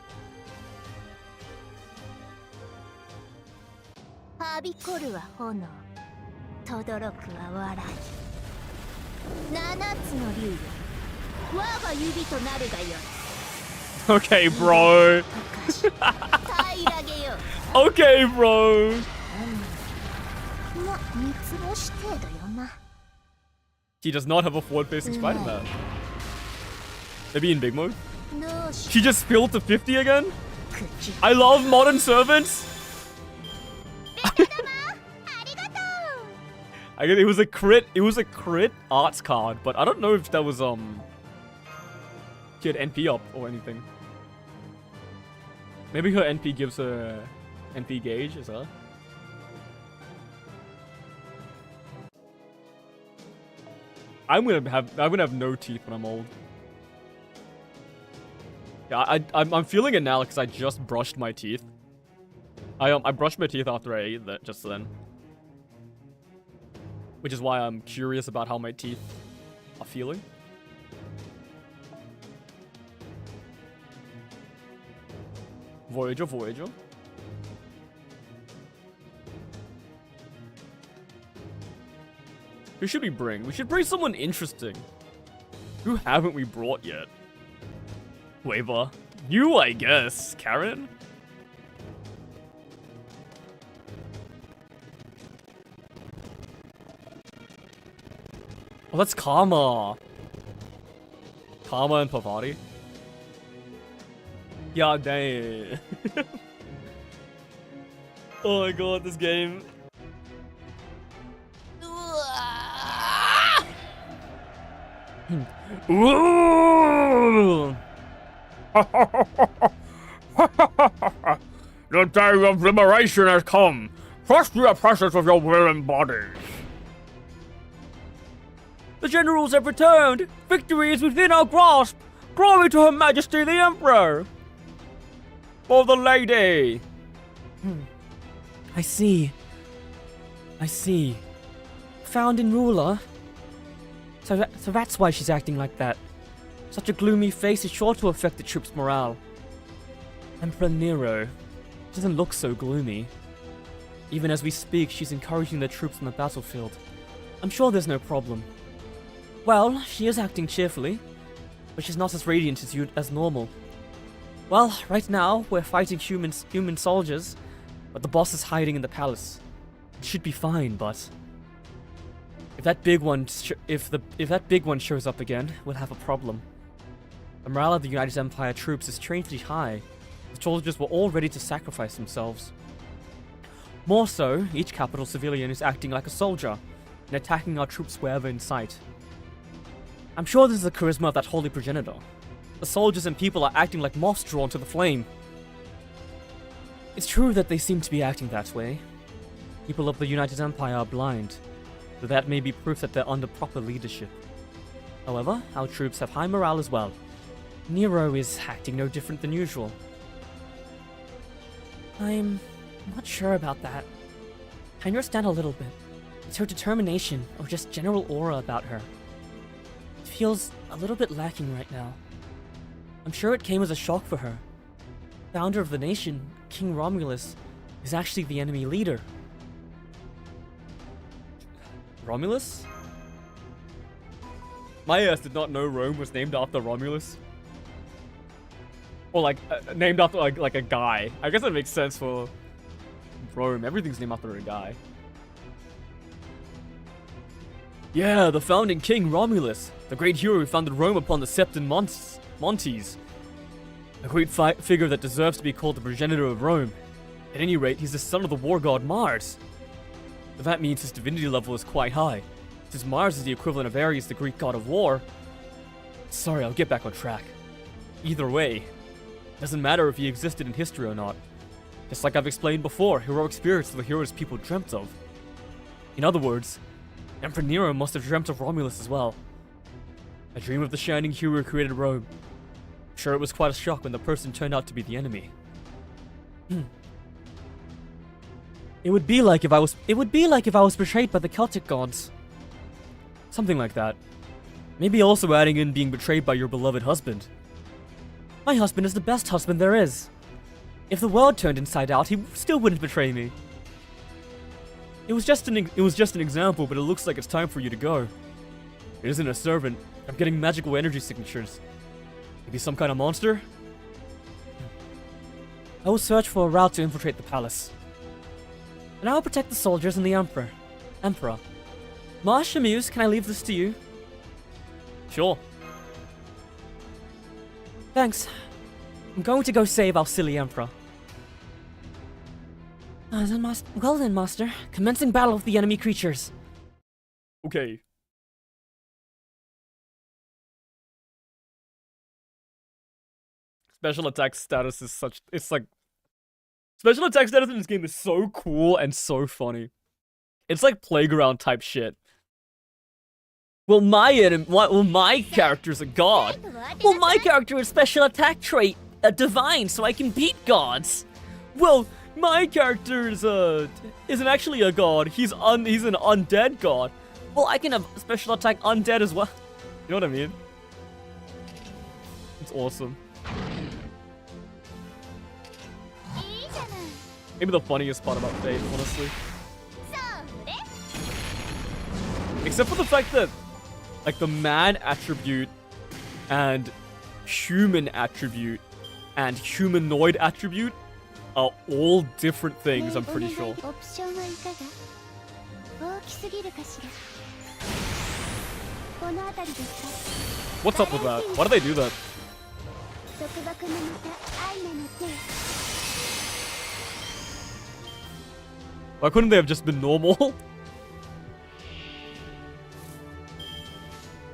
はびこるは炎、轟くは笑い。七つの竜よ、我が指となるがよい。 Okay, bro. 平らげよう。 Okay, bro. ま、三つ星程度よな。 He does not have a forward-facing sprite in that. Maybe in big mode? どうし She just spilled to 50 again? 口 I love modern servants. ありがとう。 I guess it was a crit. It was a crit arts card, but I don't know if that was she had NP up or anything. Maybe her NP gives her NP gauge as well. I'm gonna have no teeth when I'm old. Yeah, I'm feeling it now because I just brushed my teeth. I brushed my teeth after I ate that just then. Which is why I'm curious about how my teeth are feeling. Voyager, Voyager. Who should we bring? We should bring someone interesting. Who haven't we brought yet? Waver. You, I guess. Karen? Oh, that's Karma. Karma and Pavati. Yeah, dang. Oh my god, this game. Ooh! The day of liberation has come. Trust the oppressors of your will and bodies. The generals have returned! Victory is within our grasp! Glory to Her Majesty the Emperor! For the lady! I see. I see. Found in ruler. So that's why she's acting like that. Such a gloomy face is sure to affect the troops' morale. Emperor Nero doesn't look so gloomy. Even as we speak, she's encouraging the troops on the battlefield. I'm sure there's no problem. Well, she is acting cheerfully, but she's not as radiant as normal. Well, right now, we're fighting human soldiers, but the boss is hiding in the palace. It should be fine, but if that big one shows up again, we'll have a problem. The morale of the United Empire troops is strangely high. The soldiers were all ready to sacrifice themselves. More so, each capital civilian is acting like a soldier and attacking our troops wherever in sight. I'm sure this is the charisma of that holy progenitor. The soldiers and people are acting like moths drawn to the flame. It's true that they seem to be acting that way. People of the United Empire are blind, but that may be proof that they're under proper leadership. However, our troops have high morale as well. Nero is acting no different than usual. I'm not sure about that. I understand a little bit. It's her determination, or just general aura about her. It feels a little bit lacking right now. I'm sure it came as a shock for her. Founder of the nation, King Romulus, is actually the enemy leader. Romulus? My ass did not know Rome was named after Romulus. Or like, named after like a guy. I guess that makes sense for Rome. Everything's named after a guy. Yeah, the founding king Romulus, the great hero who founded Rome upon the Septon Montes. A great figure that deserves to be called the progenitor of Rome. At any rate, he's the son of the war god Mars. But that means his divinity level is quite high. Since Mars is the equivalent of Ares, the Greek god of war. Sorry, I'll get back on track. Either way, doesn't matter if he existed in history or not. Just like I've explained before, heroic spirits are the heroes people dreamt of. In other words, Emperor Nero must have dreamt of Romulus as well. A dream of the shining hero who created Rome. I'm sure it was quite a shock when the person turned out to be the enemy. It would be like if I was betrayed by the Celtic gods. Something like that. Maybe also adding in being betrayed by your beloved husband. My husband is the best husband there is. If the world turned inside out, he still wouldn't betray me. It was just an example, but it looks like it's time for you to go. It isn't a servant. I'm getting magical energy signatures. Maybe some kind of monster? I will search for a route to infiltrate the palace. And I will protect the soldiers and the Emperor. Marsh and Muse, can I leave this to you? Sure. Thanks. I'm going to go save our silly Emperor. Well then, Master. Commencing battle with the enemy creatures. Okay. Special attack status is such... It's like... Special attack status in this game is so cool and so funny. It's like playground type shit. Well, my character's a god. Well, my character is special attack trait, divine, so I can beat gods. Well, my character isn't actually a god. He's an undead god. Well, I can have special attack undead as well. You know what I mean? It's awesome. Maybe the funniest part about Fate, honestly. Except for the fact that, like, the man attribute and human attribute and humanoid attribute are all different things, I'm pretty sure. What's up with that? Why do they do that? Why couldn't they have just been normal?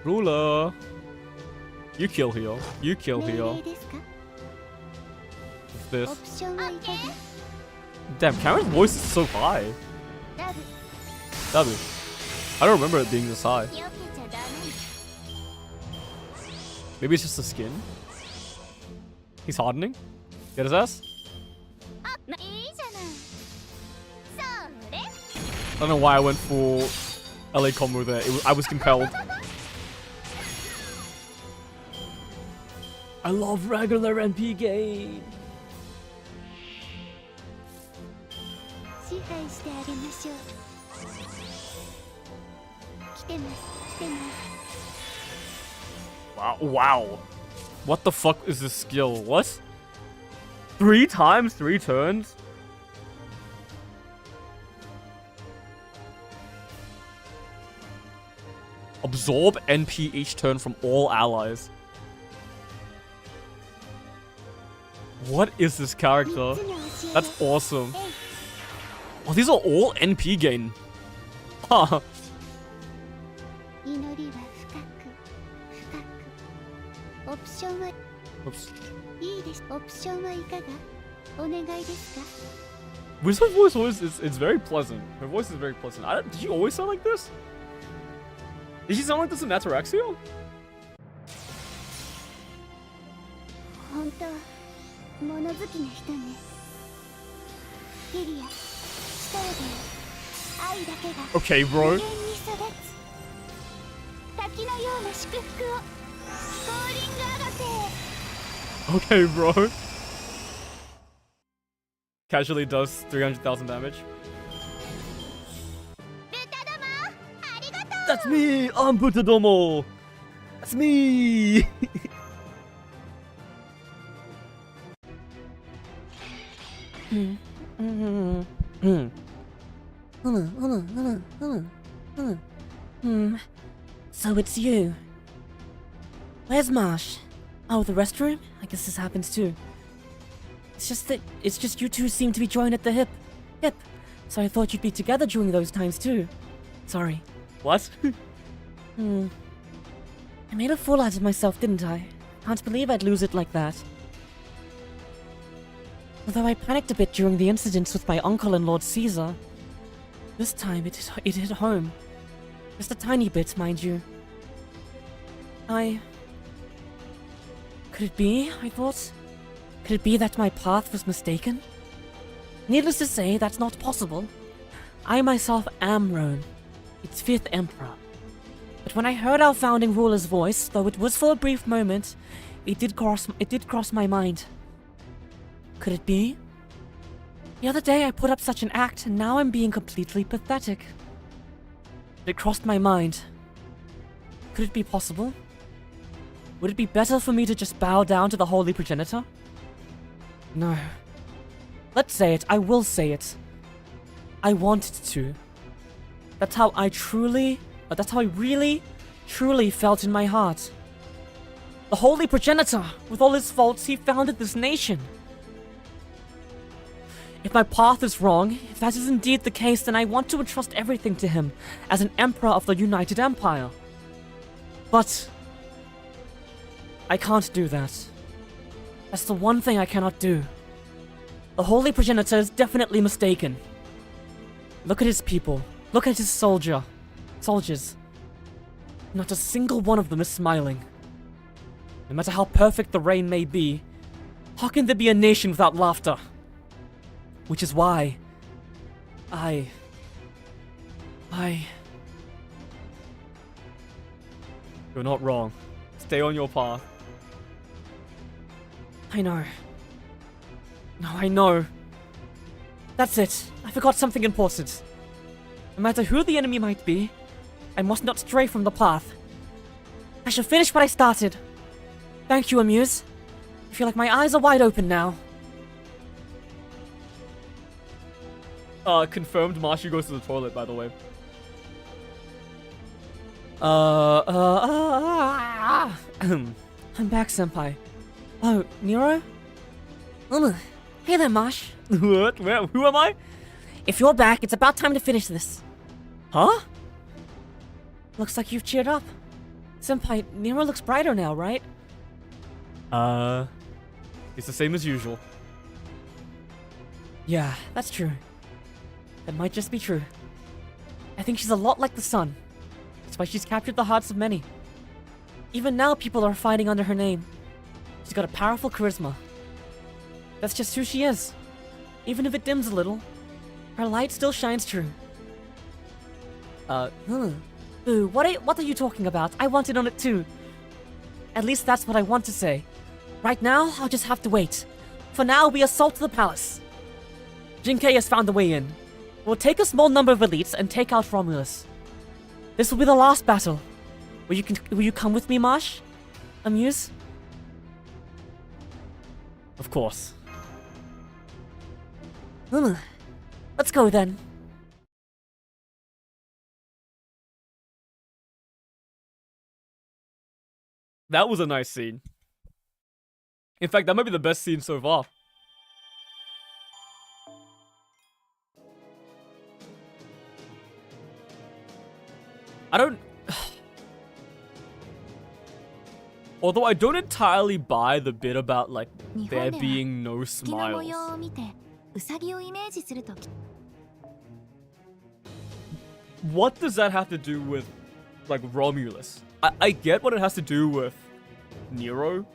Ruler. You kill here. You kill here. What's this? Damn, Karen's voice is so high. Dabu. I don't remember it being this high. Maybe it's just the skin. He's hardening. Get his ass. I don't know why I went for LA combo there. I was compelled. I love regular MP game. Wow. What the fuck is this skill? What? 3 times, 3 turns? Absorb NP each turn from all allies. What is this character? That's awesome. Oh, these are all NP gain. Huh. Oops. Wizard's voice is very pleasant. Her voice is very pleasant. Did she always sound like this? Did she sound like this in Ataraxia? Okay, bro. Okay, bro. Casually does 300,000 damage. That's me! I'm Butadomo! That's me! So it's you. Where's Marsh? Oh, the restroom? I guess this happens too. It's just you two seem to be joined at the hip. So I thought you'd be together during those times too. Sorry. What? I made a fool out of myself, didn't I? Can't believe I'd lose it like that. Although I panicked a bit during the incidents with my uncle and Lord Caesar. This time it hit home. Just a tiny bit, mind you. Could it be, I thought? Could it be that my path was mistaken? Needless to say, that's not possible. I myself am Rome, its 5th emperor. But when I heard our founding ruler's voice, though it was for a brief moment, it did cross my mind. Could it be? The other day I put up such an act, and now I'm being completely pathetic. It crossed my mind. Could it be possible? Would it be better for me to just bow down to the Holy Progenitor? No. Let's say it. I will say it. I wanted to. That's how I really, truly felt in my heart. The Holy Progenitor, with all his faults, he founded this nation. If my path is wrong, if that is indeed the case, then I want to entrust everything to him as an emperor of the United Empire. But I can't do that. That's the one thing I cannot do. The Holy Progenitor is definitely mistaken. Look at his people. Look at his soldiers. Not a single one of them is smiling. No matter how perfect the reign may be, how can there be a nation without laughter? Which is why You're not wrong. Stay on your path. I know. No, I know. That's it. I forgot something important. No matter who the enemy might be, I must not stray from the path. I shall finish what I started. Thank you, Amuse. I feel like my eyes are wide open now. Confirmed Mashi goes to the toilet, by the way. I'm back, Senpai. Oh, Nero? Hey there, Marsh. What? Who am I? If you're back, it's about time to finish this. Huh? Looks like you've cheered up. Senpai, Nero looks brighter now, right? It's the same as usual. Yeah, that's true. That might just be true. I think she's a lot like the sun. That's why she's captured the hearts of many. Even now, people are fighting under her name. She's got a powerful charisma. That's just who she is. Even if it dims a little, her light still shines true. Boo, what are you talking about? I want in on it too. At least that's what I want to say. Right now, I'll just have to wait. For now, we assault the palace. Jinkei has found a way in. We'll take a small number of elites and take out Romulus. This will be the last battle. Will you come with me, Marsh? Amuse? Of course. Let's go then. That was a nice scene. In fact, that might be the best scene so far. Although I don't entirely buy the bit about, like, there being no 月の模 smiles. 様を見てウサギをイメージすると What does that have to do with, like, Romulus? I get what it has to do with Nero.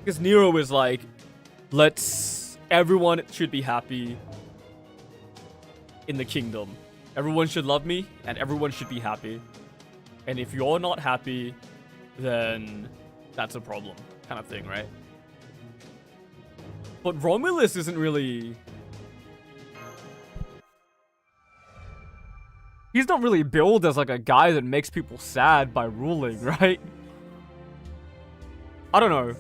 Because Nero is like, everyone should be happy in the kingdom. Everyone should love me, and everyone should be happy. And if you're not happy, then that's a problem, kind of thing, right? But Romulus isn't really... He's not really billed as like a guy that makes people sad by ruling, right? I don't know.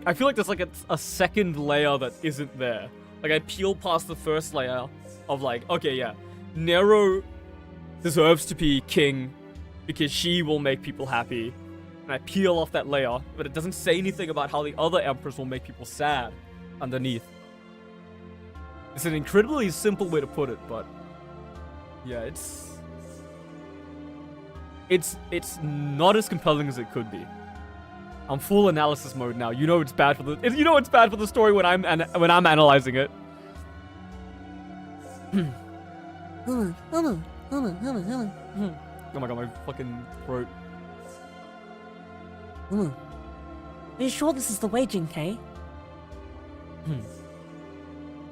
I feel like there's like a second layer that isn't there. Like I peel past the first layer of like, okay, yeah, Nero deserves to be king because she will make people happy. And I peel off that layer, but it doesn't say anything about how the other emperors will make people sad underneath. It's an incredibly simple way to put it, but yeah, it's not as compelling as it could be. I'm full analysis mode now. You know it's bad for the story when I'm analyzing it. Hmm. Oh my god, my fucking throat. Are you sure this is the way, Jinkei?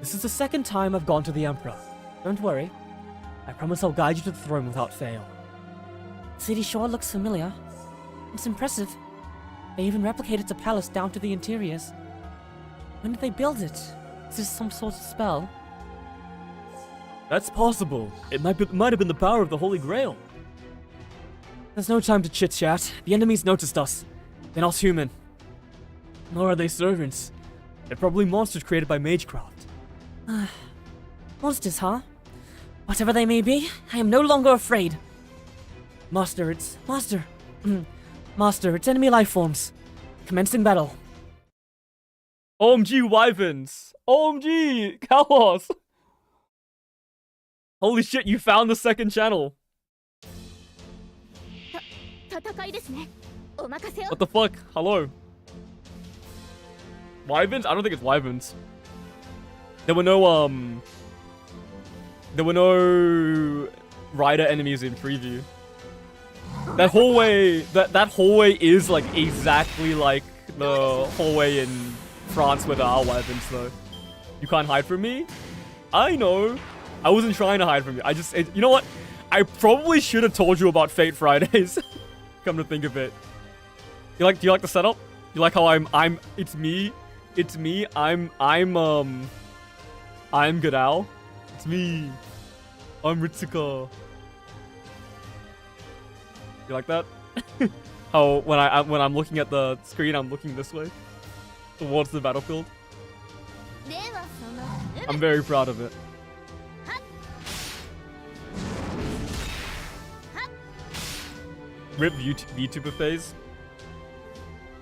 This is the second time I've gone to the Emperor. Don't worry. I promise I'll guide you to the throne without fail. City sure looks familiar. It's impressive. They even replicated the palace down to the interiors. When did they build it? Is this some sort of spell? That's possible. It might have been the power of the Holy Grail. There's no time to chit-chat. The enemies noticed us. They're not human. Nor are they servants. They're probably monsters created by Magecraft. Monsters, huh? Whatever they may be, I am no longer afraid. Master, it's enemy life forms. Commencing battle. OMG Wyverns! OMG Kalos! Holy shit, you found the second channel! 戦いですね。お任せを。 What the fuck? Hello? Wyverns? I don't think it's Wyverns. There were no rider enemies in preview. That hallway is like exactly like the hallway in France where there are Wyverns though. You can't hide from me? I know. I wasn't trying to hide from you. You know what? I probably should have told you about Fate Fridays. Come to think of it. Do you like the setup? You like how it's me, I'm Gadao. It's me. I'm Ritsuka. You like that? How when I'm looking at the screen, I'm looking this way towards the battlefield. ではその I'm very proud of it. Rip VTuber phase.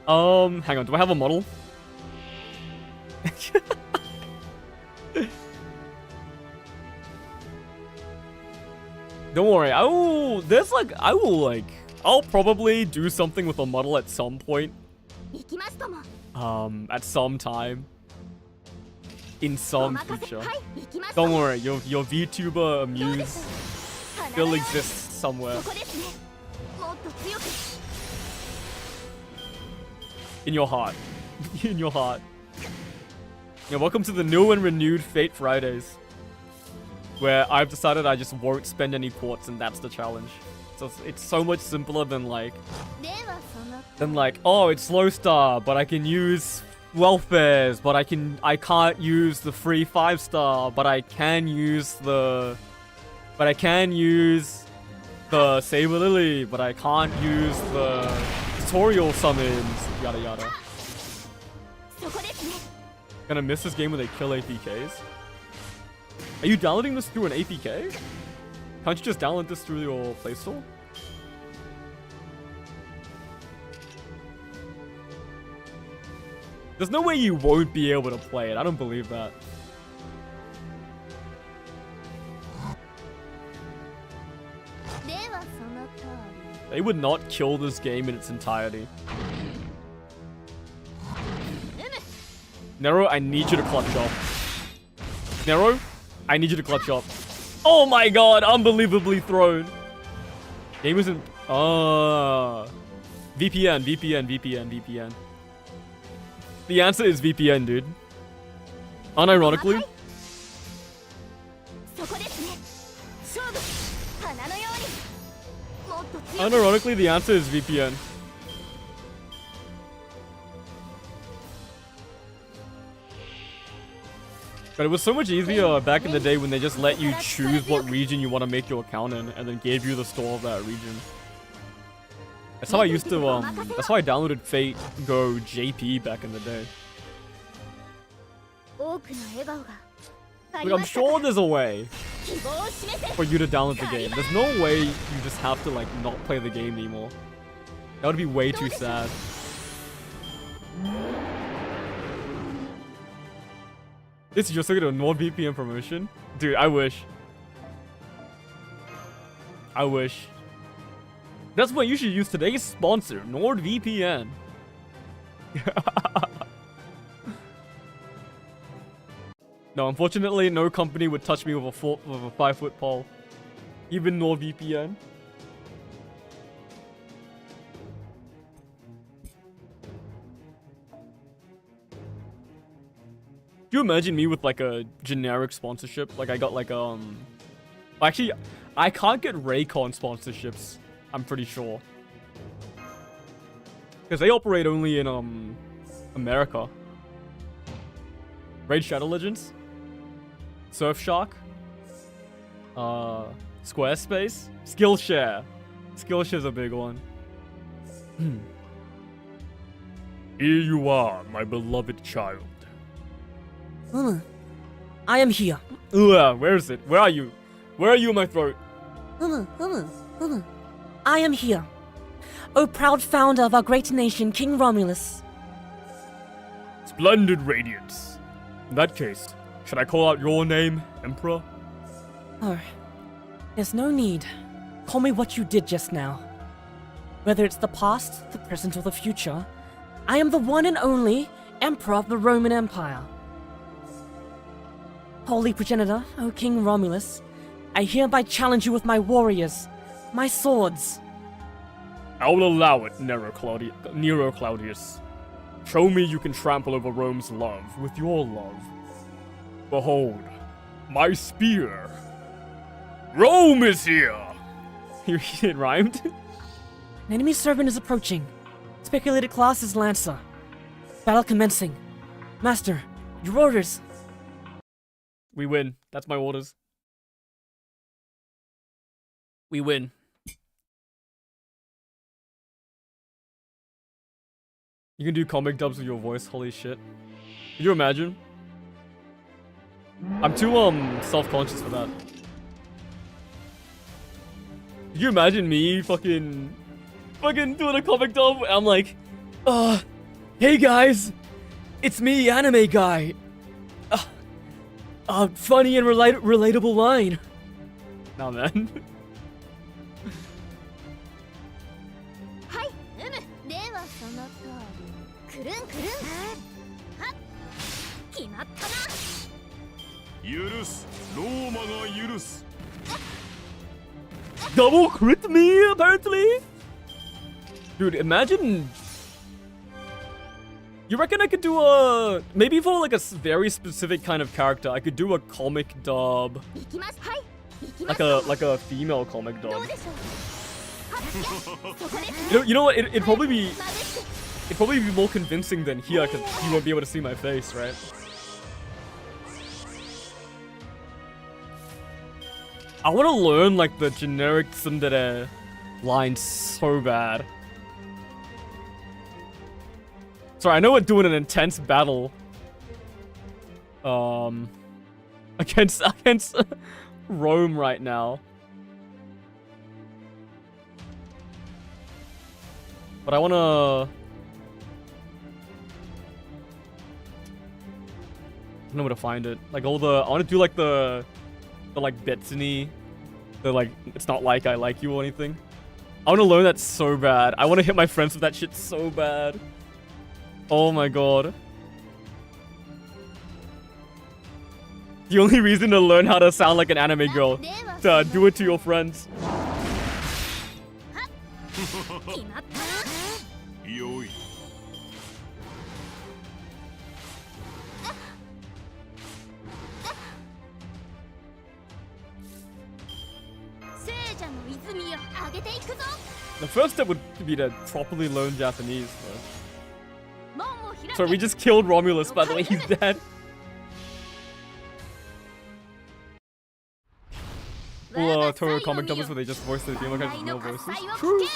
Hang on. Do I have a model? Don't worry. I'll probably do something with a model at some point. 行きますとも。 At some time. In お some 任せ。 future. はい、行きますと Don't も。 worry. Your VTuber どう Amuse です？ still exists somewhere ここですね。もっと強く。 in your heart. In your heart. Yeah, welcome to the new and renewed Fate Fridays, where I've decided I just won't spend any quartz, and that's the challenge. So it's so much simpler than like, ではその oh, it's slow star, but I can use welfares, but I can't use the free 5-star, but I can use the Saber Lily, but I can't use the tutorial summons, yada yada. そこですね。 Gonna miss this game when they kill APKs? Are you downloading this through an APK? Can't you just download this through your Play Store? There's no way you won't be able to play it. I don't believe that. They would not kill this game in its entirety. Nero, I need you to clutch up. Nero, I need you to clutch up. Oh my god, unbelievably thrown. Game isn't... VPN. The answer is VPN, dude. Unironically. Unironically, the answer is VPN. But it was so much easier back in the day when they just let you choose what region you want to make your account in and then gave you the store of that region. That's how I used to, that's how I downloaded Fate Go JP back in the day. Look, I'm sure there's a way for you to download the game. There's no way you just have to, like, not play the game anymore. That would be way too sad. This is just looking at a NordVPN promotion? Dude, I wish. I wish. That's what you should use today's sponsor, NordVPN. No, unfortunately, no company would touch me with a 5-foot pole. Even NordVPN. Can you imagine me with like a generic sponsorship? Like I got like actually I can't get Raycon sponsorships, I'm pretty sure. Because they operate only in America. Raid Shadow Legends, Surfshark, Squarespace, Skillshare. Skillshare's a big one. Here you are, my beloved child. I am here. Ugh, where is it? Where are you? Where are you in my throat? I am here. O proud founder of our great nation, King Romulus. Splendid radiance. In that case, should I call out your name, Emperor? Oh, there's no need. Call me what you did just now. Whether it's the past, the present, or the future, I am the one and only Emperor of the Roman Empire. Holy progenitor, O King Romulus, I hereby challenge you with my warriors, my swords. I will allow it, Nero Claudius. Show me you can trample over Rome's love with your love. Behold, my spear. Rome is here! It rhymed? An enemy servant is approaching. Speculated class is Lancer. Battle commencing. Master, your orders. We win. That's my orders. We win. You can do comic dubs with your voice, holy shit. Can you imagine? I'm too self-conscious for that. Can you imagine me fucking doing a comic dub? I'm like, hey guys, it's me, anime guy. Funny and relatable line. Nah, man. はい、ではその通りくるんくるんはっ決まったな許すローマが許す Double crit me, apparently? Dude, imagine... You reckon I could do a... Maybe for like a very specific kind of character, I could do a comic dub. 行きますはい行きます Like a female comic どう dub. でしょうはっやそこで You know what? It'd probably be... まぶして It'd probably be more convincing than here, because you won't be able to see my face, right? I want to learn, like, the generic tsundere line so bad. Sorry, I know we're doing an intense battle. Against Rome right now. But I wanna... I don't know where to find it. Like all the... I wanna do like the like Betsy, the like, it's not like I like you or anything. I wanna learn that so bad. I wanna hit my friends with that shit so bad. Oh my god. The only reason to learn how to sound like an anime girl, to do it to your friends. 決まったなよい 聖者の泉を上げていくぞ The first step would be to properly learn Japanese. 門を開け So we just killed Romulus, by the way, he's dead. Toro comic dubbers where they just voice the female characters with no voices. True.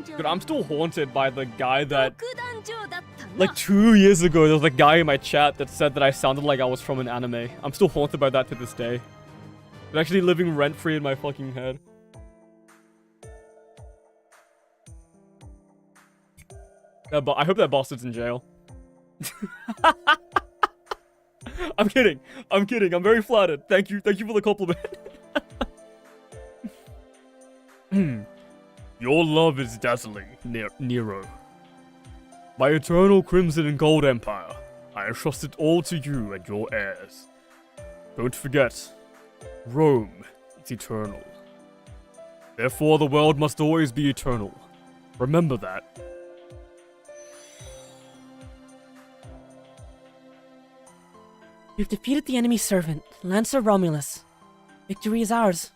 Dude, I'm still haunted by the guy that... Like 2 years ago, there was a guy in my chat that said that I sounded like I was from an anime. I'm still haunted by that to this day. It's actually living rent-free in my fucking head. But I hope that bastard's in jail. I'm kidding. I'm kidding. I'm very flattered. Thank you. Thank you for the compliment. Your love is dazzling, Nero. My eternal crimson and gold empire. I entrust it all to you and your heirs. Don't forget, Rome is eternal. Therefore, the world must always be eternal. Remember that. We've defeated the enemy servant, Lancer Romulus. Victory is ours.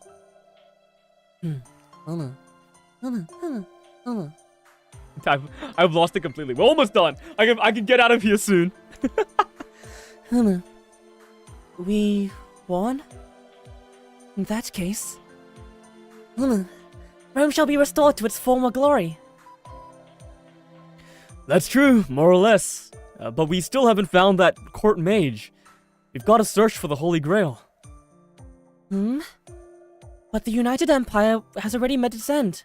I've lost it completely. We're almost done. I can get out of here soon. We won? In that case... Rome shall be restored to its former glory. That's true, more or less. But we still haven't found that court mage. We've got to search for the Holy Grail. But the United Empire has already met its end.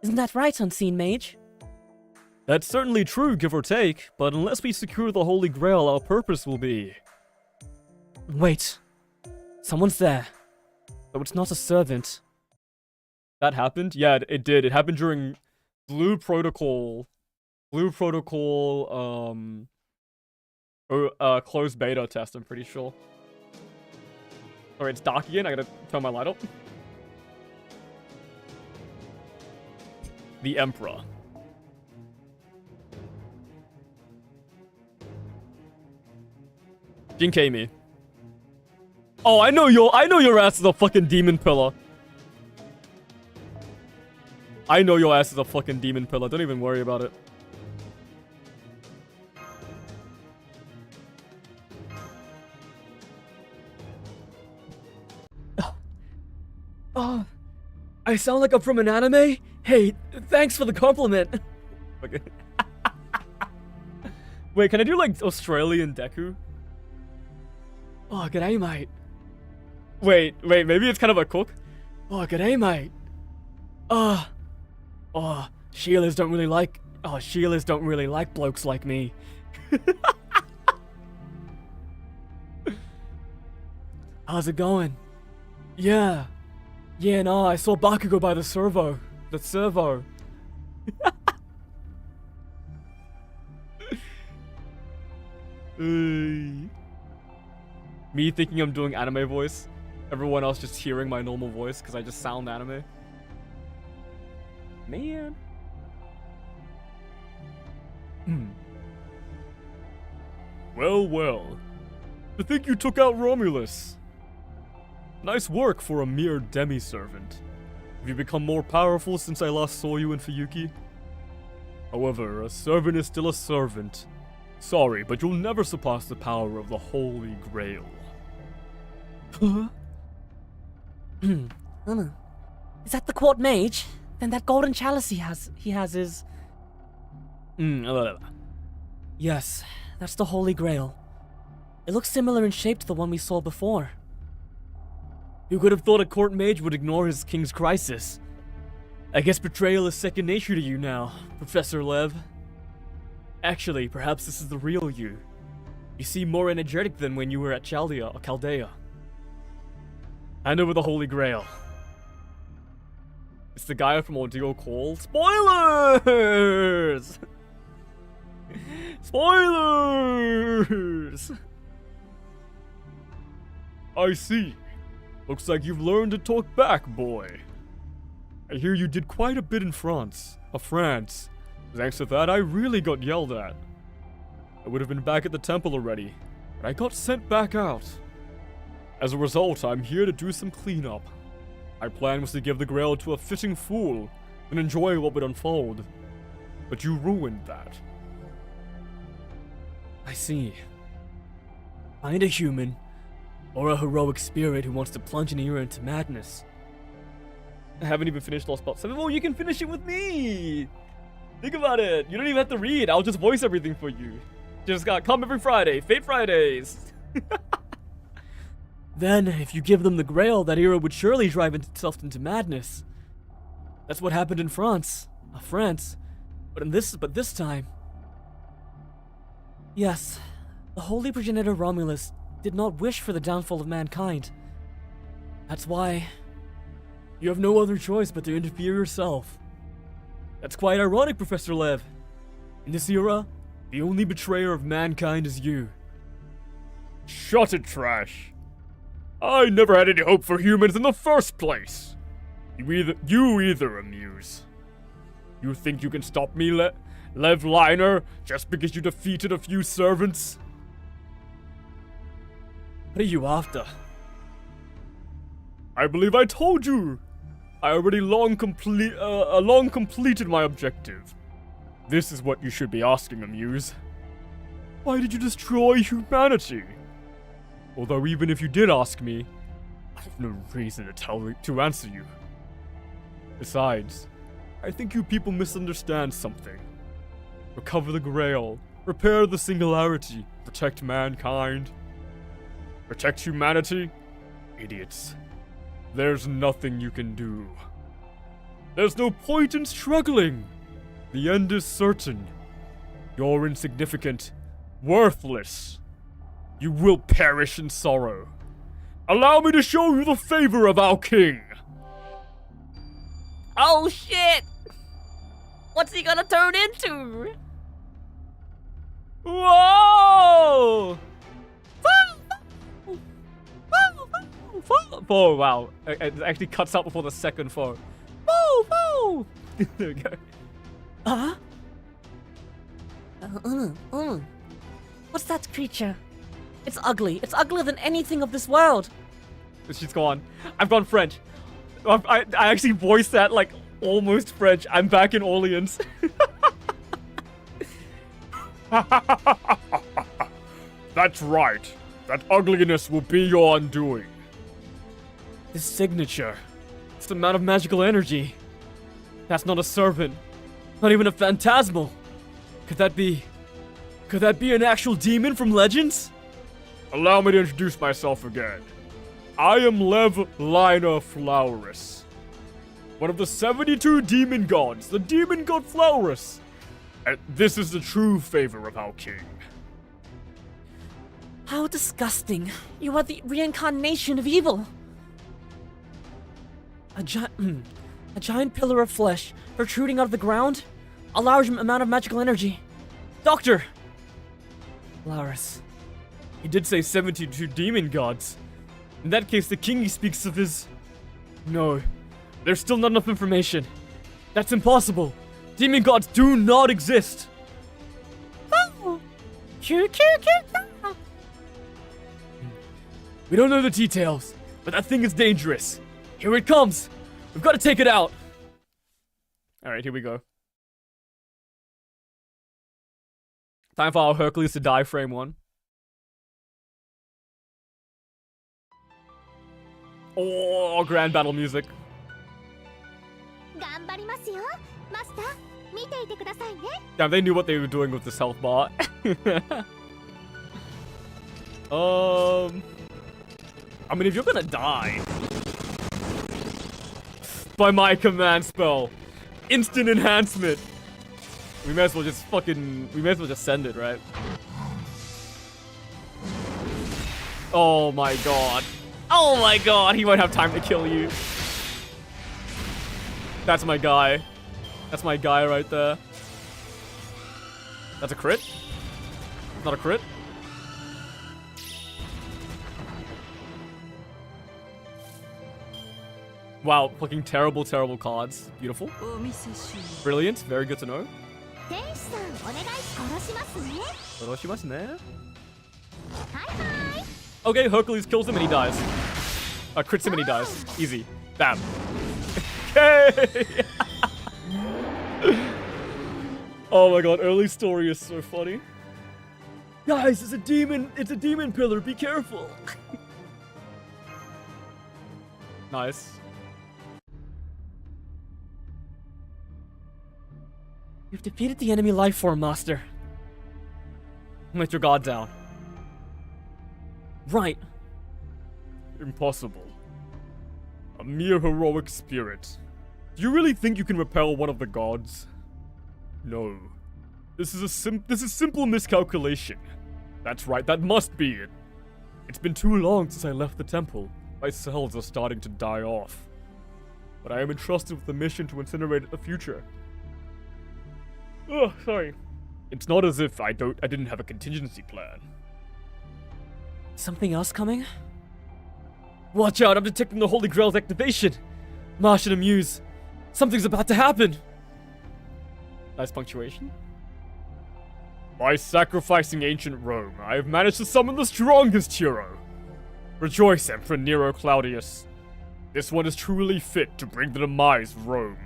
Isn't that right, Unseen Mage? That's certainly true, give or take, but unless we secure the Holy Grail, our purpose will be... Wait. Someone's there. Though it's not a servant. That happened? Yeah, it did. It happened during Blue Protocol, closed beta test, I'm pretty sure. Alright, it's dark again. I gotta turn my light up. The Emperor. Jinkei me. Oh, I know your ass is a fucking demon pillar. I know your ass is a fucking demon pillar. Don't even worry about it. Oh, I sound like I'm from an anime? Hey, thanks for the compliment. Okay. Wait, can I do like Australian Deku? Oh, g'day, mate. Wait, maybe it's kind of a cook? Oh, g'day, mate. Sheilas don't really like blokes like me. How's it going? Yeah, no, I saw Bakugo by the servo. Me thinking I'm doing anime voice. Everyone else just hearing my normal voice because I just sound anime. Man. Well. To think you took out Romulus. Nice work for a mere demi-servant. Have you become more powerful since I last saw you in Fuyuki? However, a servant is still a servant. Sorry, but you'll never surpass the power of the Holy Grail. Is that the Quart Mage? Then that golden chalice he has is... Yes, that's the Holy Grail. It looks similar in shape to the one we saw before. Who could have thought a court mage would ignore his king's crisis? I guess betrayal is second nature to you now, Professor Lev. Actually, perhaps this is the real you. You seem more energetic than when you were at Chaldea. Hand over the Holy Grail. It's the guy from Ordeal Call. Spoilers! Spoilers! I see. Looks like you've learned to talk back, boy. I hear you did quite a bit in France. Thanks to that, I really got yelled at. I would have been back at the temple already, but I got sent back out. As a result, I'm here to do some cleanup. My plan was to give the Grail to a fitting fool and enjoy what would unfold. But you ruined that. I see. Find a human, or a heroic spirit who wants to plunge an era into madness. I haven't even finished Lost Part 7. Well, you can finish it with me! Think about it. You don't even have to read. I'll just voice everything for you. Just gotta come every Friday. Fate Fridays. Then, if you give them the Grail, that era would surely drive itself into madness. That's what happened in France. But this time... Yes, the holy progenitor Romulus did not wish for the downfall of mankind. That's why... You have no other choice but to interfere yourself. That's quite ironic, Professor Lev. In this era, the only betrayer of mankind is you. Shut it, Trash. I never had any hope for humans in the first place. You either, Amuse. You think you can stop me, Lev Liner, just because you defeated a few servants? What are you after? I believe I told you. I already long completed my objective. This is what you should be asking, Amuse. Why did you destroy humanity? Although even if you did ask me, I have no reason to answer you. Besides, I think you people misunderstand something. Recover the Grail, repair the Singularity, protect mankind. Protect humanity? Idiots. There's nothing you can do. There's no point in struggling. The end is certain. You're insignificant, worthless. You will perish in sorrow. Allow me to show you the favor of our king. Oh shit! What's he gonna turn into? Whoa! Oh, wow. It actually cuts out before the second foe. Whoa! There we go. What's that creature? It's ugly. It's uglier than anything of this world. She's gone. I've gone French. I actually voiced that like almost French. I'm back in Orleans. That's right. That ugliness will be your undoing. This signature. It's the amount of magical energy. That's not a servant. Not even a phantasmal. Could that be an actual demon from Legends? Allow me to introduce myself again. I am Lev Liner Flowerus, one of the 72 demon gods, the demon god Flowerus. And this is the true favor of our king. How disgusting. You are the reincarnation of evil. A giant pillar of flesh protruding out of the ground? A large amount of magical energy. Doctor! Laurus. He did say 72 demon gods. In that case, the king he speaks of is... No, there's still not enough information. That's impossible. Demon gods do not exist. Oh. We don't know the details, but that thing is dangerous. Here it comes. We've got to take it out. Alright, here we go. Time for our Hercules to die, frame 1. Oh, grand battle music. 頑張りますよマスター見ていてくださいね Damn, they knew what they were doing with this health bar. I mean, if you're gonna die by my command spell, instant enhancement, we may as well just send it, right? Oh my god. Oh my god, he won't have time to kill you. That's my guy. That's my guy right there. That's a crit? Not a crit? Wow, fucking terrible, terrible cards. Beautiful. Brilliant. Very good to know. 天使さんお願い殺しますね Oroshimasu. はいはい Okay, Hercules kills him and he dies. Crits him and he dies. Easy. Bam. Okay. Oh my god, early story is so funny. Guys, it's a demon pillar, be careful. Nice. You've defeated the enemy life form, Master. Let your guard down. Right. Impossible. A mere heroic spirit. Do you really think you can repel one of the gods? No. This is simple miscalculation. That's right, that must be it. It's been too long since I left the temple. My cells are starting to die off. But I am entrusted with the mission to incinerate the future. Oh, sorry. It's not as if I didn't have a contingency plan. Something else coming? Watch out, I'm detecting the Holy Grail's activation! Marsh and Amuse. Something's about to happen! Nice punctuation. By sacrificing ancient Rome, I have managed to summon the strongest hero. Rejoice, Emperor Nero Claudius. This one is truly fit to bring the demise of Rome.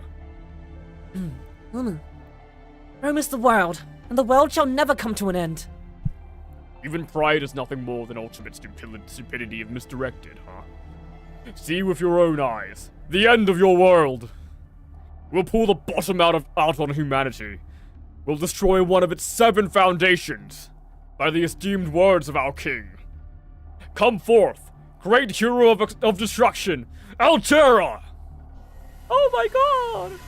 Rome is the world, and the world shall never come to an end. Even pride is nothing more than ultimate stupidity if misdirected, huh? See with your own eyes. The end of your world. We'll pull the bottom out on humanity. We'll destroy one of its 7 foundations. By the esteemed words of our king. Come forth, great hero of destruction, Altera! Oh my god!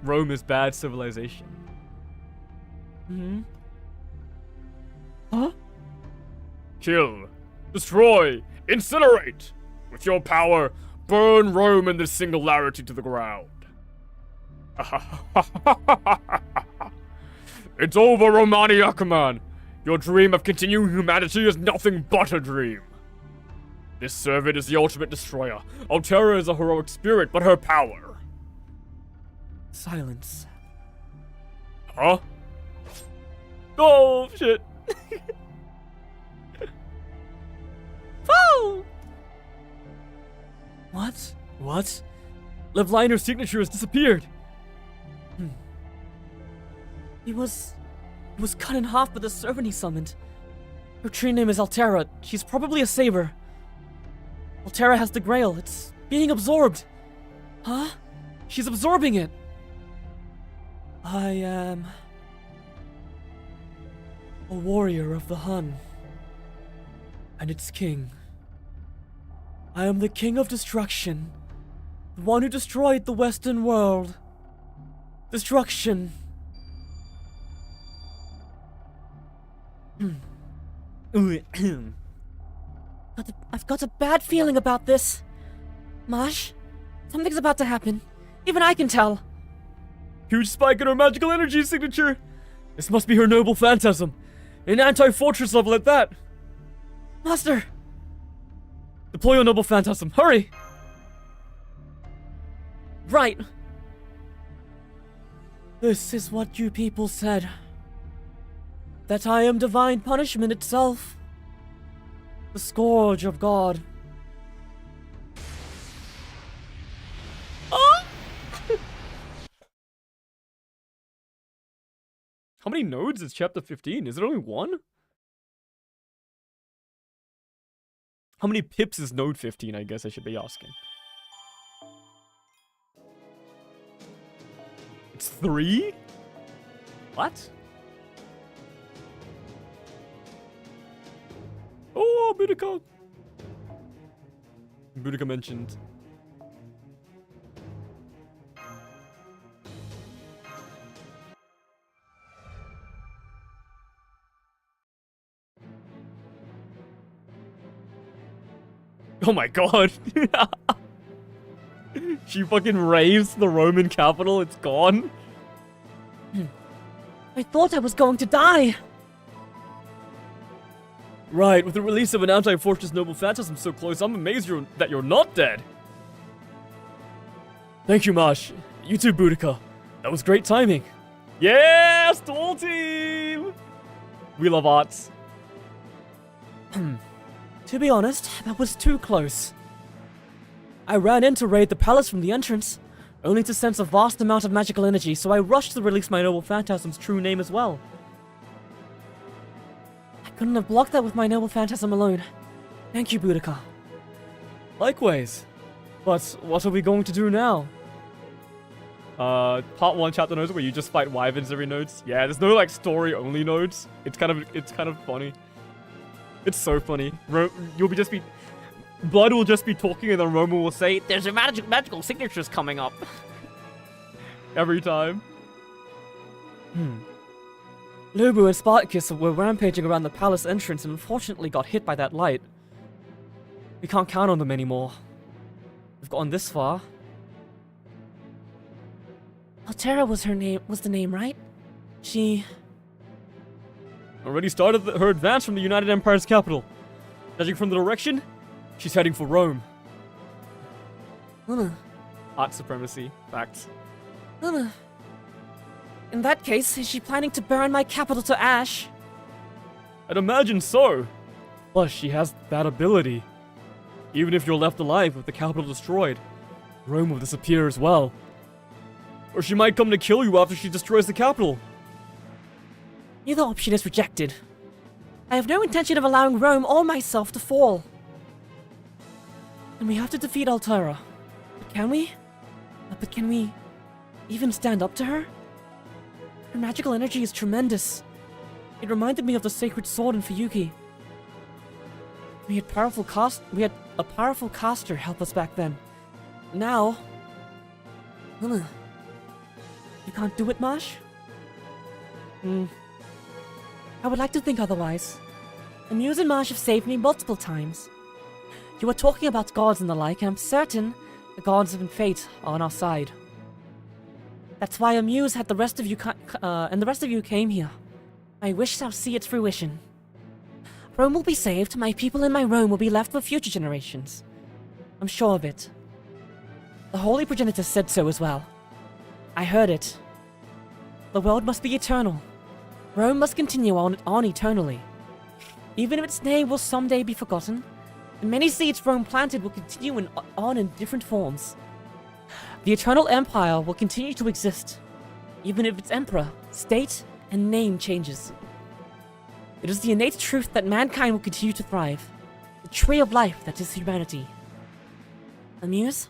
Rome is bad civilization. Huh? Kill, destroy, incinerate! With your power, burn Rome and the Singularity to the ground. It's over, Romani man. Your dream of continuing humanity is nothing but a dream. This servant is the ultimate destroyer. Altera is a heroic spirit, but her power. Silence. Huh? Oh, shit. Oh! What? What? Levliner's signature has disappeared. He was cut in half by the servant he summoned. Her true name is Altera. She's probably a saber. Altera has the Grail. It's being absorbed. Huh? She's absorbing it. I am a warrior of the Hun and its king. I am the king of destruction, the one who destroyed the Western world. Destruction. I've got a bad feeling about this. Marsh, something's about to happen. Even I can tell. Huge spike in her magical energy signature. This must be her noble phantasm. An anti-fortress level at that. Master! Deploy your noble phantasm. Hurry! Right. This is what you people said. That I am divine punishment itself. The scourge of God. Oh! How many nodes is chapter 15? Is it only 1? How many pips is node 15, I guess I should be asking. It's 3? What? Oh, Boudica! Boudica mentioned. Oh my god! She fucking raised the Roman capital, it's gone? I thought I was going to die! Right, with the release of an anti-fortress noble phantasm so close, I'm amazed that you're not dead. Thank you, Marsh. You too, Boudica. That was great timing. Yeah, Stall team! We love arts. To be honest, that was too close. I ran in to raid the palace from the entrance, only to sense a vast amount of magical energy, so I rushed to release my noble phantasm's true name as well. I couldn't have blocked that with my noble phantasm alone. Thank you, Boudica. Likewise. But what are we going to do now? Part 1 chapter nodes where you just fight wyverns every nodes. Yeah, there's no like story only nodes. It's kind of funny. It's so funny. Blood will just be talking and then Roman will say, "There's a magical signatures coming up." Every time. Lubu and Spartacus were rampaging around the palace entrance and unfortunately got hit by that light. We can't count on them anymore. We've gotten this far. Altera was the name, right? She Already started her advance from the United Empire's capital. Judging from the direction, she's heading for Rome. Art supremacy. Facts. In that case, is she planning to burn my capital to ash? I'd imagine so. Plus, she has that ability. Even if you're left alive with the capital destroyed, Rome will disappear as well. Or she might come to kill you after she destroys the capital. Neither option is rejected. I have no intention of allowing Rome or myself to fall. And we have to defeat Altera. But can we? But can we even stand up to her? Her magical energy is tremendous. It reminded me of the sacred sword in Fuyuki. We had a powerful caster help us back then. Now, you can't do it, Marsh? I would like to think otherwise. Amuse and Marsh have saved me multiple times. You were talking about gods and the like, and I'm certain the gods and fate are on our side. That's why Amuse had the rest of you and the rest of you came here. I wish shall see its fruition. Rome will be saved, my people in my Rome will be left for future generations. I'm sure of it. The Holy Progenitor said so as well. I heard it. The world must be eternal. Rome must continue on eternally. Even if its name will someday be forgotten, the many seeds Rome planted will continue on in different forms. The Eternal Empire will continue to exist, even if its emperor, state, and name changes. It is the innate truth that mankind will continue to thrive, the tree of life that is humanity. Amuse,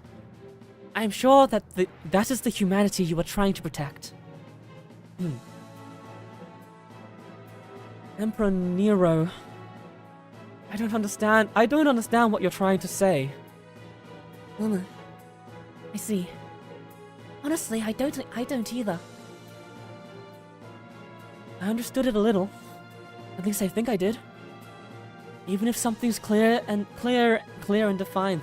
I am sure that that is the humanity you are trying to protect. Emperor Nero. I don't understand what you're trying to say. I see. Honestly, I don't either. I understood it a little. At least I think I did. Even if something's clear and defined.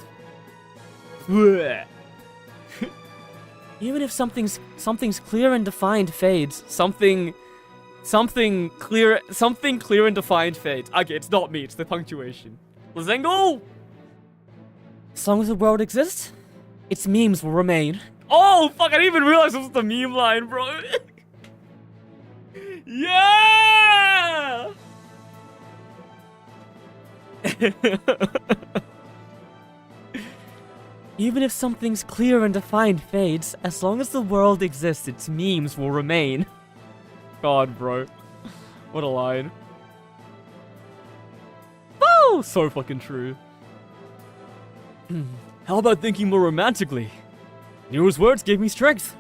Even if something's clear and defined fades, something clear and defined fades. Okay, it's not me, it's the punctuation. Lazengo! As long as the world exists, its memes will remain. Oh, fuck, I didn't even realize it was the meme line, bro. Yeah! Even if something's clear and defined fades, as long as the world exists, its memes will remain. God, bro. What a line. Oh, so fucking true. How about thinking more romantically? Nero's words gave me strength.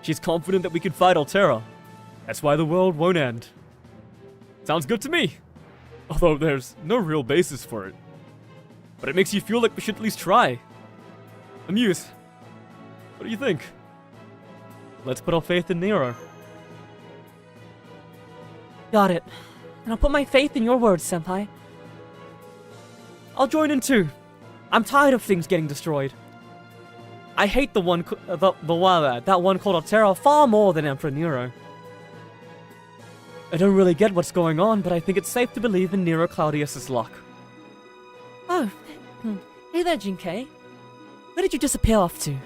She's confident that we can fight Altera. That's why the world won't end. Sounds good to me. Although there's no real basis for it. But it makes you feel like we should at least try. Amuse, what do you think? Let's put our faith in Nero. Got it. And I'll put my faith in your words, Senpai. I'll join in too. I'm tired of things getting destroyed. I hate that one called Altera far more than Emperor Nero. I don't really get what's going on, but I think it's safe to believe in Nero Claudius's luck. Oh, hey there, Jinkei. Where did you disappear off to?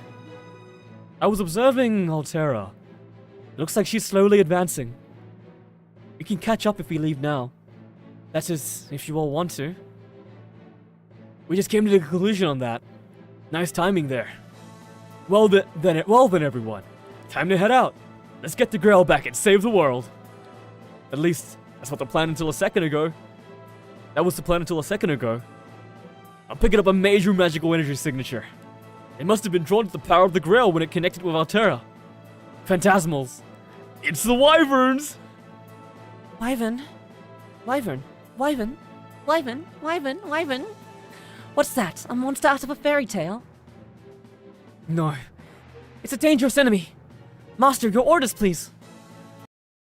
I was observing Altera. It looks like she's slowly advancing. We can catch up if we leave now. That is, if you all want to. We just came to the conclusion on that. Nice timing there. Well then everyone. Time to head out. Let's get the Grail back and save the world. At least, that's what the plan until a second ago. That was the plan until a second ago. I'm picking up a major magical energy signature. It must have been drawn to the power of the Grail when it connected with Altera. Phantasmals. It's the Wyverns! Wyvern? What's that? A monster out of a fairy tale? No. It's a dangerous enemy. Master, your orders, please.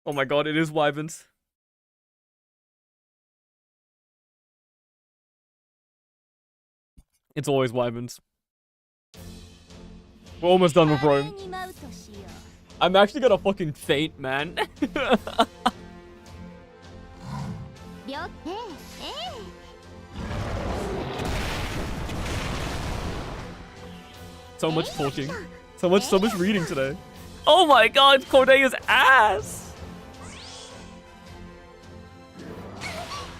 Oh my god, it is Wyverns. It's always Wyverns. We're almost done with Rome. I'm actually gonna fucking faint, man. So much talking. So much reading today. Oh my god, Cordelia's ass!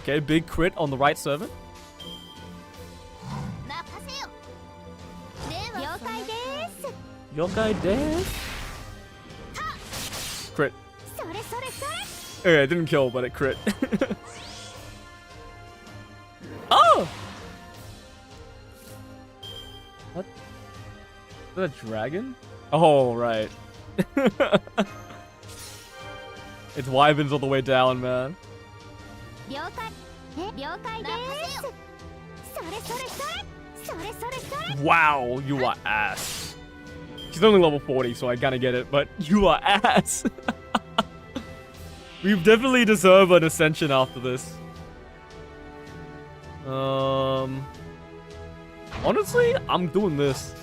Okay, big crit on the right servant. 任せよでは了解です Yokai dead? Crit. それそれそれ Okay, it didn't kill, but it crit. Oh! What? Is that a dragon? Oh, right. It's wyverns all the way down, man. 了解了解ですそれそれそれそれそれそれ Wow, you are ass. She's only level 40, so I kinda get it, but you are ass. We definitely deserve an ascension after this. Honestly, I'm doing this.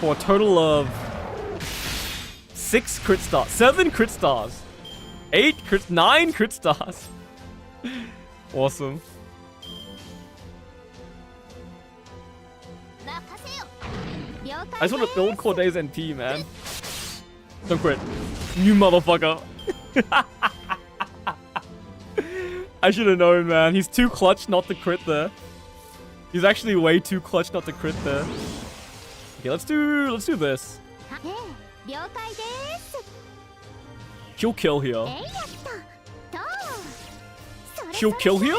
For a total of 6 crit stars, 7 crit stars, 9 crit stars. Awesome. 任せよ了 I 解 just で want to す build Corday's NP, man. Don't quit. You motherfucker. I should have known, man. He's too clutch not to crit there. He's actually way too clutch not to crit there. Okay, let's do this. ええ了解です She'll kill here. えいやったとそれ She'll kill here?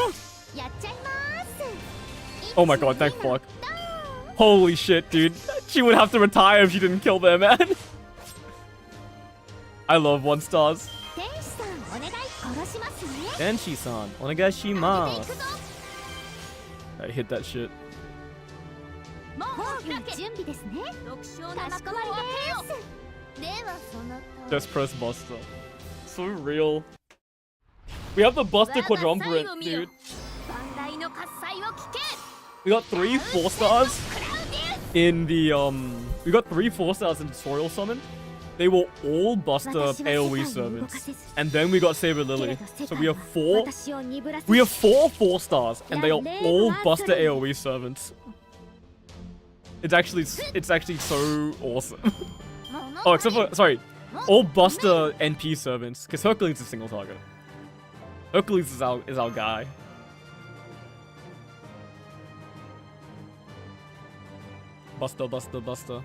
やっちゃいます Oh my god, thank fuck. Holy shit, dude. She would have to retire if she didn't kill there, man. I love 1 stars. 天使さんお願い殺しますね Denshi-san, 上げてい onegaishimasu. くぞ I hit that shit. もう準備ですね読書のかしこま幕を開けよりですではそのと Just press Buster. So real. We have the Buster 我が才を Quadrumvirate, 見よ dude. 万来の喝采を聞け We got 3 4 stars in the we got 3 4 stars in Tutorial Summon. They were all Buster AoE servants. And then we got Saber Lily. So we have 4 4 stars and they are all Buster AoE servants. It's actually so awesome. Oh, except for sorry, all Buster NP servants, because Hercules is single target. Hercules is our guy. Buster, Buster, Buster.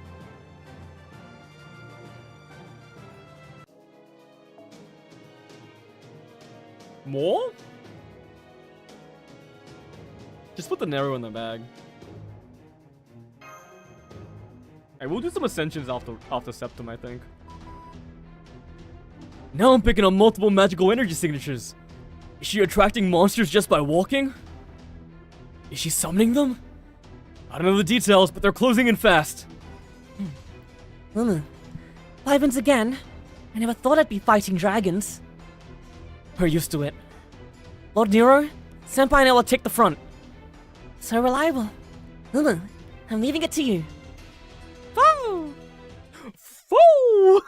More? Just put the Nero in the bag. Alright, we'll do some ascensions after Septum, I think. Now I'm picking up multiple magical energy signatures. Is she attracting monsters just by walking? Is she summoning them? I don't know the details, but they're closing in fast. Wyverns again? I never thought I'd be fighting dragons. We're used to it. Lord Nero, Senpai and I will take the front. So reliable. I'm leaving it to you. Woo! Foo!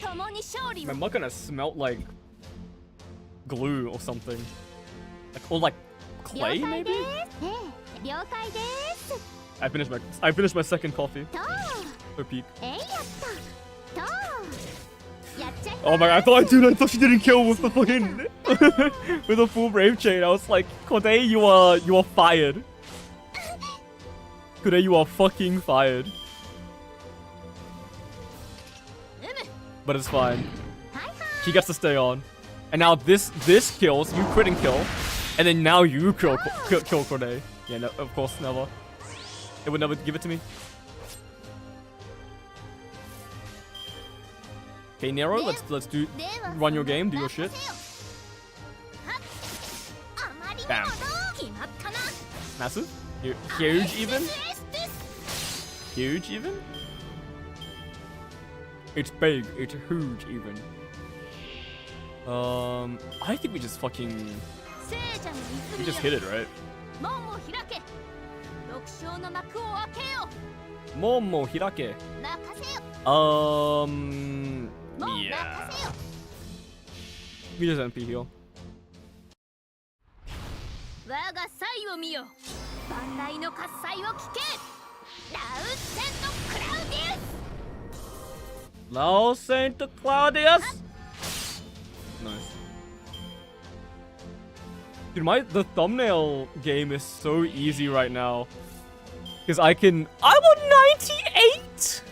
共に勝利を I'm not gonna smelt like glue or something. Or like 了 clay, 解で maybe? すええ了解です I finished my second coffee. と For peak. えいやったとやっちゃいます Oh my god, I thought she didn't kill with the fucking with a full brave chain. I was like, Corday, you are fired. Corday, you are fucking fired. But it's fine. はいはい He gets to stay on. And now this kills, you crit and kill. And then now you kill Corday. Yeah, no, of course, never. It would never give it to me. Okay, Nero, let's run your game, do your shit. あまりにも Bam. 決まったな Massive? Huge even? Huge even? It's big, it's huge even. I think we just fucking... 聖者の We 泉 just よ hit it, right? 門を開け読書の幕を開けよ Momo Hirake. 任せよ Yeah. We just MP heal. 我が才を見よ。万来の喝采を聞け。ラウセント・クラウディウス。 Lao Saint Claudius. Nice. Dude, the thumbnail game is so easy right now. Cause I'm on 98.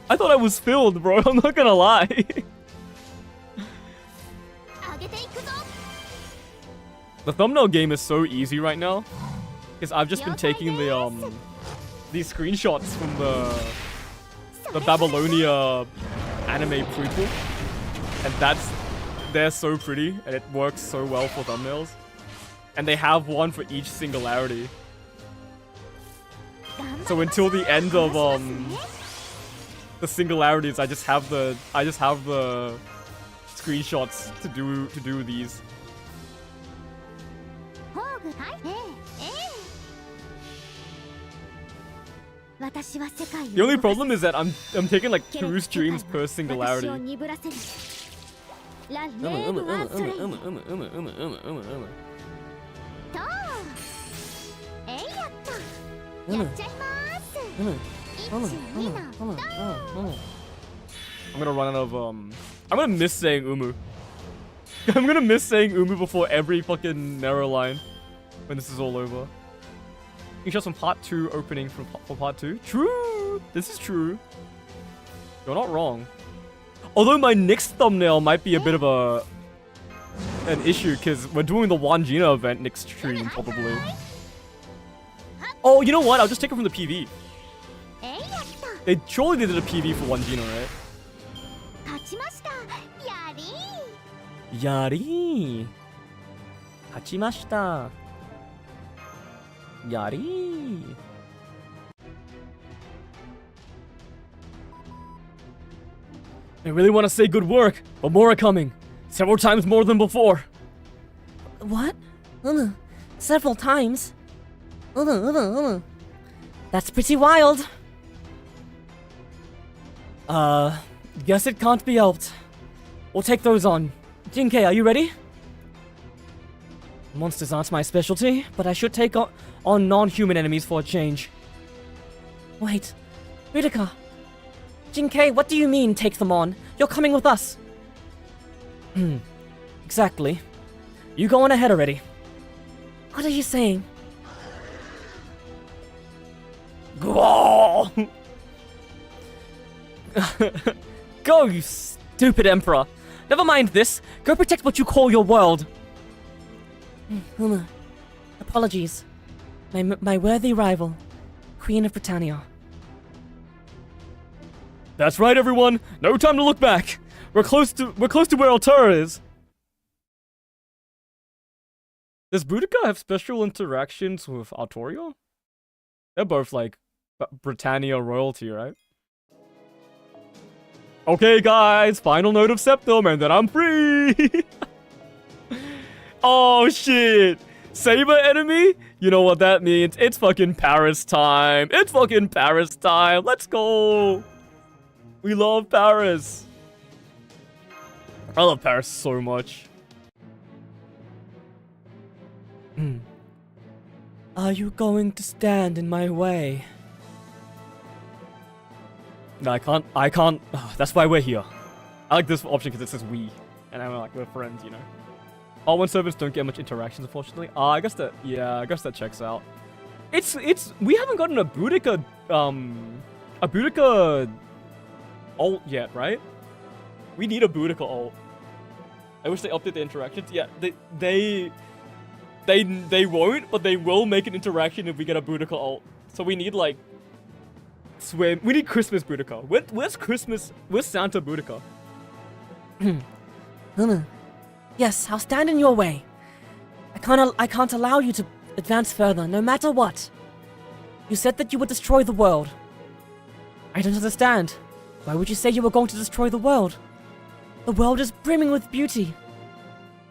I thought I was filled, bro. I'm not gonna lie. 上げていくぞ。 The thumbnail game is so easy right now. Cause I've just been taking these screenshots from the Babylonia anime prequel, and they're so pretty and it works so well for thumbnails. And they have one for each singularity. So until the end of the singularities, I just have the screenshots to do these. ホーグ、はい、私は世界を The only problem is that I'm taking like 2 streams per singularity. 私を鈍らせる。ラレーブ・アンソレイユ。とえいやっと。やっちゃいます。I'm gonna run out of I'm gonna miss saying Umu. I'm gonna miss saying Umu before every fucking narrow line when this is all over. You can show some part 2 opening for part 2. True! This is true. You're not wrong. Although my next thumbnail might be a bit of an issue because we're doing the Wanjina event next stream probably. Oh, you know what? I'll just take it from the PV. They surely they did a PV for Wanjina, right? 勝ちました。やりー。 Yari. Hachimashita. Yari. I really want to say good work, but more are coming. Several times more than before. What? Several times? That's pretty wild. Guess it can't be helped. We'll take those on. Jinkei, are you ready? Monsters aren't my specialty, but I should take on non-human enemies for a change. Wait, Ridika. Jinkei, what do you mean, take them on? You're coming with us. Exactly. You go on ahead already. What are you saying? Go, Go, you stupid emperor. Never mind this. Go protect what you call your world. Apologies. My worthy rival, Queen of Britannia. That's right, everyone. No time to look back. We're close to where Altara is. Does Boudica have special interactions with Artorio? They're both like Britannia royalty, right? Okay, guys, final note of Septum, and then I'm free. Oh shit! Saber enemy? You know what that means? It's fucking Paris time. It's fucking Paris time. Let's go. We love Paris. I love Paris so much. Are you going to stand in my way? No, I can't. That's why we're here. I like this option because it says we. And I'm like, we're friends, you know. All one servers don't get much interactions, unfortunately. I guess that, yeah, I guess that checks out. We haven't gotten a Boudica ult yet, right? We need a Boudica ult. I wish they update the interactions. Yeah, they won't, but they will make an interaction if we get a Boudica ult. So we need like swim. We need Christmas Boudica. Where's Christmas? Where's Santa Boudica? Yes, I'll stand in your way. I can't allow you to advance further, no matter what. You said that you would destroy the world. I don't understand. Why would you say you were going to destroy the world? The world is brimming with beauty.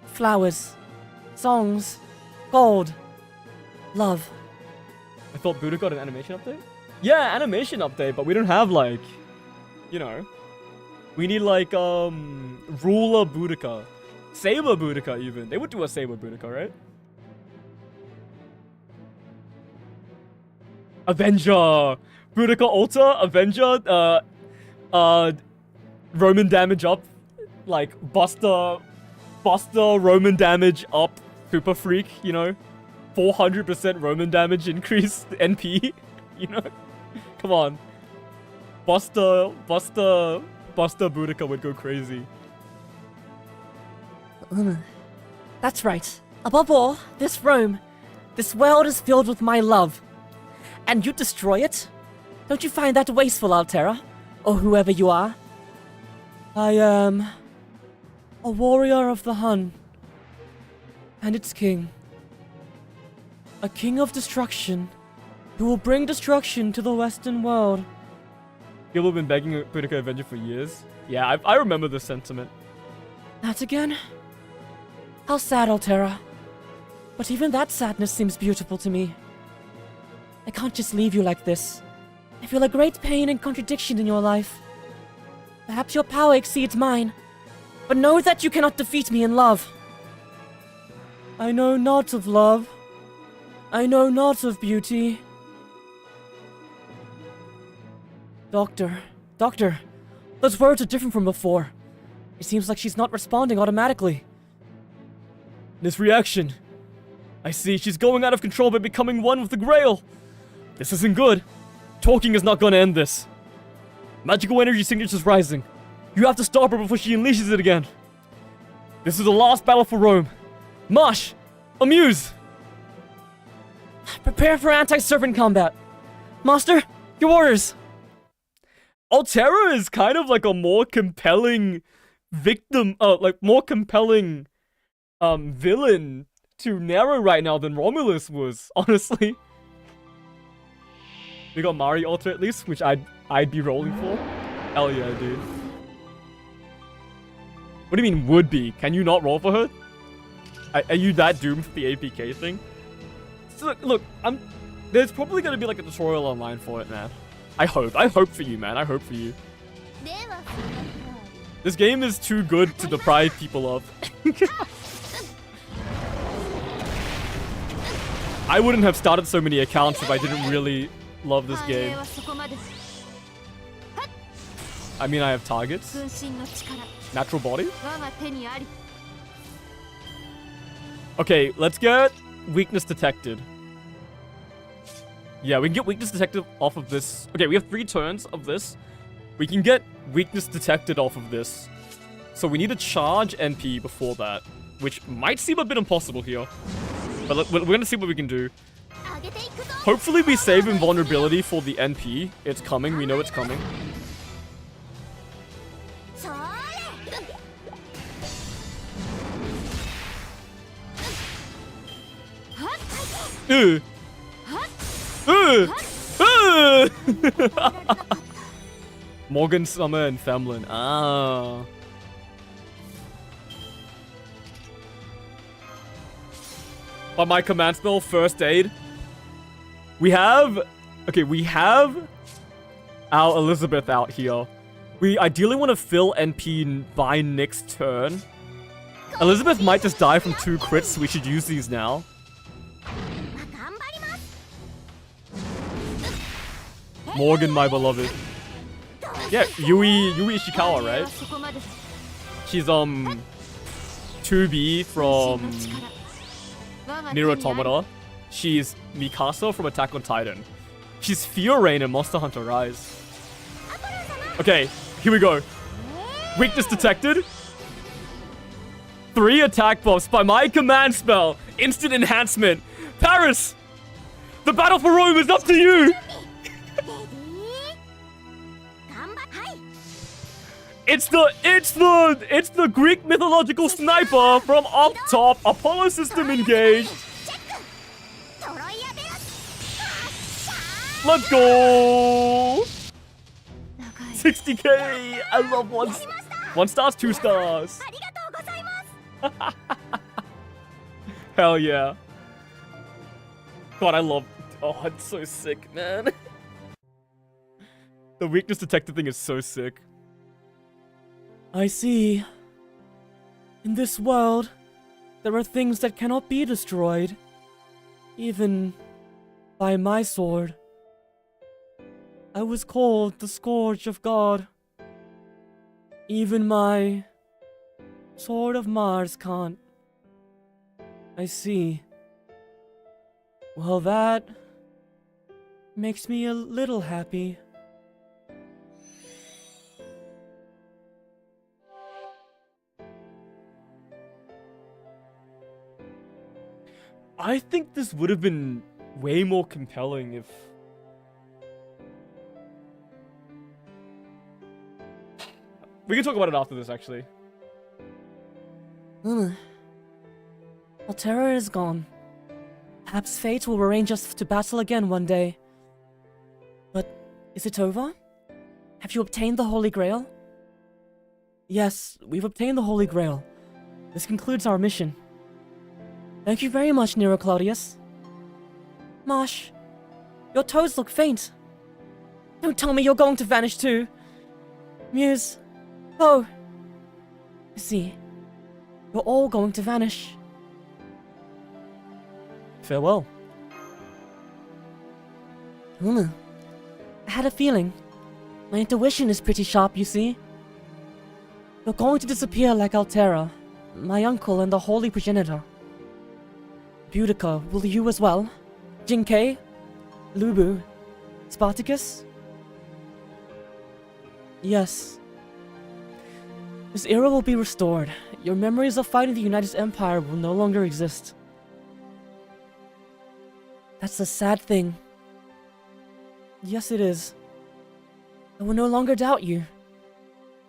Flowers, songs, gold, love. I thought Buddha got an animation update. Yeah, animation update, but we don't have like, you know, we need like ruler Boudica, saber Boudica even. They would do a saber Boudica, right? Avenger, Boudica Ultra, Avenger, Roman damage up, like Buster Roman damage up, super freak, you know, 400% Roman damage increase NP, you know. Come on. Buster Boudica would go crazy. That's right. Above all, this Rome, this world is filled with my love. And you destroy it? Don't you find that wasteful, Altera? Or whoever you are? I am a warrior of the Hun. And its king. A king of destruction, who will bring destruction to the Western world. People have been begging Boudica Avenger for years. Yeah, I remember this sentiment. That again? How sad, Altera. But even that sadness seems beautiful to me. I can't just leave you like this. I feel a great pain and contradiction in your life. Perhaps your power exceeds mine, but know that you cannot defeat me in love. I know not of love. I know not of beauty. Doctor, those words are different from before. It seems like she's not responding automatically. This reaction. I see she's going out of control by becoming one with the Grail. This isn't good. Talking is not going to end this. Magical energy signature's rising. You have to stop her before she unleashes it again. This is the last battle for Rome. Marsh! Amuse! Prepare for anti-serpent combat. Master, your orders. Altera is kind of like a more compelling victim, more compelling villain to narrow right now than Romulus was, honestly. We got Mari Alter at least, which I'd be rolling for. Hell yeah, dude. What do you mean would be? Can you not roll for her? Are you that doomed for the APK thing? So look, there's probably gonna be like a tutorial online for it, man. I hope for you, man. I hope for you. This game is too good to deprive people of. I wouldn't have started so many accounts if I didn't really love this game. I mean, I have targets. Natural body. Okay, let's get weakness detected. Yeah, we can get weakness detected off of this. Okay, we have 3 turns of this. We can get weakness detected off of this. So we need to charge NP before that, which might seem a bit impossible here. But we're gonna see what we can do. Hopefully we save invulnerability for the NP. It's coming, we know it's coming. Morgan, Summer, and Femlin. Ah. By my command spell, first aid. We have our Elizabeth out here. We ideally want to fill NP by next turn. Elizabeth might just die from 2 crits, so we should use these now. Morgan, my beloved. Yeah, Yui Ishikawa, right? She's 2B from Nier Automata. She's Mikasa from Attack on Titan. She's Fiorraine in Monster Hunter Rise. Okay, here we go. Weakness detected. 3 attack buffs by my command spell. Instant enhancement. Paris! The battle for Rome is up to you! It's the Greek mythological sniper from up top. Apollo system engaged. Let's go. 60k. I love 1 stars, 2 stars. Hell yeah. God, I love. Oh, it's so sick, man. The weakness detector thing is so sick. I see. In this world, there are things that cannot be destroyed. Even by my sword. I was called the Scourge of God. Even my Sword of Mars can't. I see. Well, that makes me a little happy. I think this would have been way more compelling if... We can talk about it after this, actually. Altera is gone. Perhaps fate will arrange us to battle again one day. But is it over? Have you obtained the Holy Grail? Yes, we've obtained the Holy Grail. This concludes our mission. Thank you very much, Nero Claudius. Marsh, your toes look faint. Don't tell me you're going to vanish too. Muse, oh. I see. You're all going to vanish. Farewell. I had a feeling. My intuition is pretty sharp, you see. You're going to disappear like Altera, my uncle and the Holy Progenitor. Boudica, will you as well? Jinkei? Lubu? Spartacus? Yes. This era will be restored. Your memories of fighting the United Empire will no longer exist. That's a sad thing. Yes, it is. I will no longer doubt you.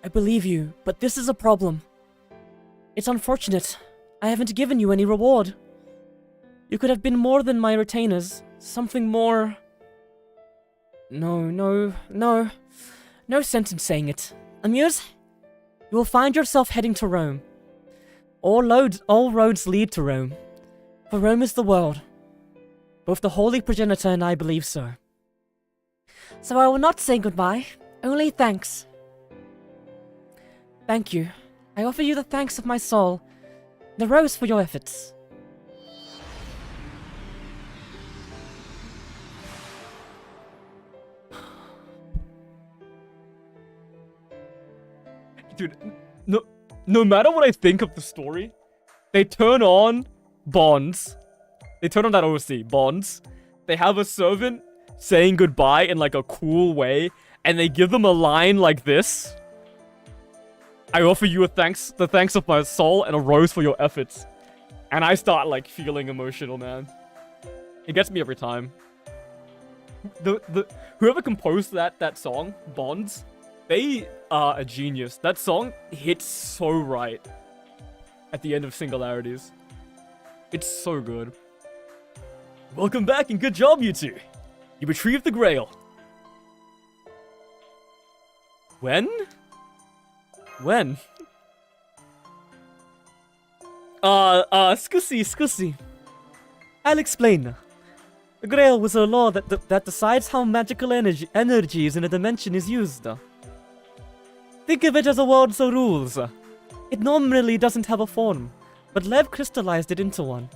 I believe you, but this is a problem. It's unfortunate. I haven't given you any reward. You could have been more than my retainers. Something more... No sense in saying it. Amuse? You will find yourself heading to Rome. All roads lead to Rome. For Rome is the world. Both the Holy Progenitor and I believe so. So I will not say goodbye, only thanks. Thank you. I offer you the thanks of my soul, the rose for your efforts. Dude, no matter what I think of the story, they turn on Bonds. They turn on that OC, Bonds. They have a servant saying goodbye in like a cool way, and they give them a line like this. I offer you the thanks of my soul and a rose for your efforts. And I start like feeling emotional, man. It gets me every time. Whoever composed that song, Bonds, they are a genius. That song hits so right at the end of Singularities. It's so good. Welcome back and good job, you two. You retrieved the Grail. When? Scusi. I'll explain. The Grail was a law that decides how magical energies in a dimension is used. Think of it as a world so rules. It normally doesn't have a form, but Lev crystallized it into one.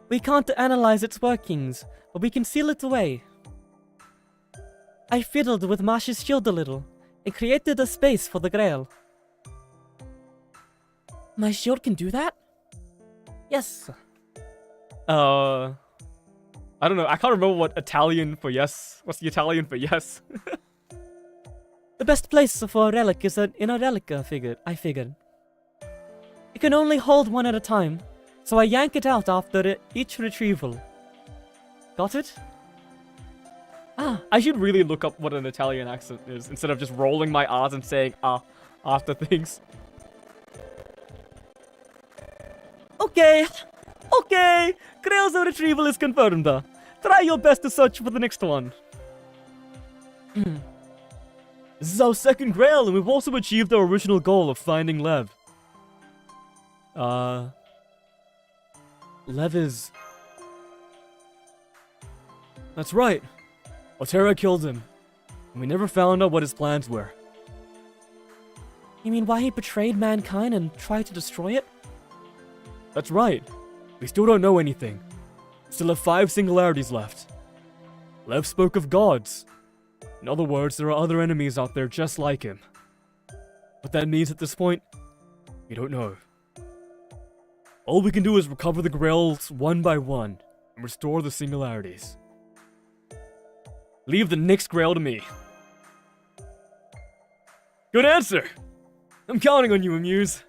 We can't analyze its workings, but we can seal it away. I fiddled with Marsh's shield a little. It created a space for the Grail. My shield can do that? Yes. I don't know. I can't remember what Italian for yes. What's the Italian for yes? The best place for a relic is in a relic, I figured. It can only hold one at a time, so I yank it out after each retrieval. Got it? I should really look up what an Italian accent is, instead of just rolling my R's and saying after things. Okay, Grail's retrieval is confirmed. Try your best to search for the next one. This is our second Grail, and we've also achieved our original goal of finding Lev. Lev is... That's right. Altera killed him. and we never found out what his plans were. You mean why he betrayed mankind and tried to destroy it? That's right. We still don't know anything. Still have 5 singularities left. Lev spoke of gods. In other words, there are other enemies out there just like him. What that means at this point, we don't know. All we can do is recover the grails one by one and restore the singularities. Leave the next grail to me. Good answer! I'm counting on you, Amuse.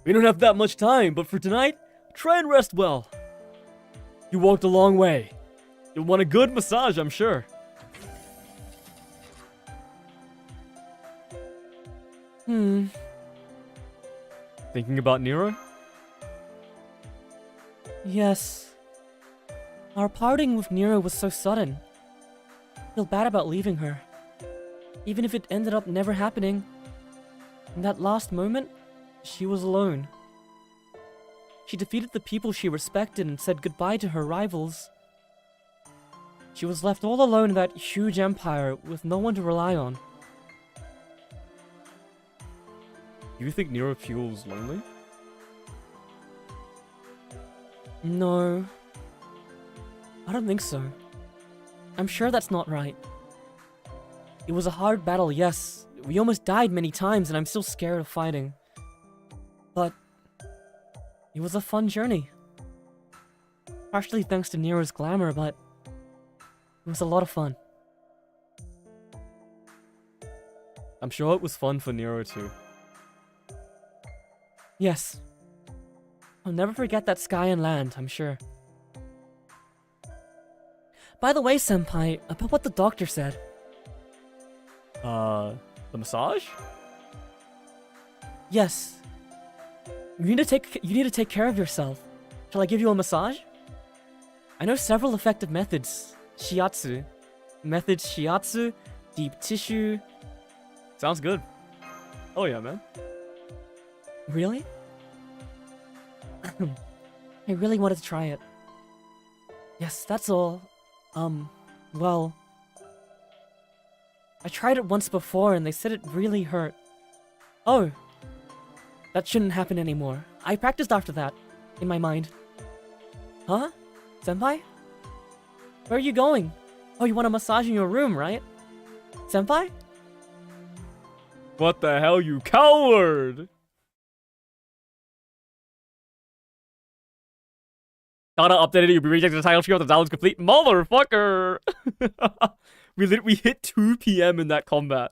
We don't have that much time, but for tonight, try and rest well. You walked a long way. You'll want a good massage, I'm sure. Thinking about Nero? Yes. Our parting with Nero was so sudden. I feel bad about leaving her. Even if it ended up never happening. In that last moment, she was alone. She defeated the people she respected and said goodbye to her rivals. She was left all alone in that huge empire with no one to rely on. Do you think Nero feels lonely? No. I don't think so. I'm sure that's not right. It was a hard battle, yes. We almost died many times and I'm still scared of fighting. But it was a fun journey. Partially thanks to Nero's glamour, but it was a lot of fun. I'm sure it was fun for Nero too. Yes. I'll never forget that sky and land, I'm sure. By the way, Senpai, about what the doctor said. The massage? Yes. You need to take care of yourself. Shall I give you a massage? I know several effective methods. Shiatsu. Methods shiatsu, deep tissue. Sounds good. Oh yeah, man. Really? I really wanted to try it. Yes, that's all. Well... I tried it once before and they said it really hurt. Oh. That shouldn't happen anymore. I practiced after that, in my mind. Huh? Senpai? Where are you going? Oh, you want a massage in your room, right? Senpai? What the hell, you coward! Data updated, you'll be rejected the title screen. The download's complete. Motherfucker! we hit 2 PM in that combat.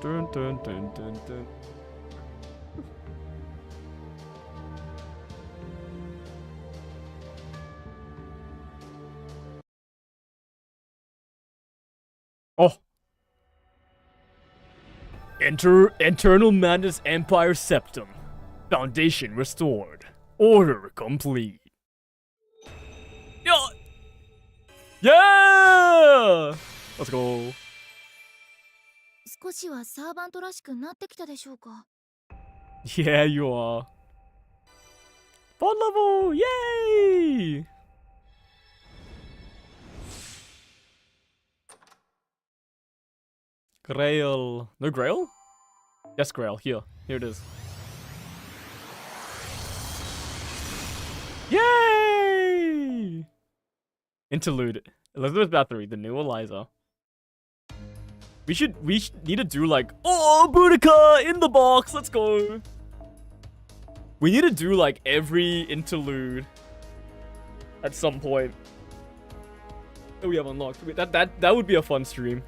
Dun, dun, dun, dun, dun, dun. Oh. Enter Eternal Madness Empire Septum. Foundation restored. Order complete. Yeah! Yeah! Let's go. 少しはサーバントらしくなってきたでしょうか。 Yeah, you are. Fun level! Yay! Grail. No Grail? Yes, Grail. Here. Here it is. Yay! Interlude. Elizabeth Bathory, the new Eliza. We need to do like, oh, Boudica in the box, let's go. We need to do like every interlude at some point that we have unlocked. That would be a fun stream.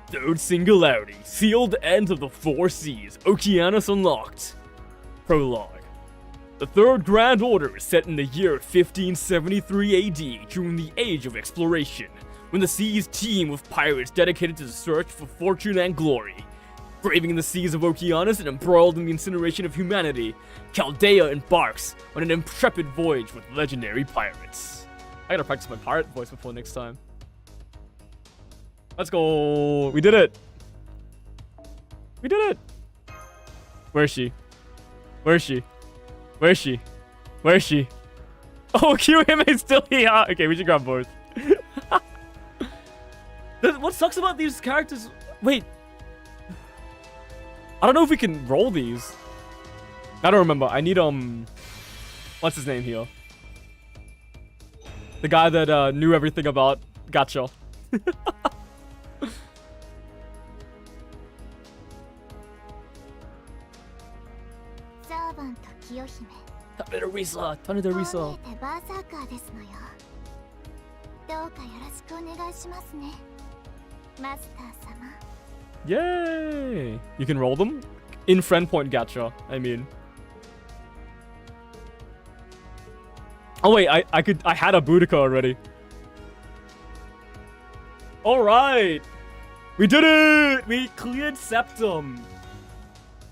Third Singularity, sealed end of the 4 seas, Oceanus unlocked. Prologue. The Third Grand Order is set in the year 1573 AD during the Age of Exploration, when the seas teem with pirates dedicated to the search for fortune and glory. Braving the seas of Oceanus and embroiled in the incineration of humanity, Chaldea embarks on an intrepid voyage with legendary pirates. I gotta practice my pirate voice before next time. Let's go. We did it. We did it. Where is she? Where is she? Where is she? Where is she? Oh, QM is still here. Okay, we should grab both. What sucks about these characters? Wait. I don't know if we can roll these. I don't remember. I need, what's his name here? The guy that, knew everything about Gacha. ザーバンと清姫 Thunderisa. こう見 Thunderisa. えてバーサーカーですのよ。どうかよろしくお願いしますねマスター様。 Yay! You can roll them? In friend point gacha, I mean. Oh wait, I had a Boudica already. Alright! We did it! We cleared Septum.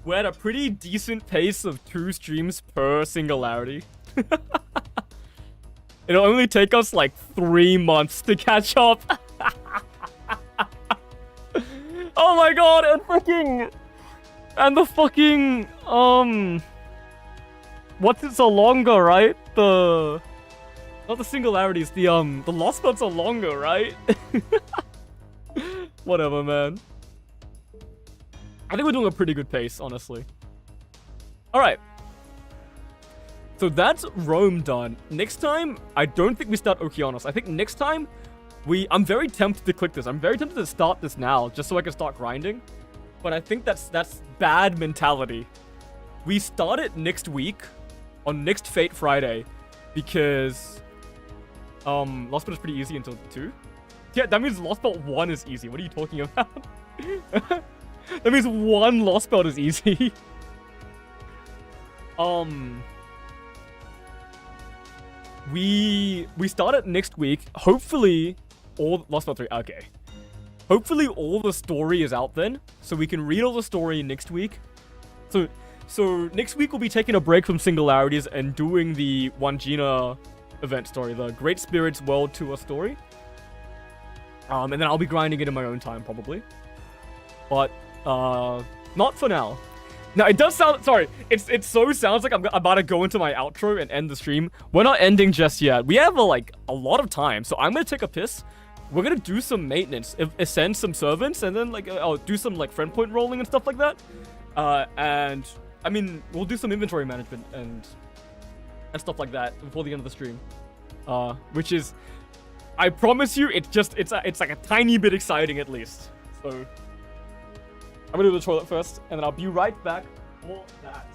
We're at a pretty decent pace of 2 streams per Singularity. It'll only take us like 3 months to catch up. Oh my god, and the fucking, what's it so longer, right? Not the Singularities, the lost spots are longer, right? Whatever, man. I think we're doing a pretty good pace, honestly. Alright. So that's Rome done. Next time, I don't think we start Okeanos. I think next time, I'm very tempted to click this. I'm very tempted to start this now, just so I can start grinding. But I think that's bad mentality. We start it next week, on next Fate Friday, because Lost Spot is pretty easy until 2. Yeah, that means Lost Spot 1 is easy. What are you talking about? That means 1 Lost Spot is easy. We start it next week. Hopefully, all Lost Spot 3. Okay. Hopefully, all the story is out then, so we can read all the story next week. So next week we'll be taking a break from Singularities and doing the Wangina event story, the Great Spirits World Tour story. And then I'll be grinding it in my own time, probably. But, not for now. Now, it does sound... Sorry, it so sounds like I'm about to go into my outro and end the stream. We're not ending just yet. We have, a lot of time, so I'm gonna take a piss. We're gonna do some maintenance, ascend some servants, and then, I'll do some, friend point rolling and stuff like that. And, I mean, we'll do some inventory management and stuff like that before the end of the stream. Which is... I promise you, it's like a tiny bit exciting at least. So, I'm gonna do the toilet first, and then I'll be right back for that.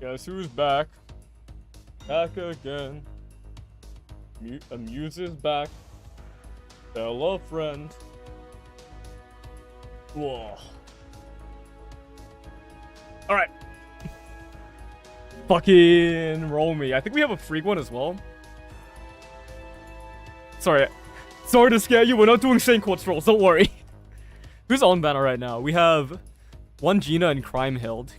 Guess who's back? Back again. Amuse is back. Hello, friend. Whoa. Alright. Fucking roll me. I think we have a freak one as well. Sorry. Sorry to scare you. We're not doing Saint Quartz rolls. Don't worry. Who's on banner right now? We have one Gina and Crime Healed.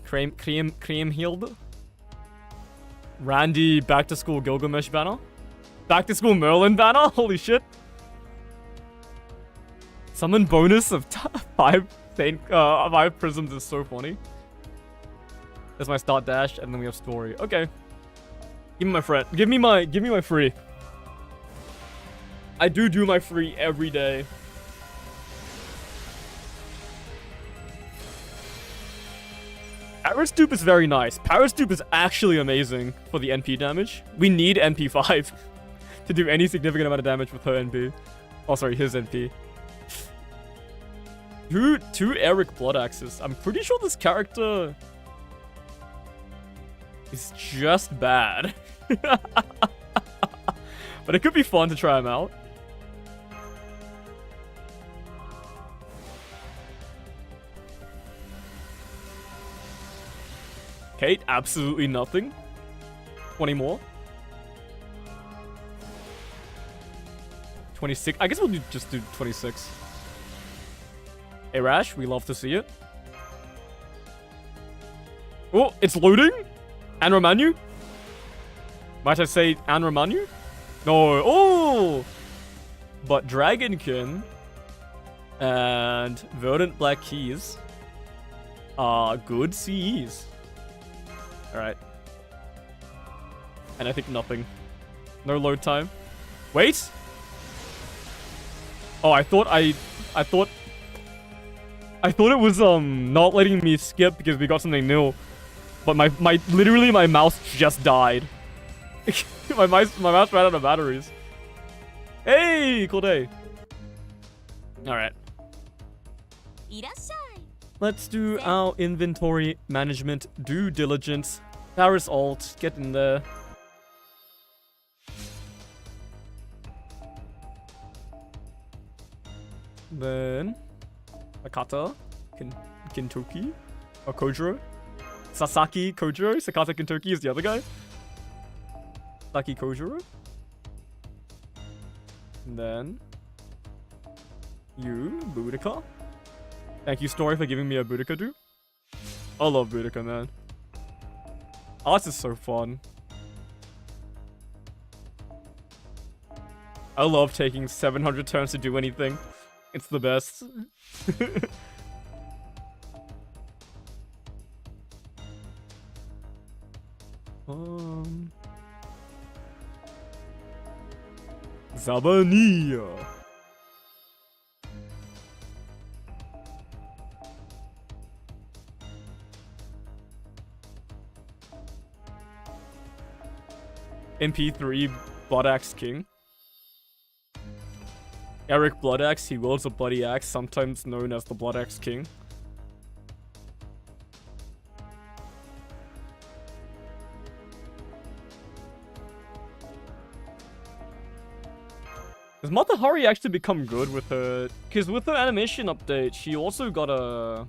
Randy back to school Gilgamesh banner. Back to school Merlin banner. Holy shit. Summon bonus of 5 prisms is so funny. That's my start dash, and then we have story. Okay. Give me my friend. Give me my free. I do my free every day. Paris Dupe is very nice. Paris Dupe is actually amazing for the NP damage. We need NP5 to do any significant amount of damage with her NP. Oh, sorry, his NP. Two Eric Blood Axes. I'm pretty sure this character is just bad. But it could be fun to try him out. Kate, absolutely nothing. 20 more. 26. I guess we'll just do 26. Hey, Rash, we love to see it. Oh, it's loading? Anramanu? Might I say Anramanu? No. Oh! But Dragonkin and Verdant Black Keys are good CEs. Alright. And I think nothing. No load time. Wait! Oh, I thought it was not letting me skip because we got something new. But literally my mouse just died. my mouse ran out of batteries. Hey, cool day. Alright. Let's do our inventory management due diligence. Paris alt, get in there. Then Sakata, Kintoki, or Kojiro. Sasaki Kojiro. Sakata Kintoki is the other guy. Sasaki Kojiro. And then you, Boudica. Thank you, Story, for giving me a Boudica dupe. I love Boudica, man. Art is so fun. I love taking 700 turns to do anything. It's the best. Zabania. MP3 Blood Axe King. Eric Blood Axe, he wields a bloody axe, sometimes known as the Blood Axe King. Does Mata Hari actually become good with her? Because with her animation update, she also got a...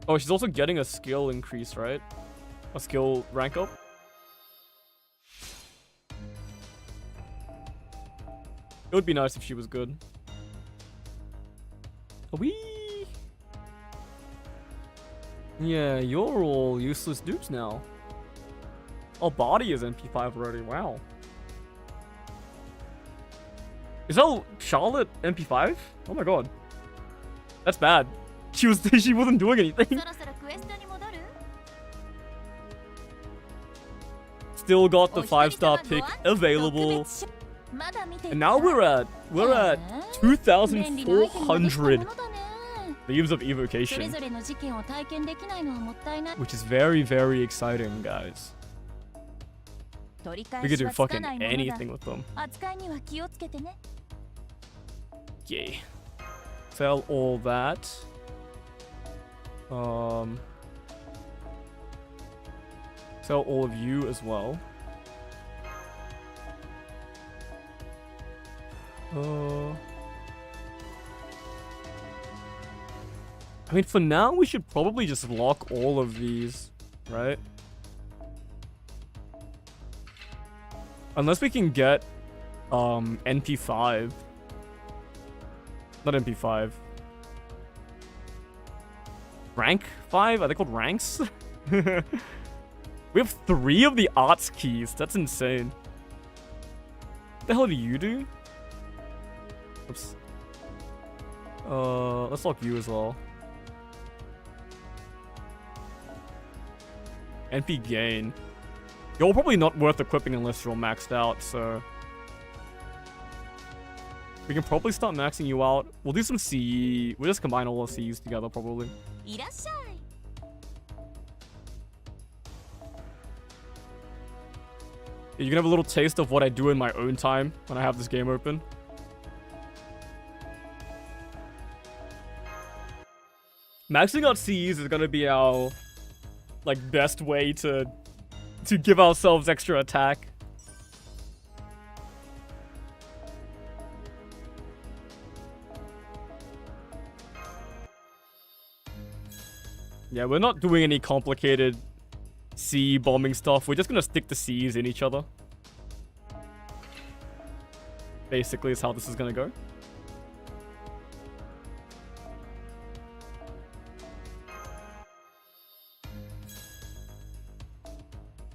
Oh, she's also getting a skill increase, right? A skill rank up? It would be nice if she was good. Wee. Yeah, you're all useless dupes now. Oh, Body is MP5 already. Wow. Is that Charlotte MP5? Oh my god. That's bad. She wasn't doing anything. Still got the 5-star pick available. And now we're at 2,400 Leaves of Evocation, which is very, very exciting, guys. We could do fucking anything with them. Yay. Sell all that. Sell all of you as well. I mean, for now, we should probably just lock all of these, right? Unless we can get, NP5. Not NP5. Rank 5? Are they called ranks? We have 3 of the arts keys. That's insane. What the hell do you do? Oops. Let's lock you as well. NP gain. You're probably not worth equipping unless you're maxed out, so... We can probably start maxing you out. We'll do some CE. We'll just combine all the CEs together, probably. いらっしゃい You can have a little taste of what I do in my own time when I have this game open. Maxing out CEs is gonna be our, like, best way to give ourselves extra attack. Yeah, we're not doing any complicated CE bombing stuff. We're just gonna stick the C's in each other. Basically is how this is gonna go.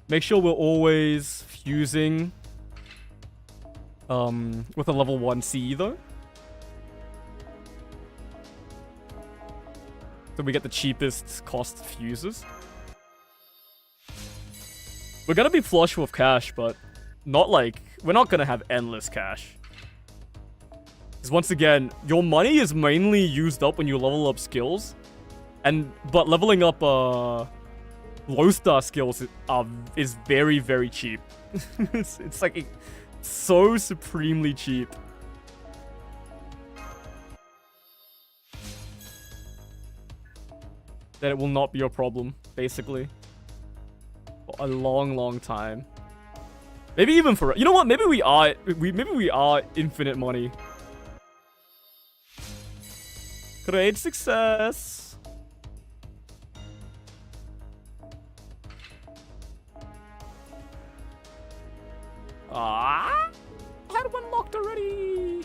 Make sure we're always fusing with a level 1 CE though. So we get the cheapest cost fuses. We're gonna be flush with cash, but not like... We're not gonna have endless cash. Because once again, your money is mainly used up when you level up skills. But leveling up low star skills is very, very cheap. it's like so supremely cheap. That it will not be a problem, basically. For a long, long time. Maybe even for... You know what? Maybe we are infinite money. Great success! Ah! I had one locked already!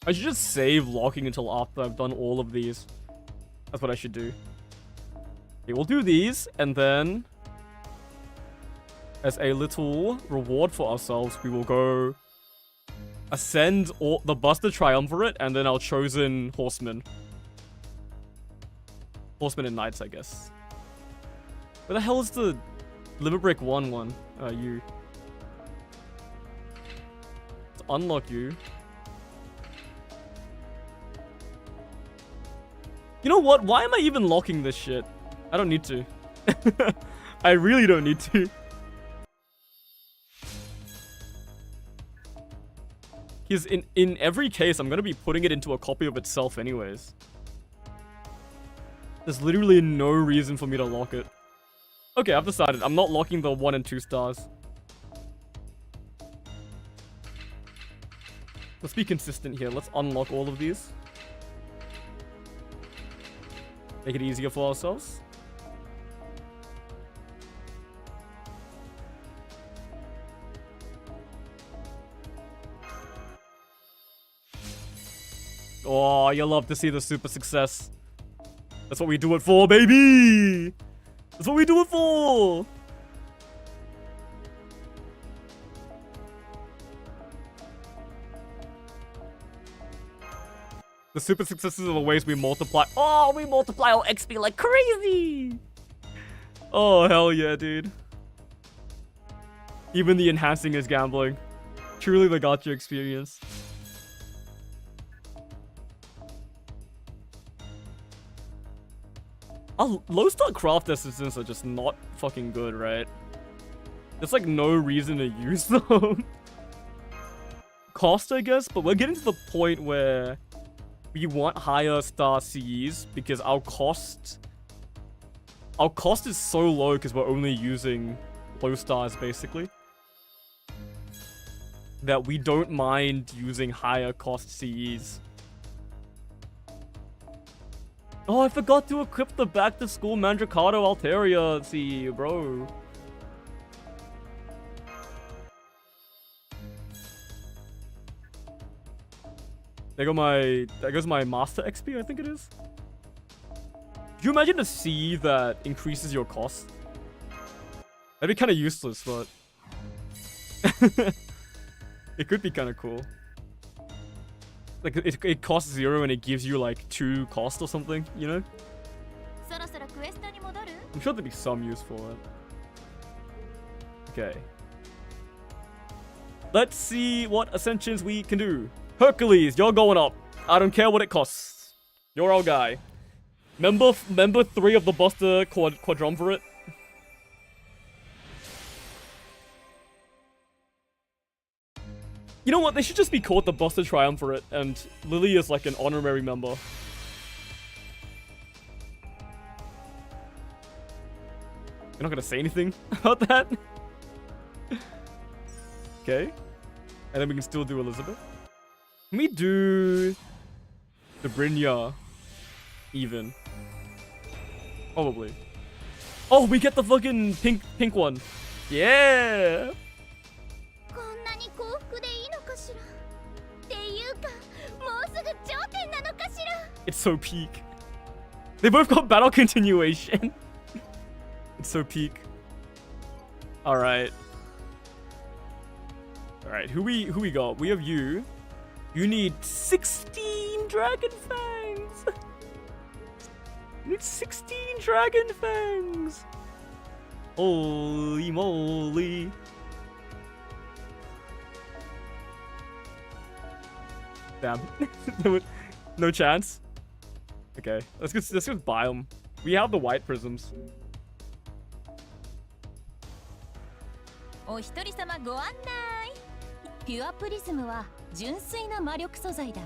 I should just save locking until after I've done all of these. That's what I should do. Okay, we'll do these, and then... as a little reward for ourselves, we will go... ascend the Buster Triumvirate, and then our chosen horsemen. Horsemen and knights, I guess. Where the hell is the Limit Break 1 one? You. Let's unlock you. You know what? Why am I even locking this shit? I don't need to. I really don't need to. Because in every case, I'm going to be putting it into a copy of itself anyways. There's literally no reason for me to lock it. Okay, I've decided. I'm not locking the 1 and 2 stars. Let's be consistent here. Let's unlock all of these. Make it easier for ourselves. Oh, you love to see the super success. That's what we do it for, baby! That's what we do it for! The super successes are the ways we multiply. Oh, we multiply our XP like crazy! Oh, hell yeah, dude. Even the enhancing is gambling. Truly the gacha experience. Low star craft assistants are just not fucking good, right? There's like no reason to use them. cost, I guess, but we're getting to the point where we want higher star CEs because our cost is so low because we're only using low stars basically, that we don't mind using higher cost CEs. Oh, I forgot to equip the back to school Mandracato Altaria CE, bro. There goes my master XP, I think it is. Could you imagine a C that increases your cost? That'd be kind of useless, but it could be kind of cool. Like it costs 0 and it gives you like 2 cost or something, you know? そろそろクエストに戻る？ I'm sure there'd be some use for it. Okay. Let's see what ascensions we can do. Hercules, you're going up. I don't care what it costs. You're our guy. Member 3 of the Buster Quadrumvirate. You know what? They should just be called the Buster Triumvirate, and Lily is like an honorary member. You're not gonna say anything about that? Okay. And then we can still do Elizabeth. Can we do the Brynja even? Probably. Oh, we get the fucking pink one. Yeah. こんなに幸福でいいのかしら？っていうか、もうすぐ頂点なのかしら？ It's so peak. They both got battle continuation. It's so peak. All right. All right. Who we got? We have you. You need 16 dragon fangs. You need 16 dragon fangs. Holy moly. Damn. No chance. Okay, let's go buy them. We have the white prisms. お一人様ご案内。ピュアプリズムは純粋な魔力素材だ。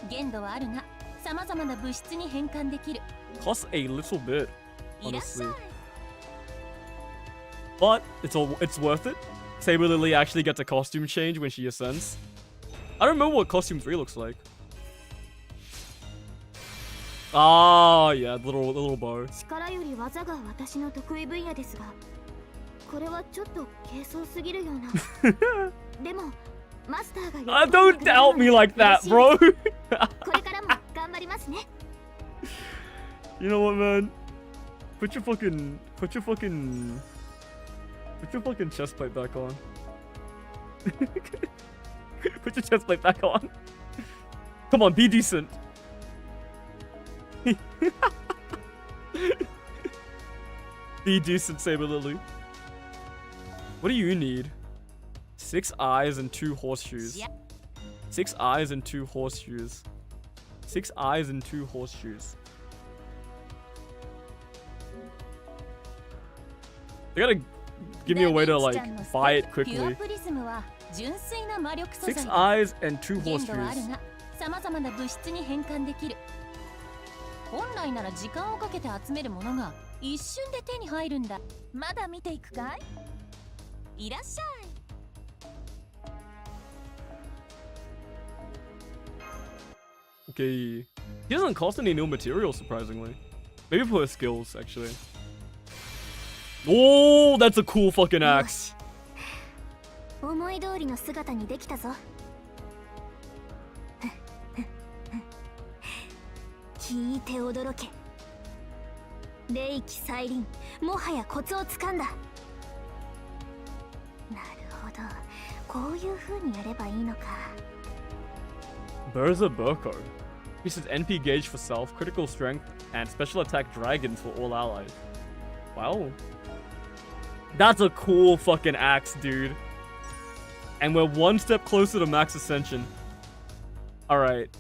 限度はあるが、さまざまな物質に変換できる。Costs a little bit, いらっしゃ honestly. い。 But it's worth it. Saber Lily actually gets a costume change when she ascends. I don't remember what costume 3 looks like. Ah, yeah, little bow. 力より技が私の得意分野ですが、これはちょっと軽装すぎるような。でもマスターが Don't doubt me like that, bro. これからも頑張りますね。 You know what, man? Put your fucking chest plate back on. Put your chest plate back on. Come on, be decent. Be decent, Saber Lily. What do you need? 6 eyes and 2 horseshoes. 6 eyes and 2 horseshoes. 6 eyes and 2 horseshoes. They gotta give me a way to like buy it quickly. 6 eyes and 2 horseshoes. さまざまな物質に変換できる。本来なら時間をかけて集めるものが一瞬で手に入るんだ。まだ見ていくかい？いらっしゃい。 Okay. He doesn't cost any new material, surprisingly. Maybe for his skills, actually. Oh, that's a cool fucking axe. 思い通りの姿にできたぞ。聞いて驚け。霊気再臨、もはやコツをつかんだ。なるほど、こういう風にやればいいのか。Berserker. Increases NP gauge for self, critical strength, and special attack dragons for all allies. Wow. That's a cool fucking axe, dude. And we're one step closer to max ascension. Alright.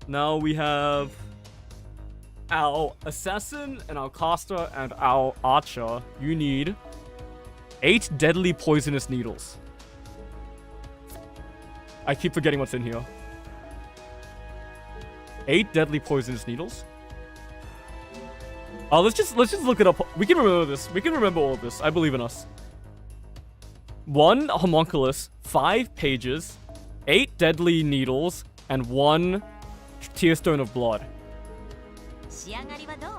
Now we have our assassin and our caster and our archer. You need 8 deadly poisonous needles. I keep forgetting what's in here. 8 deadly poisonous needles. Oh, let's just look it up. We can remember this. We can remember all of this. I believe in us. 1 homunculus, 5 pages, 8 deadly needles, and 1 tear stone of blood. 仕上がりはどう？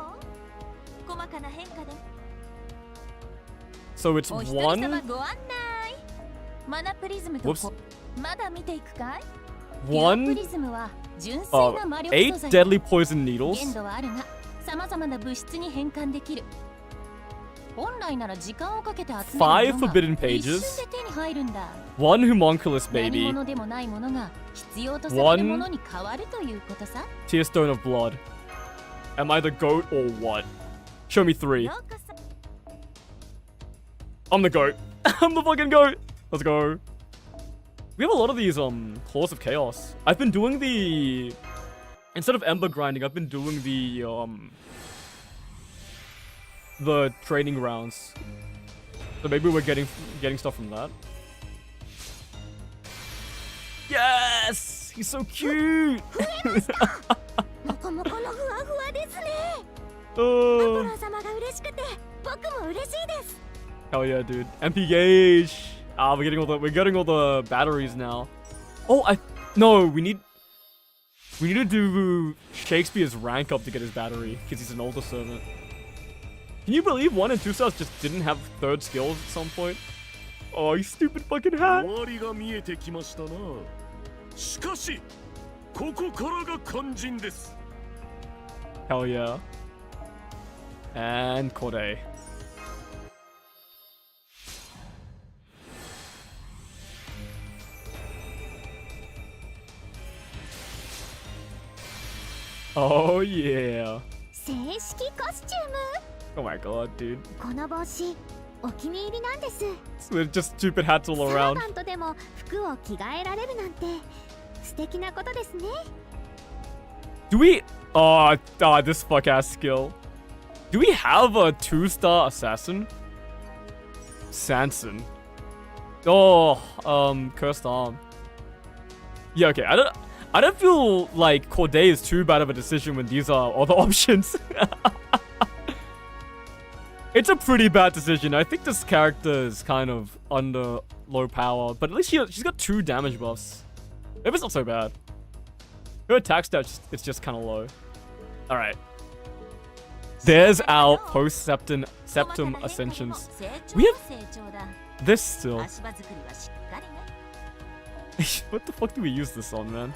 細かな変化で。 So it's お一人 1. 様ご案内。マナプリズムと Whoops. まだ見ていくかい？ 1 プリズムは純粋な魔力素8材。 deadly poison needles. 限度はあるが、様々な物質に変換できる。本来なら時間をかけて集めるものが 5 forbidden pages. 一瞬で手に入るんだ。 1 homunculus 何 baby. 者でもないものが必要とされるものに変わるということさ。 Tear stone of blood. Am I the goat or what? Show me 3. ようこそ。 I'm the goat. I'm the fucking goat. Let's go. We have a lot of these Halls of Chaos. I've been doing the instead of ember grinding, I've been doing the training rounds. So maybe we're getting stuff from that. Yes! He's so cute! もこもこのふわふわですね。ア Oh, ポロン様が嬉しくて、僕も嬉しいです。 hell yeah, dude. MP gauge. Ah, we're getting all the batteries now. Oh, no, we need to do Shakespeare's rank up to get his battery because he's an older servant. Can you believe 1 and 2 stars just didn't have 3rd skills at some point? Oh, you stupid fucking hat. 終わりが見えてきましたな。しかし、ここからが肝心です。 Hell yeah. And Corday. Oh yeah. 正式コスチューム。 Oh my god, dude. この帽子、お気に入りなんです。 They're just stupid hats all サー around. バントでも服を着替えられるなんて素敵なことですね。 Do we? This fuck ass skill. Do we have a 2-star assassin? Sanson. Oh, cursed arm. Yeah, okay. I don't feel like Corday is too bad of a decision when these are all the options. It's a pretty bad decision. I think this character is kind of under low power, but at least she's got 2 damage buffs. Maybe it's not so bad. Her attack stat, it's just kind of low. All right. There's our post-septum ascensions. We have this still. 足場作りはしっかりね。 What the fuck do we use this on, man?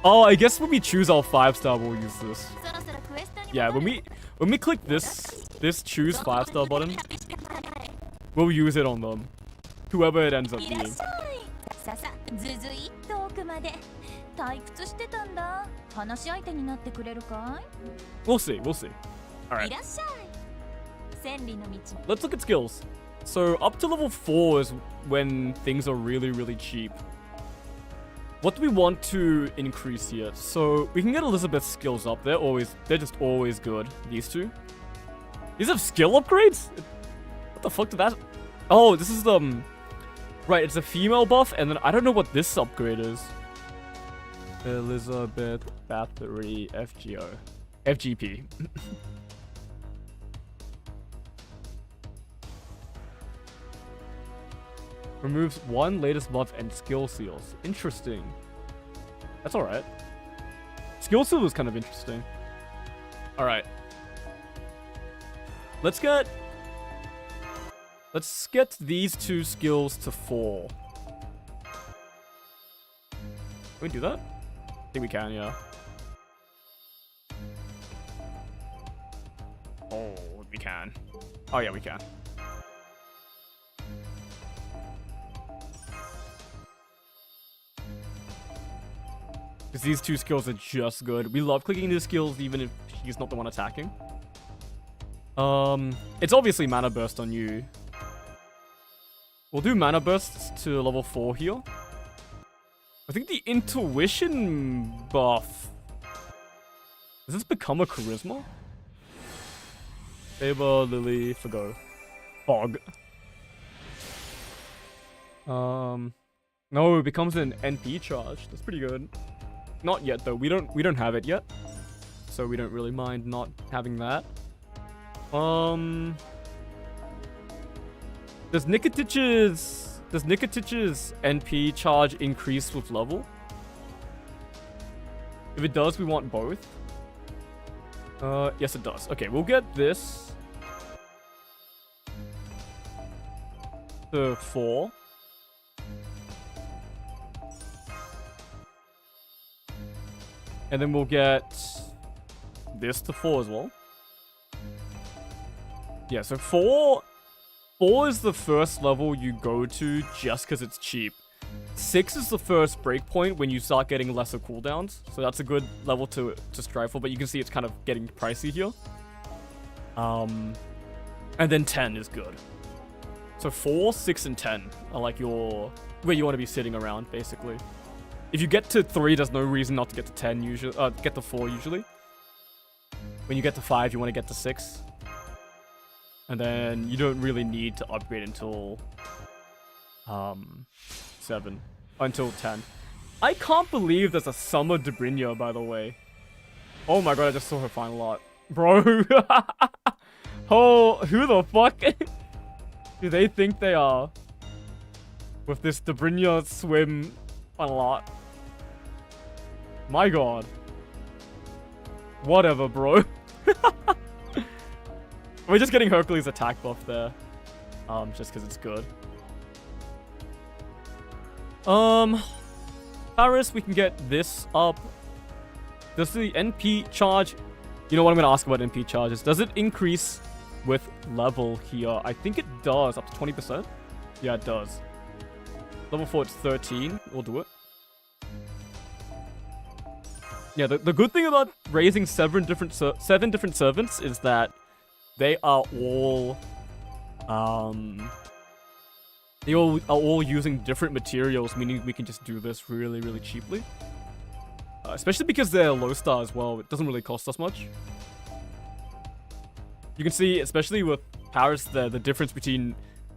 Oh, I guess when we choose our 5-star, we'll use this. そろそろクエストに Yeah, 戻る when we click this choose 5-star button, we'll use it on them. Whoever it ends up いらっ being. しゃい。ささ、ずずいっと奥まで。退屈してたんだ。話し相手になってくれるか We'll see. い？ Alright, いらっしゃい。千里の道。 let's look at skills. So up to level 4 is when things are really, really cheap. What do we want to increase here? So we can get Elizabeth's skills up. They're just always good. These 2. These have skill upgrades? What the fuck did that? Oh, this is right, it's a female buff, and then I don't know what this upgrade is. Elizabeth Battery FGP. Removes 1 latest buff and skill seals. Interesting. That's alright. Skill seal is kind of interesting. Alright. Let's get these 2 skills to 4. Can we do that? I think we can, yeah. Oh, we can. Oh yeah, we can. Because these 2 skills are just good. We love clicking these skills even if he's not the one attacking. It's obviously Mana Burst on you. We'll do Mana Burst to level 4 here. I think the Intuition buff... Does this become a Charisma? Saber, Lily, Forgo. Fog. No, it becomes an NP charge. That's pretty good. Not yet though. We don't have it yet, so we don't really mind not having that. Does Nikitич's NP charge increase with level? If it does, we want both. Yes, it does. Okay, we'll get this to 4. And then we'll get this to 4 as well. Yeah, so 4 is the first level you go to just because it's cheap. 6 is the first breakpoint when you start getting lesser cooldowns. So that's a good level to strive for, but you can see it's kind of getting pricey here. And then 10 is good. So 4, 6, and 10 are like where you want to be sitting around, basically. If you get to 3, there's no reason not to get to 10 usually. Get to 4 usually. When you get to 5, you want to get to 6. And then you don't really need to upgrade until 7. Until 10. I can't believe there's a Summer Debrinya, by the way. Oh my god, I just saw her final art. Bro. Oh, who the fuck do they think they are? With this Debrinya swim final art. My god. Whatever, bro. We're just getting Hercules' attack buff there. Just because it's good. Paris, we can get this up. Does the NP charge... You know what I'm going to ask about NP charges. Does it increase with level here? I think it does, up to 20%. Yeah, it does. Level 4, it's 13. We'll do it. Yeah, the good thing about raising 7 different servants is that they are all using different materials, meaning we can just do this really, really cheaply. Especially because they're low star as well. It doesn't really cost us much. You can see, especially with Paris, the difference between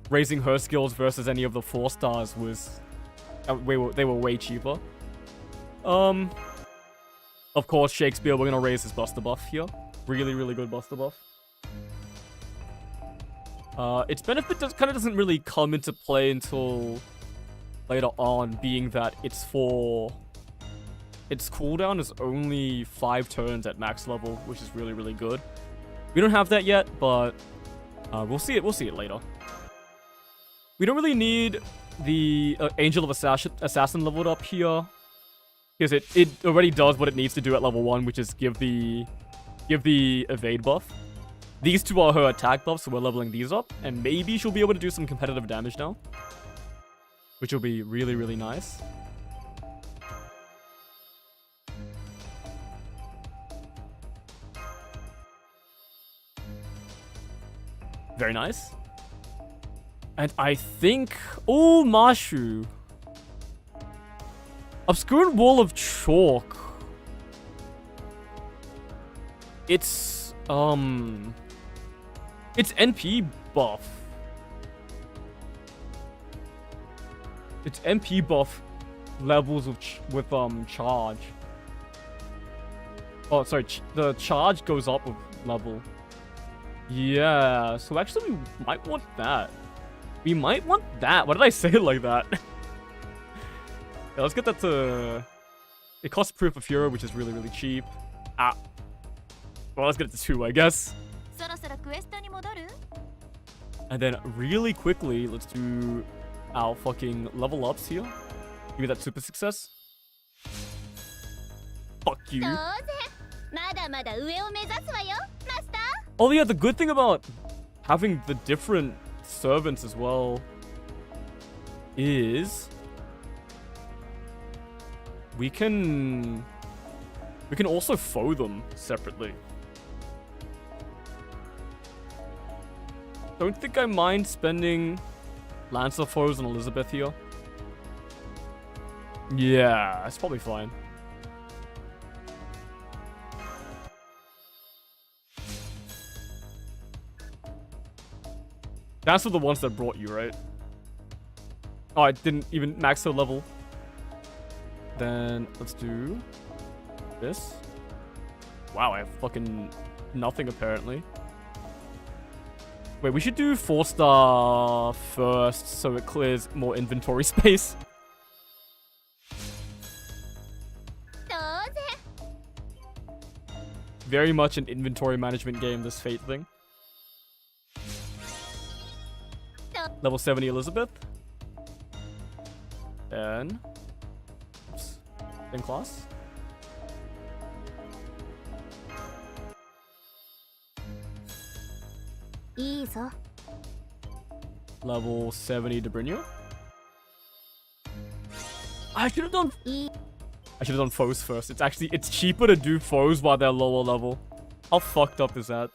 raising her skills versus any of the 4 stars was they were way cheaper. Of course, Shakespeare, we're gonna raise his Buster buff here. Really, really good Buster buff. Its benefit kind of doesn't really come into play until later on, being that its cooldown is only 5 turns at max level, which is really, really good. We don't have that yet, but we'll see it. We'll see it later. We don't really need the Angel of Assassin leveled up here, because it already does what it needs to do at level 1, which is give the evade buff. These two are her attack buffs, so we're leveling these up, and maybe she'll be able to do some competitive damage now, which will be really, really nice. Very nice. And I think... Oh, Mashu. Obscured Wall of Chalk. It's NP buff. It's NP buff levels with charge. Oh, sorry. The charge goes up with level. Yeah, so actually we might want that. We might want that. Why did I say it like that? Yeah, let's get that to... It costs Proof of Hero, which is really, really cheap. Ah. Well, let's get it to 2, I guess. And then really quickly, let's do our fucking level ups here. Give me that super success. Fuck you. Oh yeah, the good thing about having the different servants as well is we can also foe them separately. Don't think I mind spending Lancer foes on Elizabeth here. Yeah, it's probably fine. That's for the ones that brought you, right? Oh, I didn't even max her level. Then let's do this. Wow, I have fucking nothing apparently. Wait, we should do 4-star first so it clears more inventory space. 当然 Very much an inventory management game, this Fate thing. Level 70 Elizabeth. Then... Oops. Same class. Easy. Level 70 Debrino. I should have done... I should have done foes first. It's cheaper to do foes while they're lower level. How fucked up is that?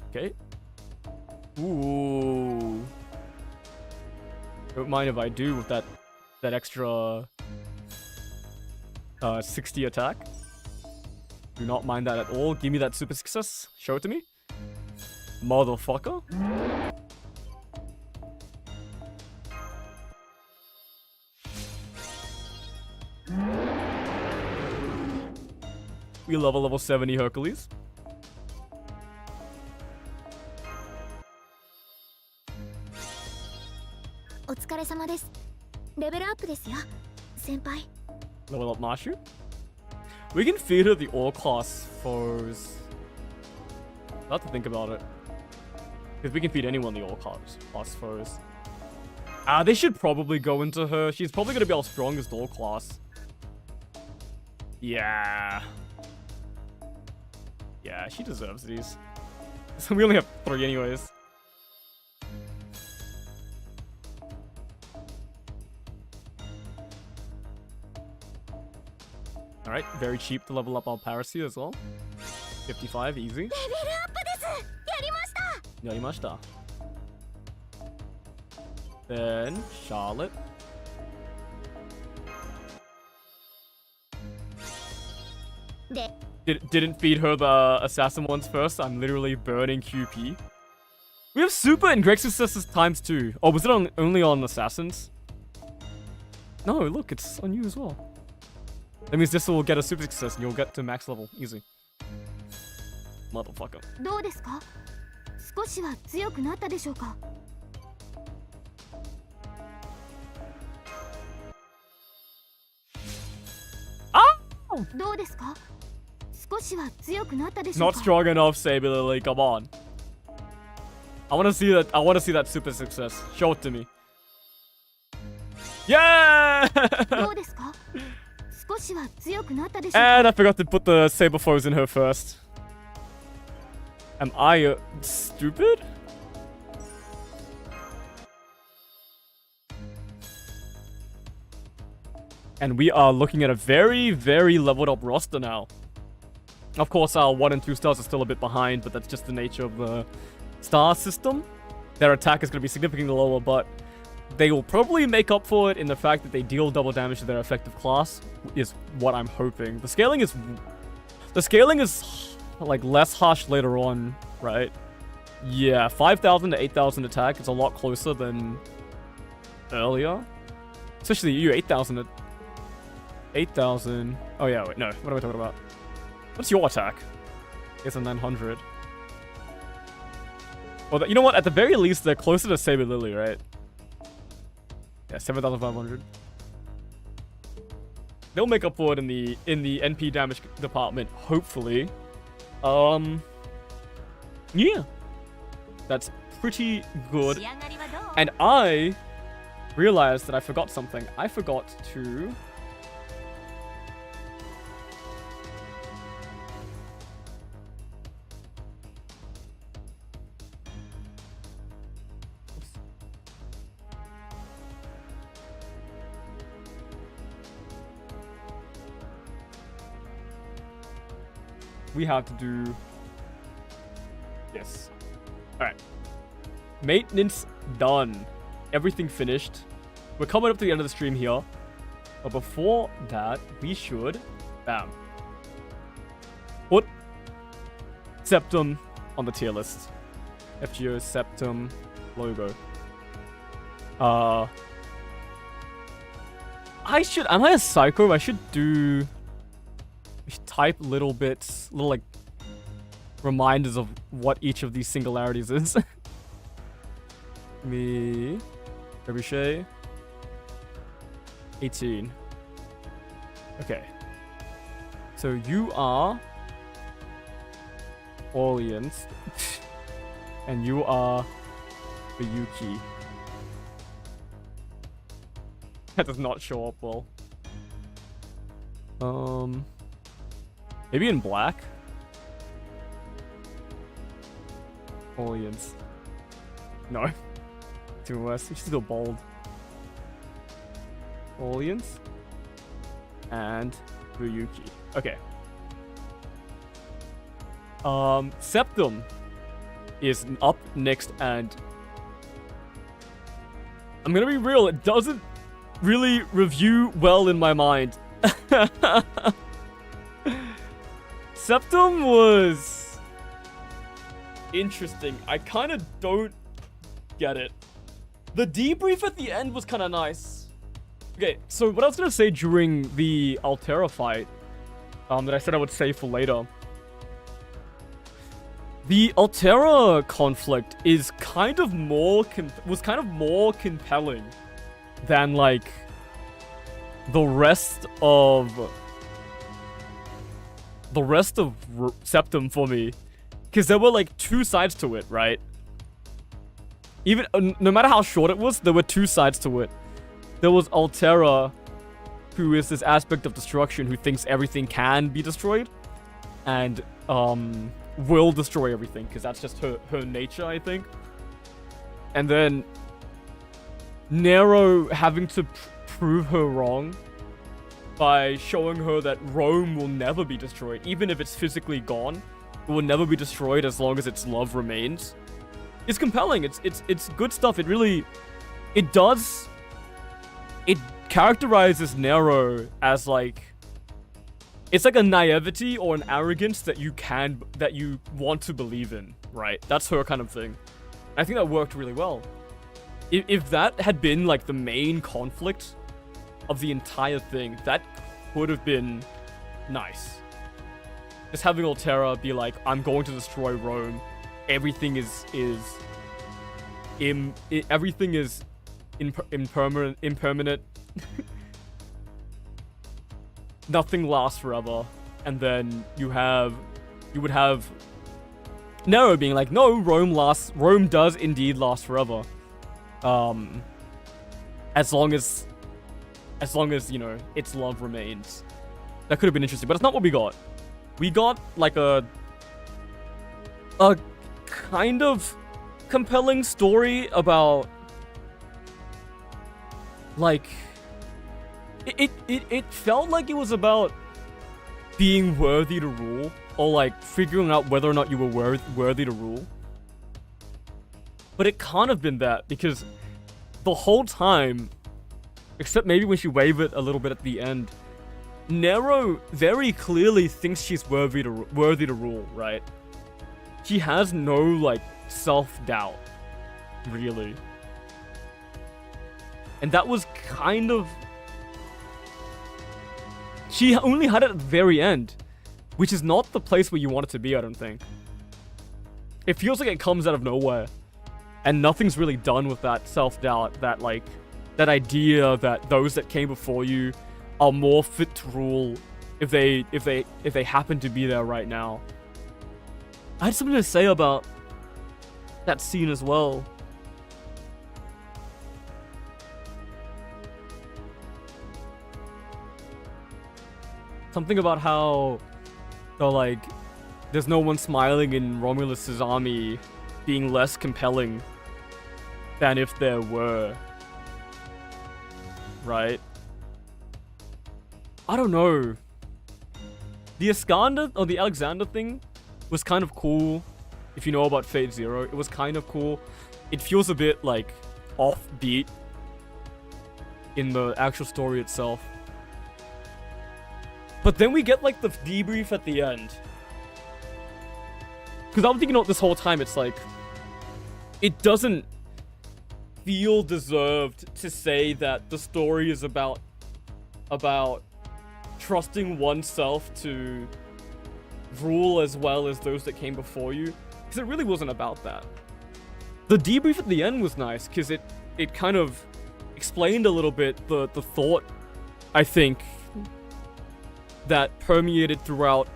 Okay. Ooh. Don't mind if I do with that extra 60 attack. Do not mind that at all. Give me that super success. Show it to me. Motherfucker. We level 70 Hercules. Level up Marshu. We can feed her the all-class foes. I'll have to think about it. Because we can feed anyone the all-class foes. They should probably go into her. She's probably going to be our strongest all-class. Yeah. Yeah, she deserves these. So we only have 3 anyways. Alright, very cheap to level up our Parasy as well. 55, easy. Yarimashita. Then, Charlotte. Didn't feed her the assassin ones first. I'm literally burning QP. We have super and Greg successes ×2. Oh, was it only on assassins? No, look, it's on you as well. That means this will get a super success and you'll get to max level. Easy. Motherfucker. どうですか少しは強くなったでしょうか どうですか少しは強くなったでしょう Not か strong enough, Saber Lily. Come on. I want to see that. I want to see that super success. Show it to me. Yeah! どうですか少しは強くなったでしょうか And I forgot to put the saber foes in her first. Am I stupid? And we are looking at a very, very leveled up roster now. Of course, our 1 and 2 stars are still a bit behind, but that's just the nature of the star system. Their attack is going to be significantly lower, but they will probably make up for it in the fact that they deal double damage to their effective class, is what I'm hoping. The scaling is like less harsh later on, right? Yeah, 5,000 to 8,000 attack is a lot closer than earlier. Especially you, 8,000 at 8,000. Oh yeah, wait, no. What am I talking about? What's your attack? It's a 900. Well, you know what? At the very least, they're closer to Saber Lily, right? Yeah, 7,500. They'll make up for it in the NP damage department, hopefully. Yeah. That's pretty good. And I realized that I forgot something. I forgot to... We have to do this. Alright. Maintenance done. Everything finished. We're coming up to the end of the stream here. But before that, we should... Bam. Put Septum on the tier list. FGO Septum logo. Am I a psycho? I should type little bits, little like reminders of what each of these singularities is. Me, Trebuchet, 18. Okay. So you are Orleans, and you are the Yuki. That does not show up well. Maybe in black. Orleans. No. Too worse. She's still bold. Orleans. And Ryuki. Okay. Septum is up next, and I'm gonna be real, it doesn't really review well in my mind. Septum was interesting. I kind of don't get it. The debrief at the end was kind of nice. Okay, so what I was gonna say during the Altera fight, that I said I would save for later. The Altera conflict is kind of more compelling than like the rest of Septum for me, because there were like two sides to it, right? Even no matter how short it was, there were two sides to it. There was Altera, who is this aspect of destruction who thinks everything can be destroyed, and will destroy everything because that's just her nature, I think. And then Nero having to prove her wrong by showing her that Rome will never be destroyed, even if it's physically gone. It will never be destroyed as long as its love remains. It's compelling. It's good stuff. It characterizes Nero as like, it's like a naivety or an arrogance that you want to believe in, right? That's her kind of thing. I think that worked really well. If that had been like the main conflict of the entire thing, that would have been nice. Just having Altera be like, I'm going to destroy Rome. Everything is impermanent. Nothing lasts forever. And then you would have Nero being like, no, Rome does indeed last forever. As long as, you know, its love remains. That could have been interesting, but it's not what we got. We got like a kind of compelling story about like it felt like it was about being worthy to rule, or like figuring out whether or not you were worthy to rule. But it can't have been that, because the whole time, except maybe when she wavered a little bit at the end, Nero very clearly thinks she's worthy to rule, right? She has no like self-doubt, really. And that was kind of... She only had it at the very end, which is not the place where you want it to be, I don't think. It feels like it comes out of nowhere, and nothing's really done with that self-doubt, that like, that idea that those that came before you are more fit to rule if they happen to be there right now. I had something to say about that scene as well. Something about how, like, there's no one smiling in Romulus's army being less compelling than if there were. Right? I don't know. The Iskander, or the Alexander thing, was kind of cool. If you know about Fate Zero, it was kind of cool. It feels a bit, like, offbeat in the actual story itself. But then we get, like, the debrief at the end. Because I'm thinking this whole time, it's like, it doesn't feel deserved to say that the story is about trusting oneself to rule as well as those that came before you, because it really wasn't about that. The debrief at the end was nice because it kind of explained a little bit the thought, I think, that permeated throughout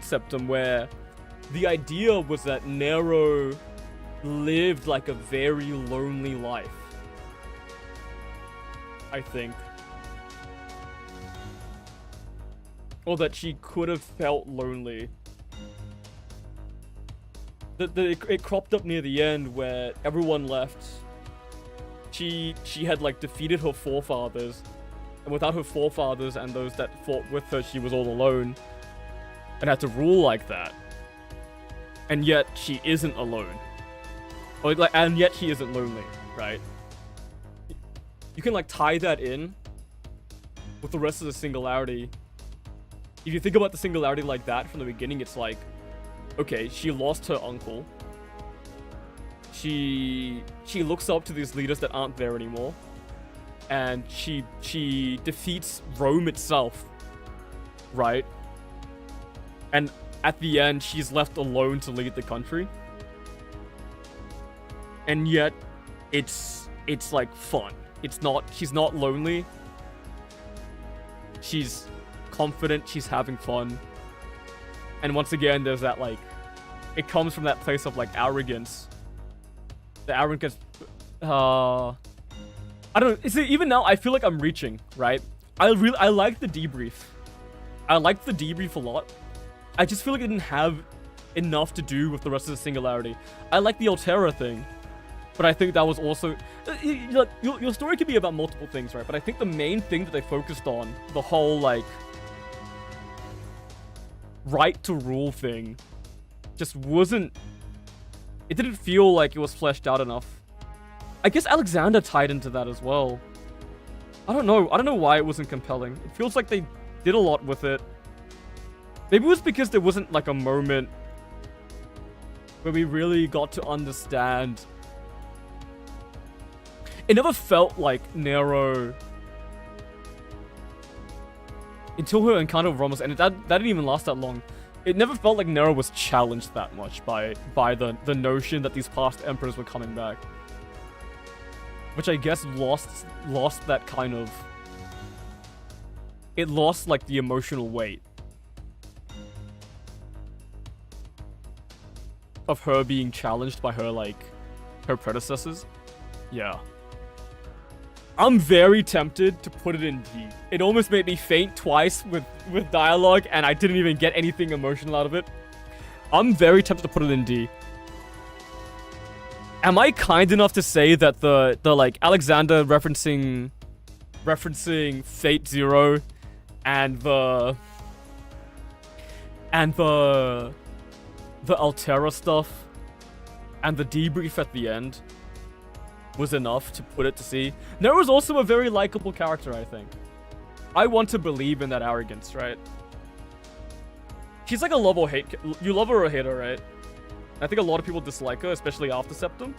Septum, where the idea was that Nero lived like a very lonely life, I think. Or that she could have felt lonely. It cropped up near the end where everyone left. She had like defeated her forefathers, and without her forefathers and those that fought with her, she was all alone and had to rule like that. And yet she isn't alone. And yet she isn't lonely, right? You can like tie that in with the rest of the Singularity. If you think about the Singularity like that from the beginning, it's like, okay, she lost her uncle. She looks up to these leaders that aren't there anymore. And she defeats Rome itself, right? And at the end, she's left alone to lead the country. And yet, it's like fun. She's not lonely. She's confident, she's having fun. And once again, there's that like, it comes from that place of like arrogance. The arrogance, I don't know, see, even now I feel like I'm reaching, right? I like the debrief. I liked the debrief a lot. I just feel like it didn't have enough to do with the rest of the Singularity. I like the Altera thing, but I think that was also, your story could be about multiple things, right? But I think the main thing that they focused on, the whole like right to rule thing, just wasn't, it didn't feel like it was fleshed out enough. I guess Alexander tied into that as well. I don't know why it wasn't compelling. It feels like they did a lot with it. Maybe it was because there wasn't like a moment where we really got to understand. It never felt like Nero, until her encounter with Ramos, and that didn't even last that long. It never felt like Nero was challenged that much by the notion that these past emperors were coming back. Which I guess lost that kind of, it lost like the emotional weight of her being challenged by her predecessors. Yeah. I'm very tempted to put it in D. It almost made me faint twice with dialogue, and I didn't even get anything emotional out of it. I'm very tempted to put it in D. Am I kind enough to say that the like Alexander referencing Fate Zero and the Altera stuff and the debrief at the end was enough to put it to C? Nero's also a very likable character, I think. I want to believe in that arrogance, right? She's like a love or hate. You love her or hate her, right? I think a lot of people dislike her, especially after Septum.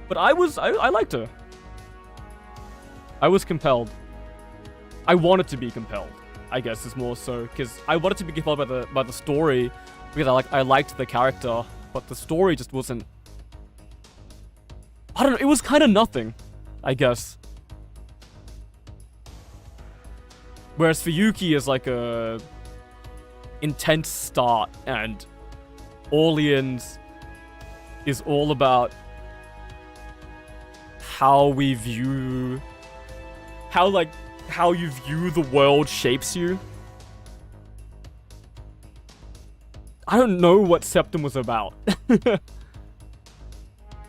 But I liked her. I was compelled. I wanted to be compelled, I guess, is more so, because I wanted to be compelled by the story, because I liked the character, but the story just wasn't. I don't know. It was kind of nothing, I guess. Whereas for Yuki is like a intense start, and Orleans is all about how we view, how you view the world shapes you. I don't know what Septum was about.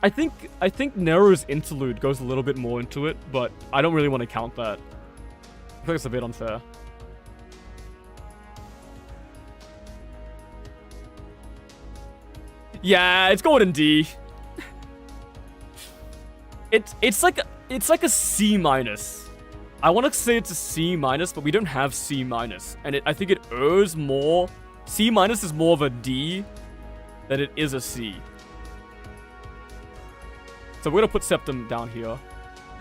I think Nero's interlude goes a little bit more into it, but I don't really want to count that. I think it's a bit unfair. Yeah, it's going in D. It's like a C minus. I want to say it's a C minus, but we don't have C minus, and I think it errs more C minus is more of a D than it is a C. So we're gonna put Septum down here.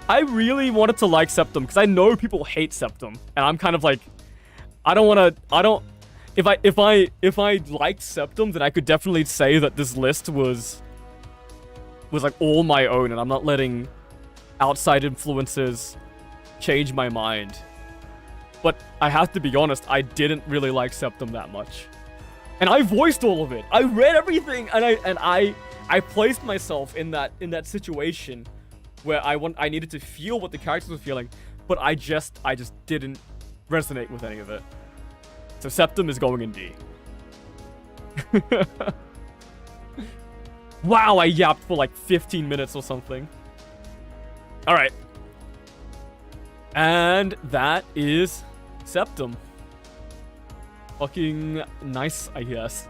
I really wanted to like Septum because I know people hate Septum, and I'm kind of like, if I liked Septum, then I could definitely say that this list was like all my own, and I'm not letting outside influences change my mind. But I have to be honest, I didn't really like Septum that much. And I voiced all of it. I read everything, and I placed myself in that situation where I needed to feel what the characters were feeling, but I just didn't resonate with any of it. So Septum is going in D. Wow, I yapped for like 15 minutes or something. All right. And that is Septum. Fucking nice, I guess.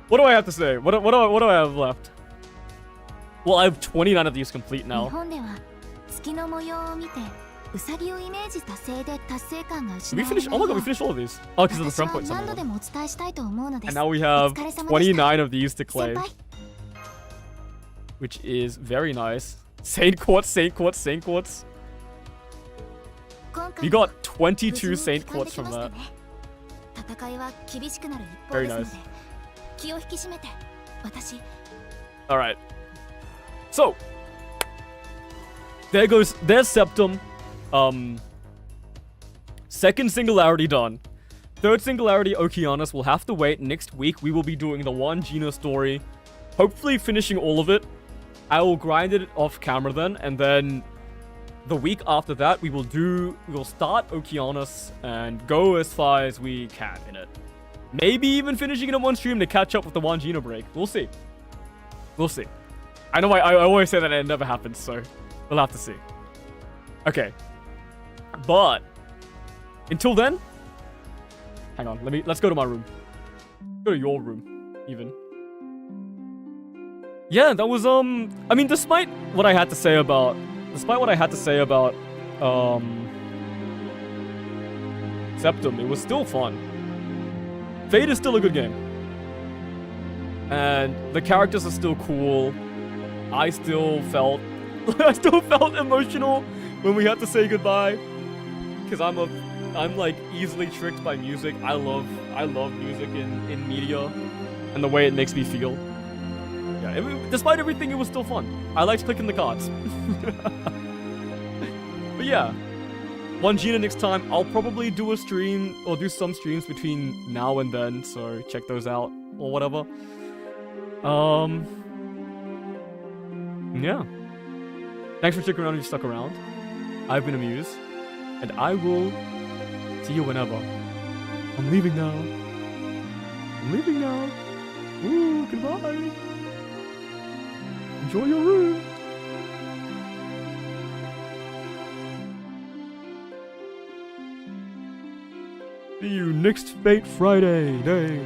What do I have to say? What do I have left? Well, I have 29 of these complete 日 now. 本では月の模様を見てウサギをイメージしたせいで達成感が Did 失 we われ finish? ない Oh my god, よ we う finished all of these. Oh, because of the 私 front は point. 何 Some 度 of で them. もお伝えしたいと思うので And す now we お have 疲れ様でした 29 of these to 先 claim, 輩 which is very nice. Saint Quartz, Saint Quartz, Saint Quartz. 今 We 回は got 無事 22 に Saint 帰還 Quartz でき from ました that. ね戦いは厳しくなる一方 Very ですの nice. で気を引き締めて私 Alright. So, there's Septum. Second Singularity done. Third Singularity, Okeanos, will have to wait. Next week, we will be doing the one Gina story. Hopefully finishing all of it. I will grind it off camera then, and then the week after that, we'll start Okeanos and go as far as we can in it. Maybe even finishing it in one stream to catch up with the one Gina break. We'll see. We'll see. I know I always say that and it never happens, so we'll have to see. Okay. But until then, hang on, let's go to my room. Go to your room, even. Yeah, that was I mean, despite what I had to say about Septum, it was still fun. Fate is still a good game. And the characters are still cool. I still felt emotional when we had to say goodbye. Cause I'm like easily tricked by music. I love music in media and the way it makes me feel. Yeah, despite everything, it was still fun. I liked clicking the cards. But yeah, one Gina next time. I'll probably do a stream or do some streams between now and then, so check those out or whatever. Yeah. Thanks for sticking around if you stuck around. I've been Amuse, and I will see you whenever. I'm leaving now. Ooh, goodbye. Enjoy your room. See you next Fate Friday. Day.